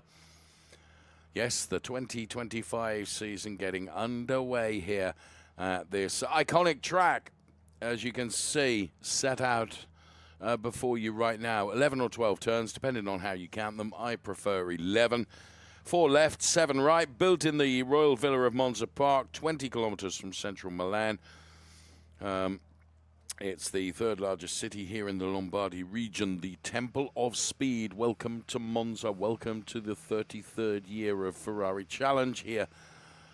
Yes, the 2025 season getting underway here at this iconic track, as you can see, set out before you right now. 11 or 12 turns, depending on how you count them. I prefer 11. 4 left, 7 right, built in the Royal Villa of Monza Park, 20 kilometers from central Milan. It's the 3rd largest city here in the Lombardy region, the Temple of Speed. Welcome to Monza. Welcome to the 33rd year of Ferrari Challenge here.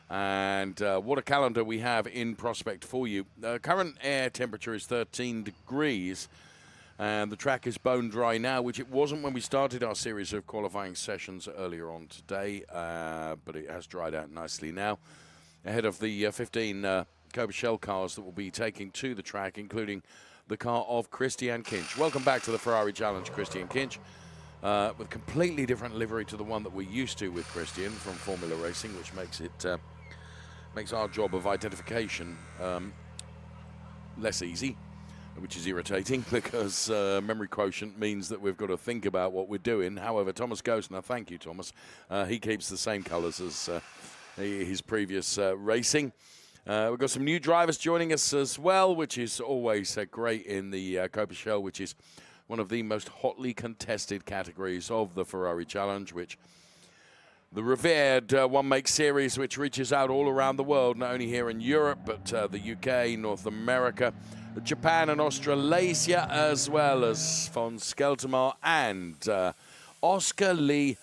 And what a calendar we have in prospect for you. Current air temperature is 13 degrees. And the track is bone dry now, which it wasn't when we started our series of qualifying sessions earlier on today. But it has dried out nicely now. Ahead of the 15 Copa Shell cars that will be taking to the track, including the car of Christian Kinch. Welcome back to the Ferrari Challenge, Christian Kinch, with completely different livery to the one that we're used to with Christian from Formula Racing, which makes it makes our job of identification less easy, which is irritating because memory quotient means that we've got to think about what we're doing. However, Thomas Gosner, thank you, Thomas, he keeps the same colours as his previous racing. We've got some new drivers joining us as well, which is always great in the Copa Shell, which is one of the most hotly contested categories of the Ferrari Challenge, which the revered one-make series, which reaches out all around the world, not only here in Europe, but the UK, North America, Japan and Australasia, as well as von Skeltermar and Oscar Lee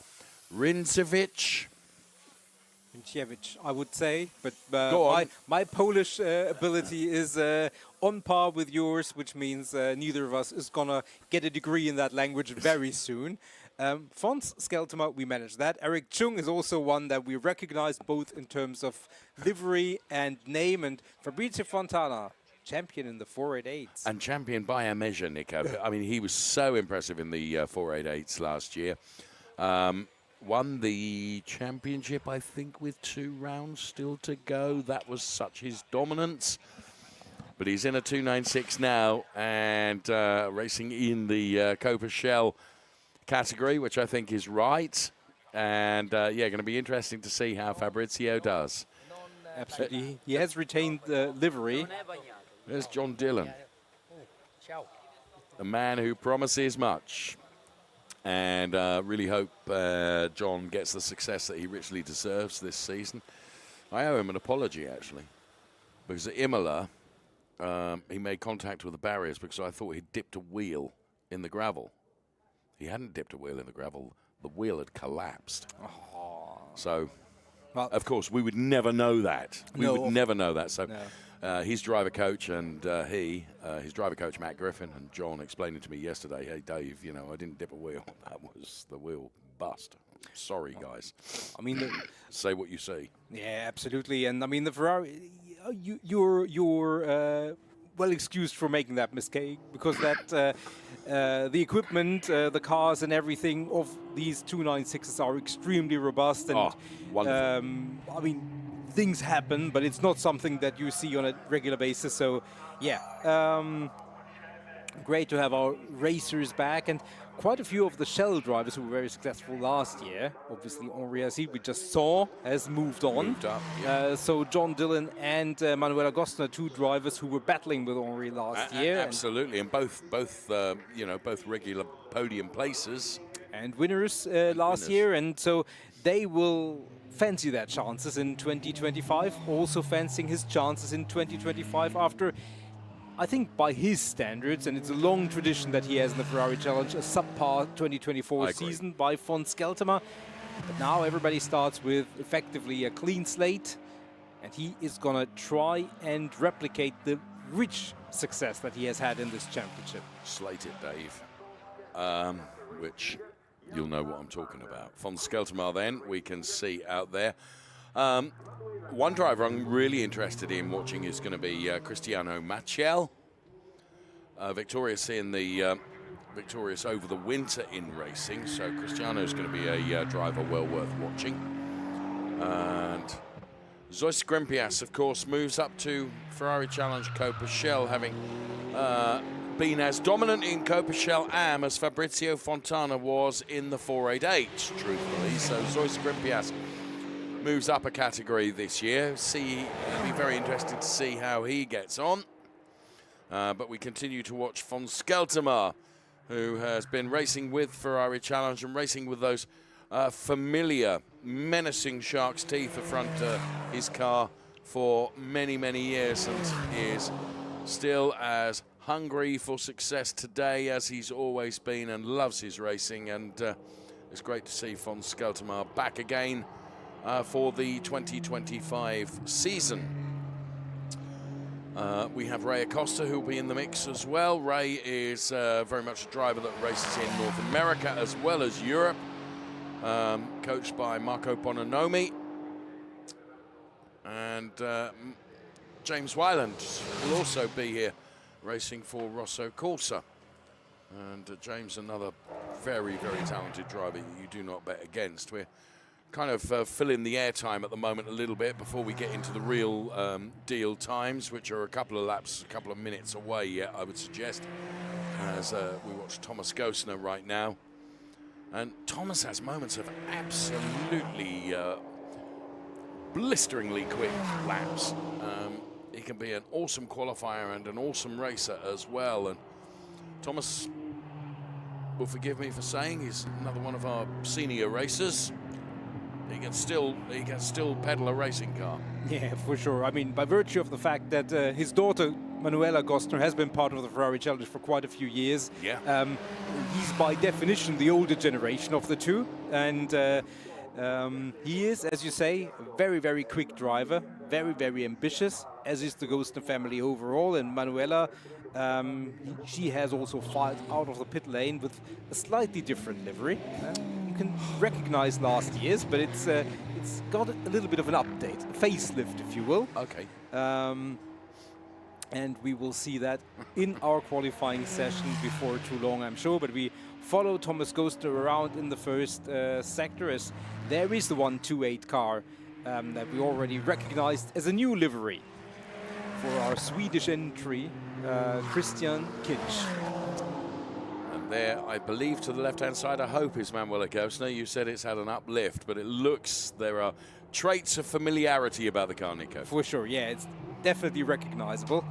Rincevic. I would say, but Go on. my Polish ability is on par with yours, which means neither of us is gonna get a degree in that language very soon. Fons Skelterma, we managed that. Eric Chung is also one that we recognize both in terms of livery and name, and Fabrizio Fontana, champion in the 488s. And champion by a measure, Nico. I mean, he was so impressive in the 488s last year. Won the championship, I think, with 2 rounds still to go. That was such his dominance. But he's in a 296 now and racing in the Copa Shell category, which I think is right. And, yeah, going to be interesting to see how Fabrizio does. Absolutely. He has retained the livery. There's John Dillon, a man who promises much. And really hope John gets the success that he richly deserves this season. I owe him an apology, actually, because at Imola, he made contact with the barriers because I thought he'd dipped a wheel in the gravel. He hadn't dipped a wheel in the gravel. The wheel had collapsed. Oh. So, well, of course, we would never know that. We would never know that. So. No. His driver coach and his driver coach, Matt Griffin, and John explained it to me yesterday. Hey, Dave, you know, I didn't dip a wheel. That was the wheel bust. Sorry, guys. I mean, say what you see. Yeah, absolutely. And I mean, the Ferrari, you're well excused for making that mistake because that the equipment, the cars, and everything of these 296s are extremely robust. And wonderful. I mean, things happen, but it's not something that you see on a regular basis. So, yeah, great to have our racers back, and quite a few of the Shell drivers who were very successful last year. Obviously, Henri Azzi, we just saw, has moved on. Moved up, yeah. So John Dillon and Manuela Gostner, 2 drivers who were battling with Henri last year. Absolutely, and both regular podium places and winners last year, and so they will fancy their chances in 2025, also fancying his chances in 2025 after, I think, by his standards, and it's a long tradition that he has in the Ferrari Challenge, a subpar 2024 season by von Skelterma. But now everybody starts with effectively a clean slate, and he is going to try and replicate the rich success that he has had in this championship. Slate it, Dave, which you'll know what I'm talking about. Von Skelterma, then, we can see out there. One driver I'm really interested in watching is going to be Cristiano Maciel. Victorious over the winter in racing, so Cristiano is going to be a driver well worth watching. And Zois Grimpias, of course, moves up to Ferrari Challenge Copa Shell, having been as dominant in Copa Shell Am as Fabrizio Fontana was in the 488, truthfully. So Zois Grimpias moves up a category this year. It'll be very interesting to see how he gets on. But we continue to watch von Skeltermar, who has been racing with Ferrari Challenge and racing with those familiar, menacing shark's teeth front his car for many, many years, and is still as hungry for success today as he's always been, and loves his racing. And it's great to see von Skeltermar back again for the 2025 season. We have Ray Acosta, who will be in the mix as well. Ray is very much a driver that races in North America as well as Europe, coached by Marco Bononomi. And James Wyland will also be here racing for Rosso Corsa. And James, another very, very talented driver you do not bet against. We're kind of filling the airtime at the moment a little bit before we get into the real deal times, which are a couple of laps, a couple of minutes away yet, I would suggest, as we watch Thomas Gosner right now. And Thomas has moments of absolutely blisteringly quick laps. He can be an awesome qualifier and an awesome racer as well. And Thomas will forgive me for saying he's another one of our senior racers. He can still pedal a racing car. Yeah, for sure. I mean, by virtue of the fact that his daughter Manuela Gostner has been part of the Ferrari Challenge for quite a few years. Yeah. He's by definition the older generation of the two, and he is, as you say, a very, very quick driver, very, very ambitious, as is the Gostner family overall. And Manuela, she has also filed out of the pit lane with a slightly different livery. You can recognize last year's, but it's got a little bit of an update, a facelift, if you will. Okay. And we will see that in our qualifying session before too long, I'm sure. But we follow Thomas Gostner around in the first sector, as there is the 128 car that we already recognized as a new livery for our Swedish entry, Christian Kinch. And there, I believe, to the left-hand side, I hope, is Manuela Gosner. You said it's had an uplift, but it looks there are traits of familiarity about the car, Nico. For sure, yeah, it's definitely recognizable.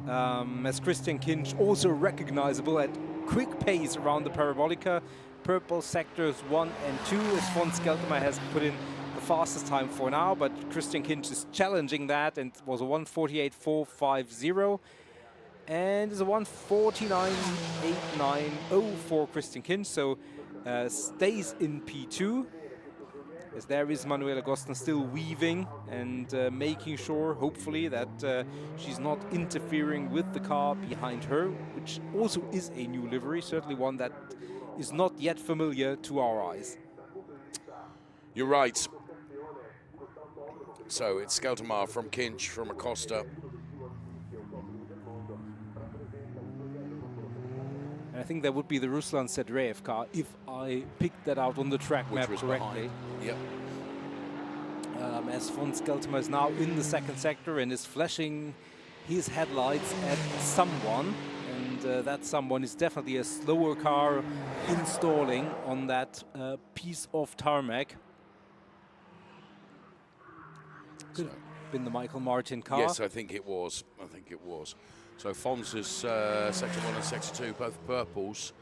As Christian Kinch also recognizable at quick pace around the Parabolica. Purple sectors 1 and 2, as von Skeltermar has put in the fastest time for now, but Christian Kinch is challenging that, and was a 1:48.450, and is a 1:49.890 for Christian Kinch, so stays in P2. As there is Manuela Gostner still weaving and making sure, hopefully, that she's not interfering with the car behind her, which also is a new livery, certainly one that is not yet familiar to our eyes. You're right. So it's Skeltermar from Kinch, from Acosta. And I think that would be the Ruslan Sedreev car, if I picked that out on the track map correctly. Yep. As von Skeltermar is now in the second sector and is flashing his headlights at someone, and that someone is definitely a slower car installing on that piece of tarmac. Could have been the Michael Martin car. Yes, I think it was. So Fons is sector 1 and sector 2, both purples.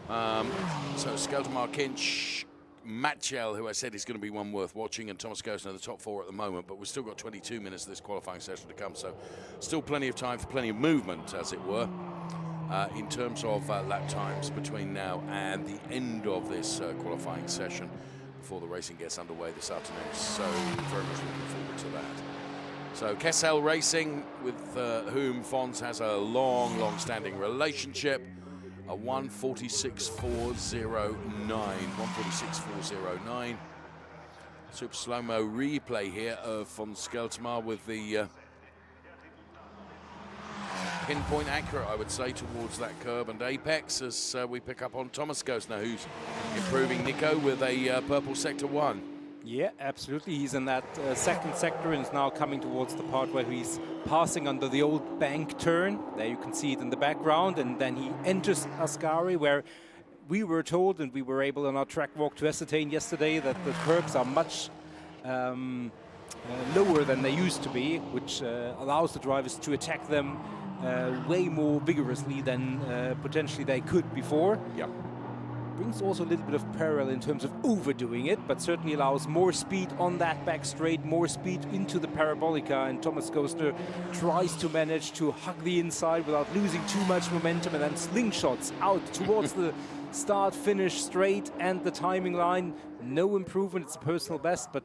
So Skeltermar, Kinch, Matchell, who I said is going to be one worth watching, and Thomas Gosner, the top 4 at the moment, but we've still got 22 minutes of this qualifying session to come, so still plenty of time for plenty of movement, as it were, in terms of lap times between now and the end of this qualifying session before the racing gets underway this afternoon. So very much looking forward to that. So Kessel Racing, with whom Fons has a long-standing relationship. A 1:46.409. 1:46.409. Super slow-mo replay here of von Skeltermar with the pinpoint accurate, I would say, towards that curb and apex, as we pick up on Thomas Gosner, who's improving, Nico, with a purple sector 1. Yeah, absolutely. He's in that second sector and is now coming towards the part where he's passing under the old bank turn. There you can see it in the background. And then he enters Ascari, where we were told, and we were able on our track walk to ascertain yesterday, that the curbs are much lower than they used to be, which allows the drivers to attack them way more vigorously than potentially they could before. Yep. Brings also a little bit of peril in terms of overdoing it, but certainly allows more speed on that back straight, more speed into the parabolica, and Thomas Gostner tries to manage to hug the inside without losing too much momentum, and then slingshots out towards the start-finish straight and the timing line. No improvement, it's a personal best, but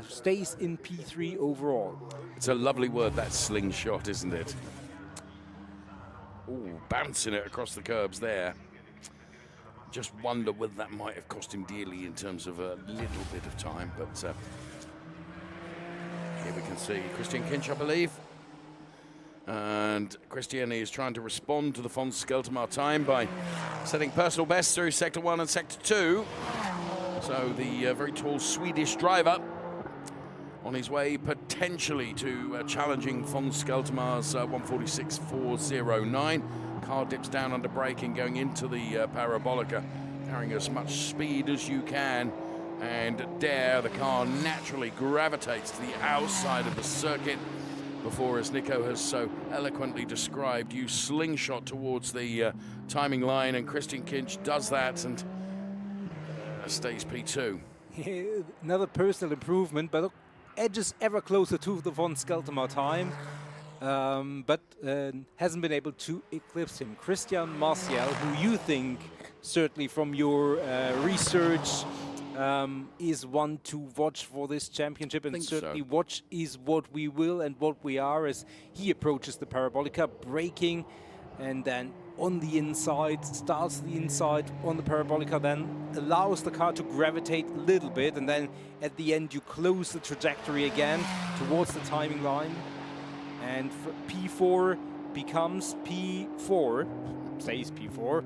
stays in P3 overall. It's a lovely word, that slingshot, isn't it? Ooh, bouncing it across the curbs there. Just wonder whether that might have cost him dearly in terms of a little bit of time, but here we can see Christian Kinch, I believe. And Christian is trying to respond to the von Skeltermar time by setting personal best through Sector 1 and Sector 2. So the very tall Swedish driver on his way potentially to challenging von Skeltermar's 146.409. Car dips down under braking, going into the parabolica, carrying as much speed as you can. And there, the car naturally gravitates to the outside of the circuit before, as Nico has so eloquently described, you slingshot towards the timing line, and Christian Kinch does that and stays P2. Another personal improvement, but edges ever closer to the von Skeltermar time. But hasn't been able to eclipse him. Christian Martial, who you think, certainly from your research, is one to watch for this championship, and certainly watch is what we will and what we are as he approaches the parabolica, braking, and then on the inside, starts the inside on the parabolica, then allows the car to gravitate a little bit, and then at the end you close the trajectory again towards the timing line. And P4 becomes P4, stays P4.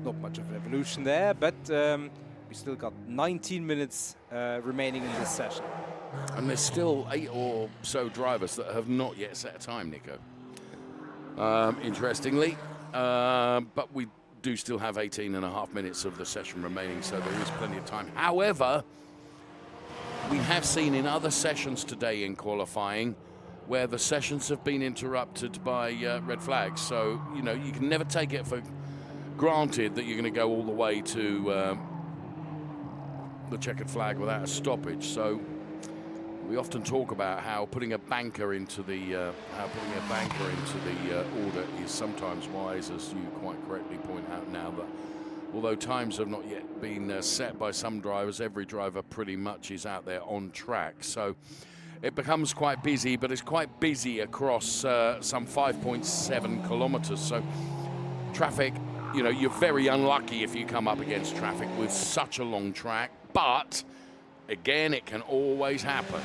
Not much of an evolution there, but we still got 19 minutes remaining in this session. And there's still 8 or so drivers that have not yet set a time, Nico. Interestingly, but we do still have 18.5 minutes of the session remaining, so there is plenty of time. However, we have seen in other sessions today in qualifying where the sessions have been interrupted by red flags. So, you know, you can never take it for granted that you're going to go all the way to the checkered flag without a stoppage. So we often talk about how putting a banker into the order is sometimes wise, as you quite correctly point out now, that although times have not yet been set by some drivers, every driver pretty much is out there on track. So it becomes quite busy, but it's quite busy across some 5.7 kilometers. So traffic, you know, you're very unlucky if you come up against traffic with such a long track, but again, it can always happen.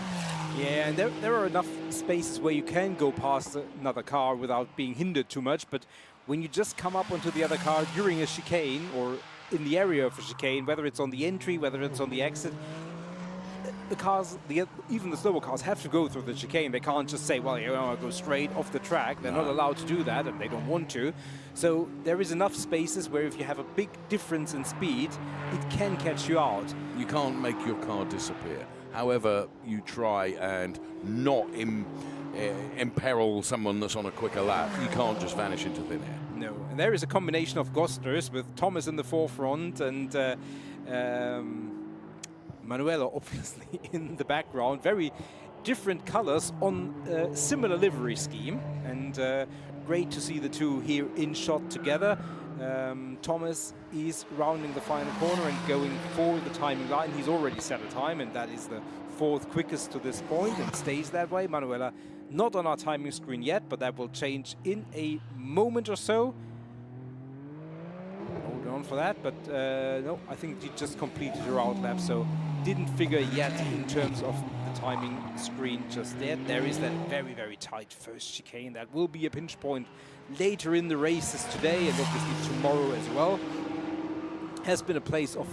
Yeah, and there are enough spaces where you can go past another car without being hindered too much, but when you just come up onto the other car during a chicane or in the area of a chicane, whether it's on the entry, whether it's on the exit, the cars, even the slower cars, have to go through the chicane. They can't just say, well, you know, I'll go straight off the track. They're not allowed to do that, and they don't want to. So there is enough spaces where if you have a big difference in speed, it can catch you out. You can't make your car disappear. However, you try and not imperil someone that's on a quicker lap. You can't just vanish into thin air. No, and there is a combination of Gostners with Thomas in the forefront and Manuela obviously in the background. Very different colors on a similar livery scheme, and great to see the two here in shot together. Thomas is rounding the final corner and going for the timing line. He's already set a time, and that is the 4th quickest to this point, and stays that way. Manuela not on our timing screen yet, but that will change in a moment or so. Hold on for that, but no, I think he just completed her out lap, so didn't figure yet in terms of the timing screen just yet. There is that very, very tight first chicane. That will be a pinch point later in the races today, and obviously tomorrow as well. Has been a place of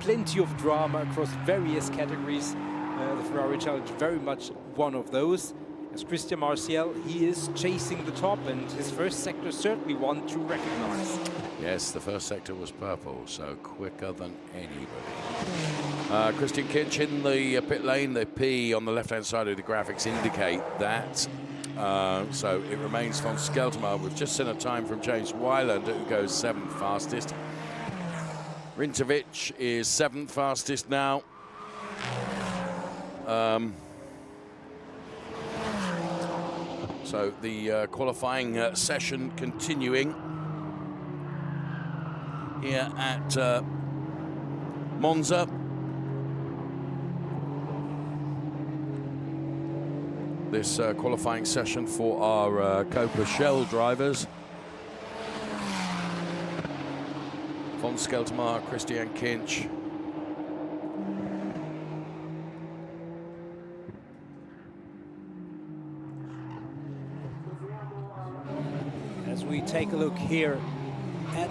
plenty of drama across various categories. The Ferrari Challenge very much one of those. As Christian Martial, he is chasing the top, and his first sector certainly one to recognize. Yes, the first sector was purple, so quicker than anybody. Christian Kinch in the pit lane. The P on the left-hand side of the graphics indicate that. So it remains von Skelterma. We've just seen a time from James Wyland, who goes 7th fastest. Rintovic is 7th fastest now. So the qualifying session continuing here at Monza. This qualifying session for our Copa Shell drivers. Von Skelterma, Christian Kinch. As we take a look here at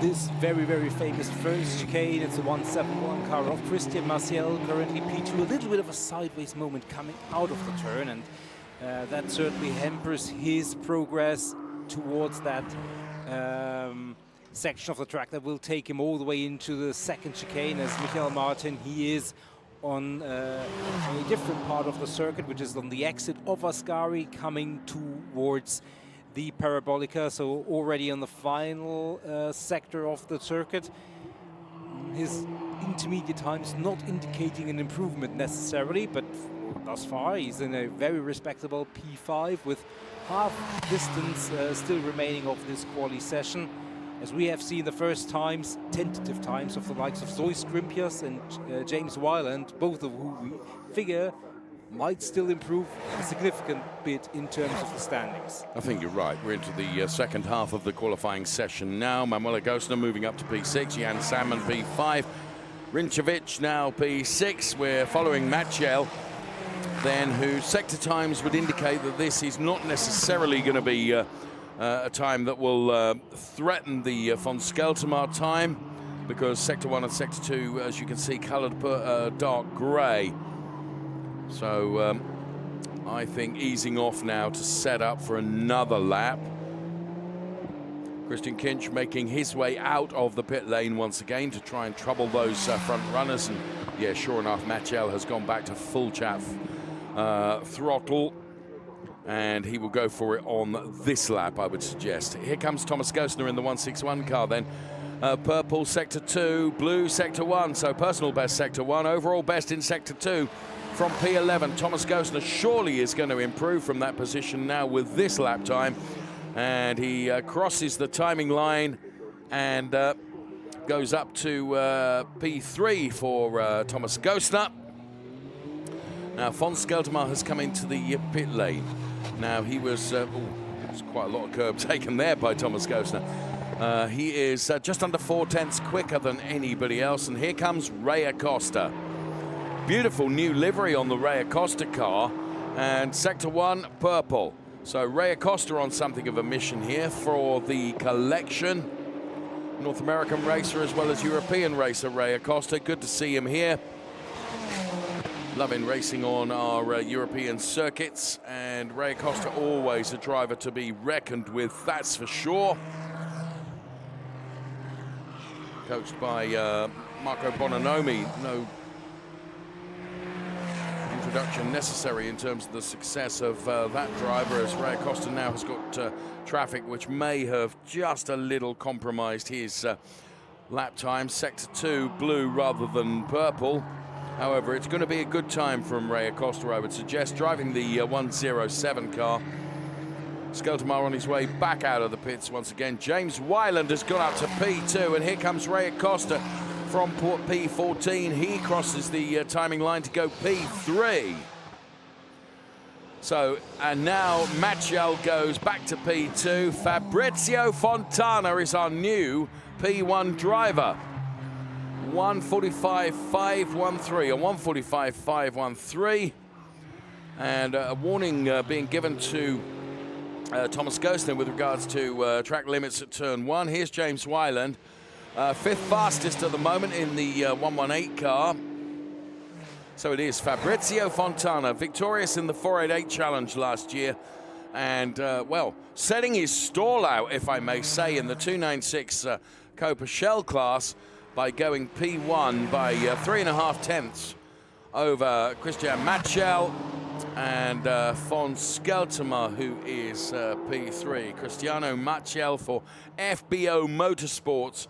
this very, very famous first chicane, it's a 171 car of Christian Martial, currently P2, a little bit of a sideways moment coming out of the turn, and that certainly hampers his progress towards that section of the track that will take him all the way into the second chicane. As Michael Martin, he is on a different part of the circuit, which is on the exit of Ascari, coming towards the Parabolica, so already on the final sector of the circuit. His intermediate times not indicating an improvement necessarily, but thus far he's in a very respectable P5 with half distance still remaining of this quali session. As we have seen the first times, tentative times of the likes of Zoe Scrimpius and James Wyland, both of whom we figure might still improve a significant bit in terms of the standings. I think you're right. We're into the second half of the qualifying session now. Manuel Agostner moving up to P6, Jan Salmon P5, Rintovic now P6. We're following Matchel, then, whose sector times would indicate that this is not necessarily going to be a time that will threaten the von Skelterma time, because Sector 1 and Sector 2, as you can see, coloured dark grey. So I think easing off now to set up for another lap. Christian Kinch making his way out of the pit lane once again to try and trouble those front runners. And yeah, sure enough, Matchel has gone back to full chat throttle, and he will go for it on this lap, I would suggest. Here comes Thomas Gostner in the 161 car then. Purple Sector 2, blue Sector 1, so personal best Sector 1, overall best in Sector 2 from P11. Thomas Gostner surely is going to improve from that position now with this lap time, and he crosses the timing line and goes up to P3 for Thomas Gostner. Now von Skelterma has come into the pit lane. Now he was, there's quite a lot of curb taken there by Thomas Gostner. He is just under 4/10 quicker than anybody else, and here comes Ray Acosta. Beautiful new livery on the Ray Acosta car, and Sector 1 purple. So Ray Acosta on something of a mission here for the collection. North American racer as well as European racer Ray Acosta. Good to see him here. Loving racing on our European circuits, and Ray Acosta always a driver to be reckoned with, that's for sure. Coached by Marco Bononomi. No introduction necessary in terms of the success of that driver, as Ray Acosta now has got traffic which may have just a little compromised his lap time. Sector 2 blue rather than purple. However, it's going to be a good time from Ray Acosta, I would suggest, driving the 107 car. Skelterma on his way back out of the pits once again. James Wyland has gone up to P2, and here comes Ray Acosta from P14. He crosses the timing line to go P3. So, and now Matchel goes back to P2. Fabrizio Fontana is our new P1 driver. 1:45.513, a 1:45.513, and a warning being given to Thomas Gostner with regards to track limits at turn 1. Here's James Wyland, Fifth fastest at the moment in the 118 car. So it is Fabrizio Fontana, victorious in the 488 challenge last year. And, well, setting his stall out, if I may say, in the 296 Copa Shell class by going P1 by 3.5 tenths over Christian Matschel and von Skeltemer, who is P3. Cristiano Matschel for FBO Motorsports,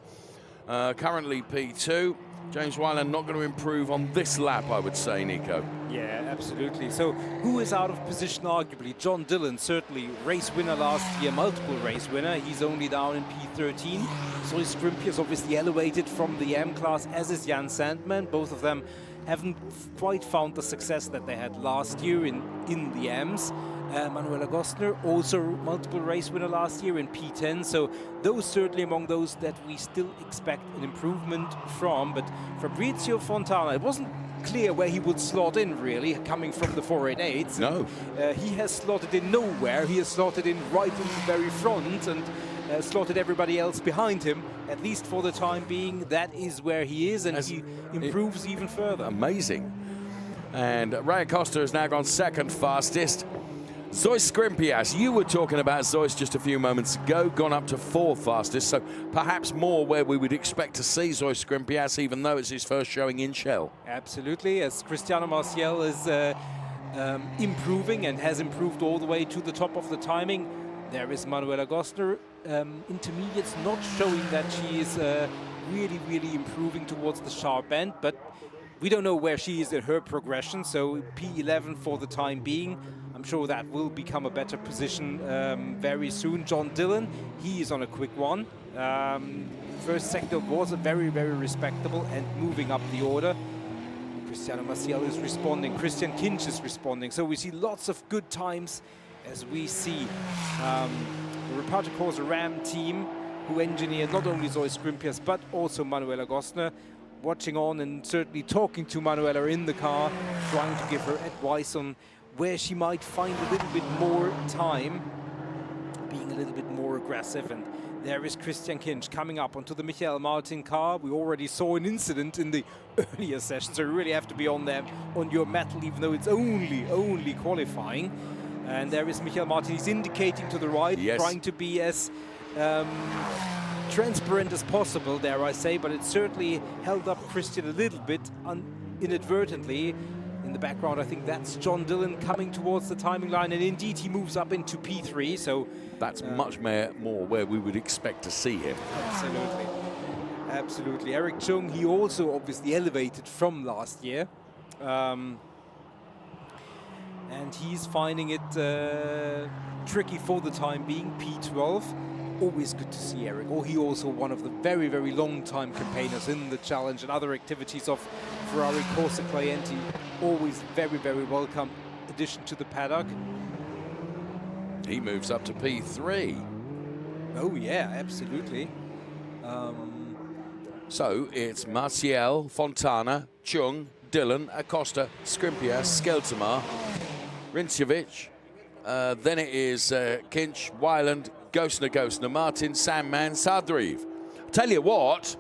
currently P2. James Wyland not going to improve on this lap, I would say, Nico. Yeah, absolutely. So who is out of position, arguably? John Dillon, certainly race winner last year, multiple race winner. He's only down in P13. Zoe Scrimpier is obviously elevated from the M class, as is Jan Sandman. Both of them haven't quite found the success that they had last year in the M's. Manuela Gostner, also multiple race winner last year in P10. So those certainly among those that we still expect an improvement from. But Fabrizio Fontana, it wasn't clear where he would slot in, really, coming from the 488s. No. He has slotted in nowhere. He has slotted in right in the very front and slotted everybody else behind him, at least for the time being. That is where he is, and he improves even further. Amazing. And Ray Acosta has now gone second fastest. Zois Skrimpias, you were talking about Zois just a few moments ago, gone up to fourth fastest, so perhaps more where we would expect to see Zois Skrimpias, even though it's his first showing in Shell. Absolutely, as Cristiano Marcial is improving and has improved all the way to the top of the timing. There is Manuela Gostner, intermediates, not showing that she is really improving towards the sharp end, but we don't know where she is in her progression, so P11 for the time being. I'm sure that will become a better position very soon. John Dillon, he is on a quick one. First sector was very respectable and moving up the order. Cristiano Maciel is responding, Christian Kinch is responding. So we see lots of good times as we see the Reparto Corsa Ram team, who engineered not only Zoe Skrimpias but also Manuela Gostner, watching on and certainly talking to Manuela in the car, trying to give her advice on where she might find a little bit more time, being a little bit more aggressive. And there is Christian Kinch coming up onto the Michael Martin car. We already saw an incident in the earlier session, so you really have to be on there on your mettle, even though it's only qualifying. And there is Michael Martin. He's indicating to the right, yes, trying to be as transparent as possible, dare I say, but it certainly held up Christian a little bit inadvertently. In the background, I think that's John Dillon coming towards the timing line, and indeed he moves up into P3, so that's much more where we would expect to see him. Absolutely. Eric Chung, he also obviously elevated from last year, and he's finding it tricky for the time being. P12. Always good to see Eric. He also one of the very long-time campaigners in the challenge and other activities of Ferrari Corsa Clienti. Always very welcome addition to the paddock. He moves up to P3. Oh yeah, absolutely. So it's Marcial, Fontana, Chung, Dillon, Acosta, Skrimpias, Skeltemer, Rincevich. Then it is Kinch, Wyland, Gostner, Martin, Sandman, Sadriv. Tell you what,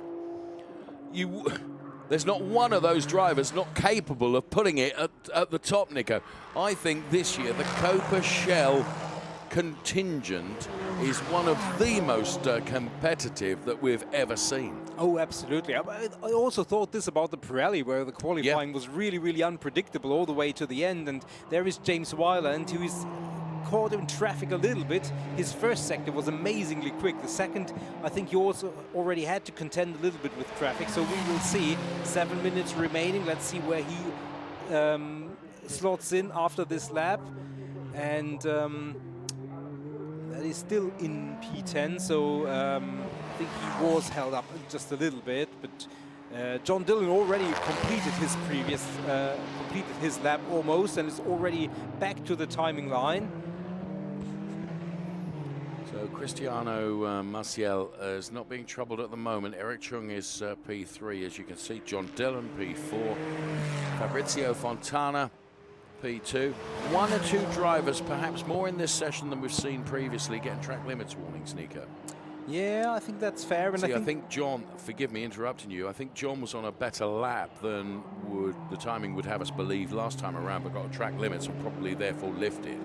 there's not one of those drivers not capable of putting it at the top, Nico. I think this year the Copa Shell contingent is one of the most competitive that we've ever seen. Oh, absolutely. I also thought this about the Pirelli, where the qualifying was really unpredictable all the way to the end. And there is James Wyland, who is caught in traffic a little bit. His first sector was amazingly quick. The second, I think he also already had to contend a little bit with traffic. So we will see. 7 minutes remaining. Let's see where he slots in after this lap. And that is still in P10. So I think he was held up just a little bit. But John Dillon already completed his completed his lap almost, and is already back to the timing line. So Cristiano Maciel is not being troubled at the moment. Eric Chung is P3, as you can see. John Dillon, P4. Fabrizio Fontana, P2. One or two drivers, perhaps more in this session than we've seen previously, getting track limits warnings, Nico. Yeah, I think that's fair. And See, I think John, forgive me interrupting you, I think John was on a better lap than the timing would have us believe last time around, but got a track limits and probably therefore lifted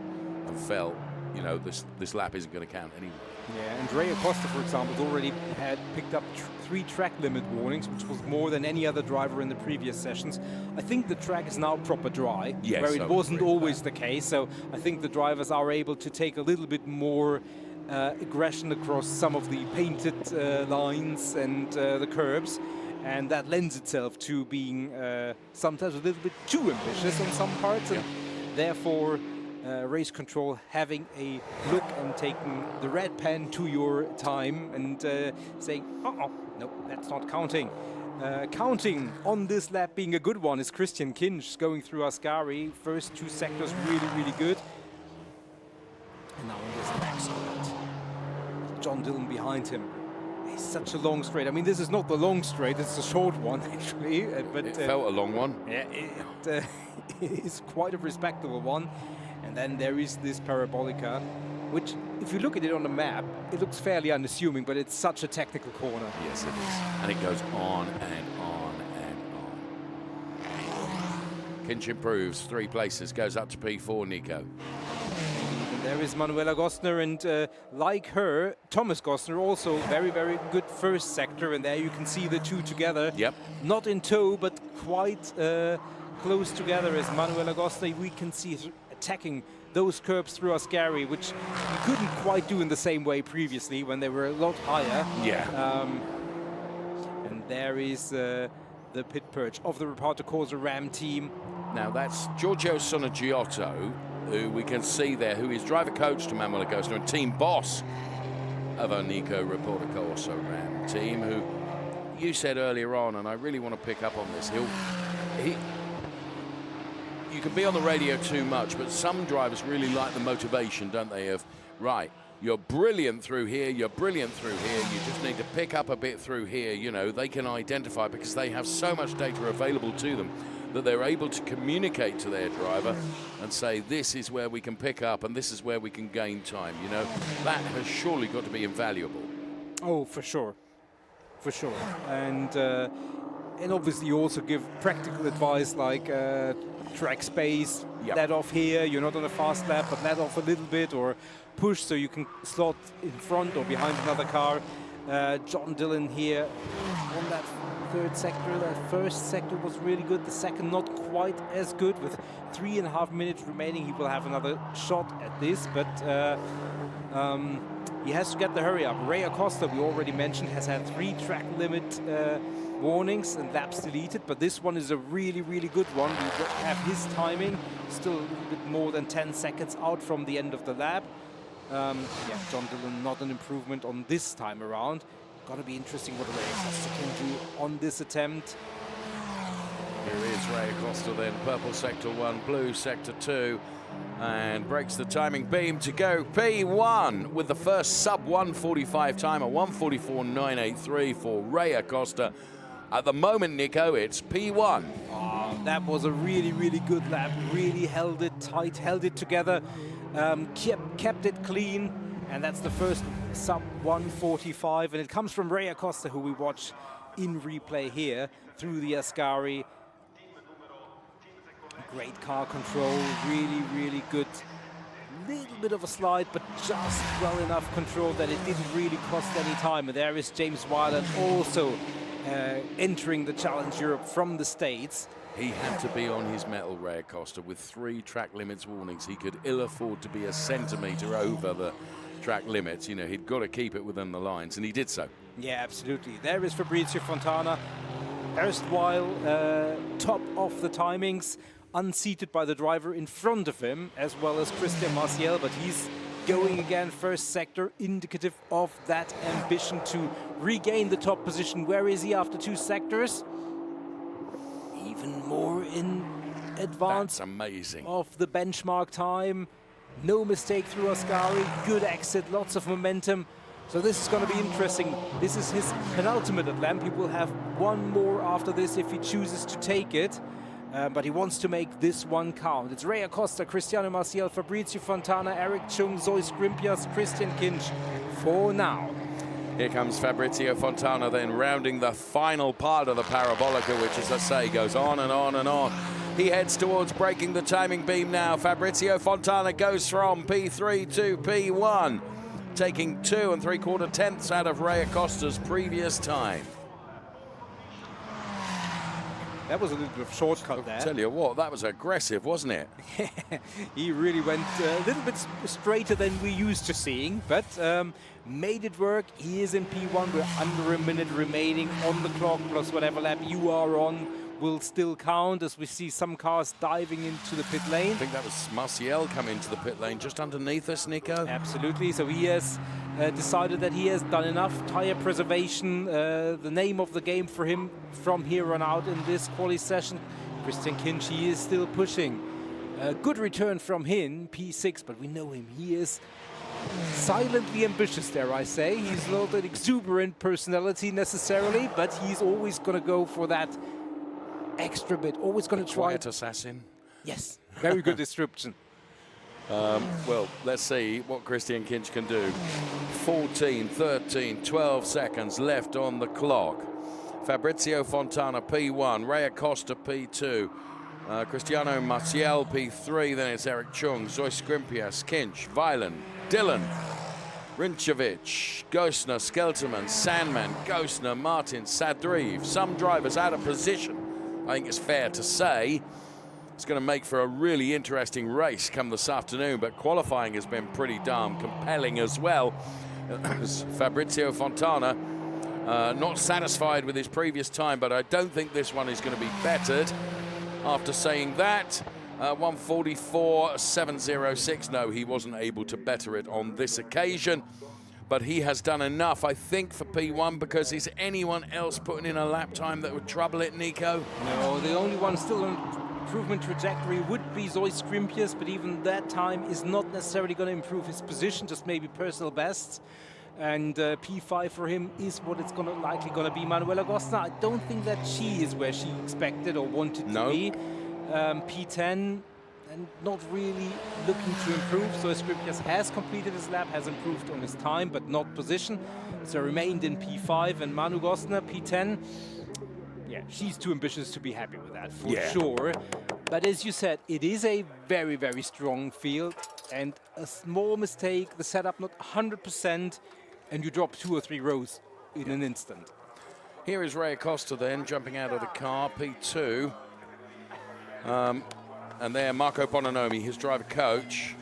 and felt, you know, this lap isn't going to count anyway. Yeah, and Ray Acosta, for example, has already had picked up 3 track limit warnings, which was more than any other driver in the previous sessions. I think the track is now proper dry, Yes, where it I wasn't agree with always the case. So I think the drivers are able to take a little bit more aggression across some of the painted lines and the curbs, and that lends itself to being sometimes a little bit too ambitious on some parts, and therefore race control having a look and taking the red pen to your time and saying, no, that's not counting. Counting on this lap being a good one is Christian Kinch going through Ascari. First 2 sectors really, really good. And now in this next one, John Dillon behind him. It's such a long straight. I mean, this is not the long straight, it's a short one, actually. But It felt a long one. Yeah, it is quite a respectable one. And then there is this Parabolica, which, if you look at it on the map, it looks fairly unassuming, but it's such a technical corner. Yes, it is. And it goes on and on and on. Kinch improves 3 places, goes up to P4, Nico. And there is Manuela Gostner, and like her, Thomas Gostner, also very, very good first sector. And there you can see the 2 together. Yep. Not in tow, but quite close together as Manuela Gostner. We can see attacking those curbs through Ascari, which you couldn't quite do in the same way previously when they were a lot higher. Yeah. And there is the pit purge of the Reparto Corsa Ram team. Now that's Giorgio Sonagiotto, who we can see there, who is driver coach to Manuela Gostner and team boss of our Nico Reparto Corsa Ram team, who you said earlier on, and I really want to pick up on this. You can be on the radio too much, but some drivers really like the motivation, don't they, of, right, you're brilliant through here, you're brilliant through here, you just need to pick up a bit through here. You know, they can identify because they have so much data available to them that they're able to communicate to their driver and say, this is where we can pick up and this is where we can gain time. You know, that has surely got to be invaluable. Oh, for sure. For sure. And obviously you also give practical advice like track space, let off here, you're not on a fast lap, but let off a little bit, or push so you can slot in front or behind another car. John Dillon here on that 3rd sector. That first sector was really good, the second not quite as good. With 3.5 minutes remaining, he will have another shot at this, but he has to get the hurry up. Ray Acosta, we already mentioned, has had 3 track limit warnings and laps deleted, but this one is a really, really good one. We have his timing still a little bit more than 10 seconds out from the end of the lap. Yeah, John Dillon, not an improvement on this time around. Gonna be interesting what Ray Acosta can do on this attempt. Here is Ray Acosta then, purple sector 1, blue sector 2, and breaks the timing beam to go P1 with the first sub 145 time, a 144.983 for Ray Acosta. At the moment, Nico, it's P1. Oh, that was a really, really good lap. Really held it tight, held it together, kept it clean, and that's the first sub 145. And it comes from Ray Acosta, who we watch in replay here through the Ascari. Great car control, really, really good. Little bit of a slide, but just well enough control that it didn't really cost any time. And there is James Wyland also entering the Challenge Europe from the States. He had to be on his mettle, Ray Acosta, with 3 track limits warnings. He could ill afford to be a centimetre over the track limits. You know, he'd got to keep it within the lines, and he did so. Yeah, absolutely. There is Fabrizio Fontana, erstwhile top of the timings, unseated by the driver in front of him, as well as Christian Marciel, but he's going again first sector, indicative of that ambition to regain the top position. Where is he after 2 sectors? Even more in advance. That's amazing. Of the benchmark time. No mistake through Ascari, good exit, lots of momentum. So this is going to be interesting. This is his penultimate attempt. He will have 1 more after this if he chooses to take it. But he wants to make this one count. It's Ray Acosta, Cristiano Marciel, Fabrizio Fontana, Eric Chung, Zoe Scrimpias, Christian Kinch for now. Here comes Fabrizio Fontana then rounding the final part of the Parabolica, which, as I say, goes on and on and on. He heads towards breaking the timing beam now. Fabrizio Fontana goes from P3 to P1, taking 2 3/4 tenths out of Ray Acosta's previous time. That was a little bit of shortcut there. Tell you what, that was aggressive, wasn't it? He really went a little bit straighter than we're used to seeing, but made it work. He is in P1. We're under a minute remaining on the clock, plus whatever lap you are on will still count as we see some cars diving into the pit lane. I think that was Marcial coming into the pit lane just underneath us, Nico. Absolutely. So he has decided that he has done enough. Tire preservation, the name of the game for him from here on out in this quali session. Christian Kinch, he is still pushing. A good return from him, P6, but we know him. He is silently ambitious, dare I say. He's not an exuberant personality necessarily, but he's always going to go for that extra bit. Always going to try. Quiet assassin. Yes, very good description. Well, let's see what Christian Kinch can do. 14, 13, 12 seconds left on the clock. Fabrizio Fontana, P1. Ray Acosta, P2. Cristiano Marcial, P3. Then it's Eric Chung, Zoe Skrimpias, Kinch, Weiland, Dillon, Rinčević, Gosner, Skelterman, Sandman, Gosner, Martin, Sadriv. Some drivers out of position. I think it's fair to say it's going to make for a really interesting race come this afternoon, but qualifying has been pretty darn compelling as well. Fabrizio Fontana not satisfied with his previous time, but I don't think this one is going to be bettered. After saying that, 1:44.706. No, he wasn't able to better it on this occasion, but he has done enough, I think, for P1, because is anyone else putting in a lap time that would trouble it, Nico? No, the only one still on improvement trajectory would be Zoe Skrimpias, but even that time is not necessarily going to improve his position, just maybe personal bests. And P5 for him is what it's likely going to be. Manuela Gosna, I don't think that she is where she expected or wanted to be. P10, and not really looking to improve. So Skrimpias has completed his lap, has improved on his time, but not position. So remained in P5, and Manu Gosna, P10. Yeah, she's too ambitious to be happy with that, for sure. But as you said, it is a very, very strong field, and a small mistake, the setup not 100%, and you drop 2 or 3 rows in an instant. Here is Ray Acosta then, jumping out of the car, P2. And there, Marco Bononomi, his driver coach.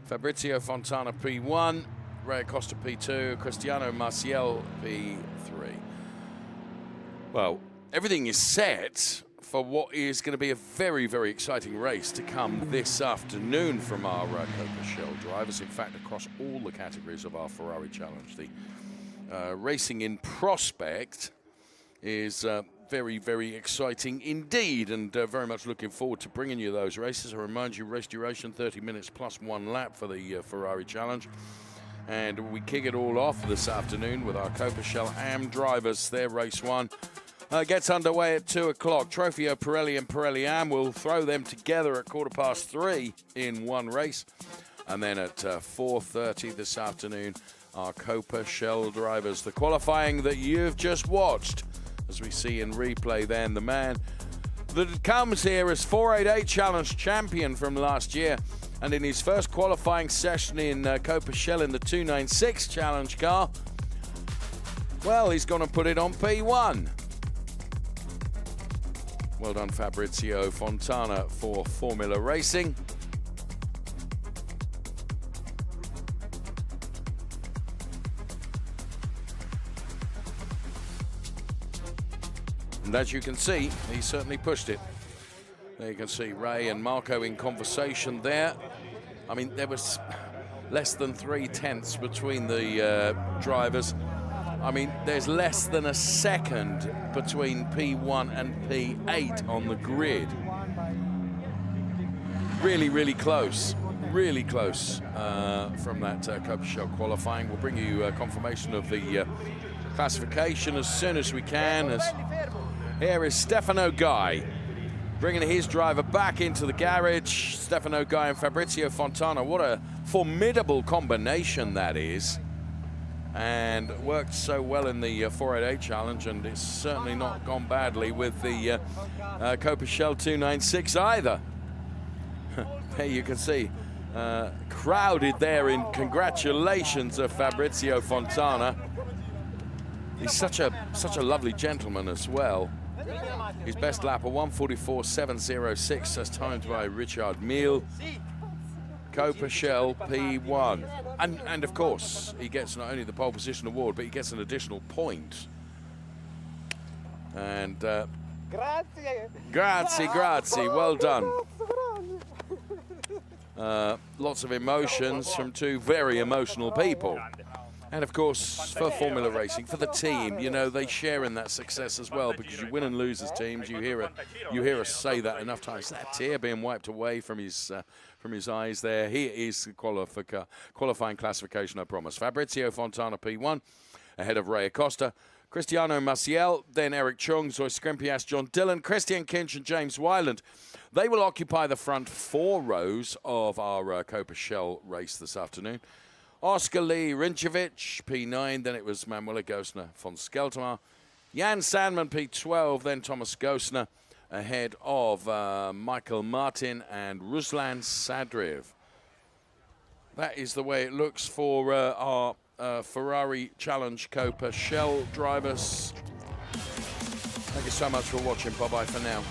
Fabrizio Fontana, P1. Ray Acosta, P2. Cristiano Marcial, P3. Well, everything is set for what is going to be a very, very exciting race to come this afternoon from our Copa Shell drivers. In fact, across all the categories of our Ferrari Challenge. The racing in prospect is very, very exciting indeed, and very much looking forward to bringing you those races. I remind you, race duration 30 minutes plus 1 lap for the Ferrari Challenge. And we kick it all off this afternoon with our Copa Shell AM drivers. Their race 1 gets underway at 2 o'clock. Trofeo Pirelli and Pirelli AM will throw them together at 3:15 in one race. And then at 4:30 this afternoon, our Copa Shell drivers. The qualifying that you've just watched, as we see in replay then, the man that comes here as 488 Challenge champion from last year, and in his first qualifying session in Copa Shell in the 296 Challenge car, well, he's going to put it on P1. Well done, Fabrizio Fontana, for Formula Racing. And as you can see, he certainly pushed it. There you can see Ray and Marco in conversation there. I mean, there was less than 3 tenths between the drivers. I mean, there's less than a second between P1 and P8 on the grid. Really, really close. Really close from that Copa Shell qualifying. We'll bring you confirmation of the classification as soon as we can. Here is Stefano Guy bringing his driver back into the garage. Stefano Guy and Fabrizio Fontana. What a formidable combination that is. And worked so well in the 488 challenge, and it's certainly not gone badly with the Copa Shell 296 either. There you can see, crowded there in congratulations of Fabrizio Fontana. He's such a lovely gentleman as well. His best lap, a 1:44.706, as timed by Richard Mille. Copa Shell P1. And of course, he gets not only the pole position award, but he gets an additional point. And grazie, well done. Lots of emotions from two very emotional people. And of course, for Formula Racing, for the team, you know, they share in that success as well, because you win and lose as teams. You hear us say that enough times. That tear being wiped away from his eyes there. Here is the qualifying classification, I promise. Fabrizio Fontana P1, ahead of Ray Acosta. Cristiano Maciel, then Eric Chung, Zoe Scrimpias, John Dillon, Christian Kinch and James Wyland. They will occupy the front 4 rows of our Copa Shell race this afternoon. Oscar Lee Rinchevich, P9, then it was Manuela Gosner von Skeltermar. Jan Sandman, P12, then Thomas Gosner, ahead of Michael Martin and Ruslan Sadriv. That is the way it looks for our Ferrari Challenge Copa Shell drivers. Thank you so much for watching. Bye-bye for now.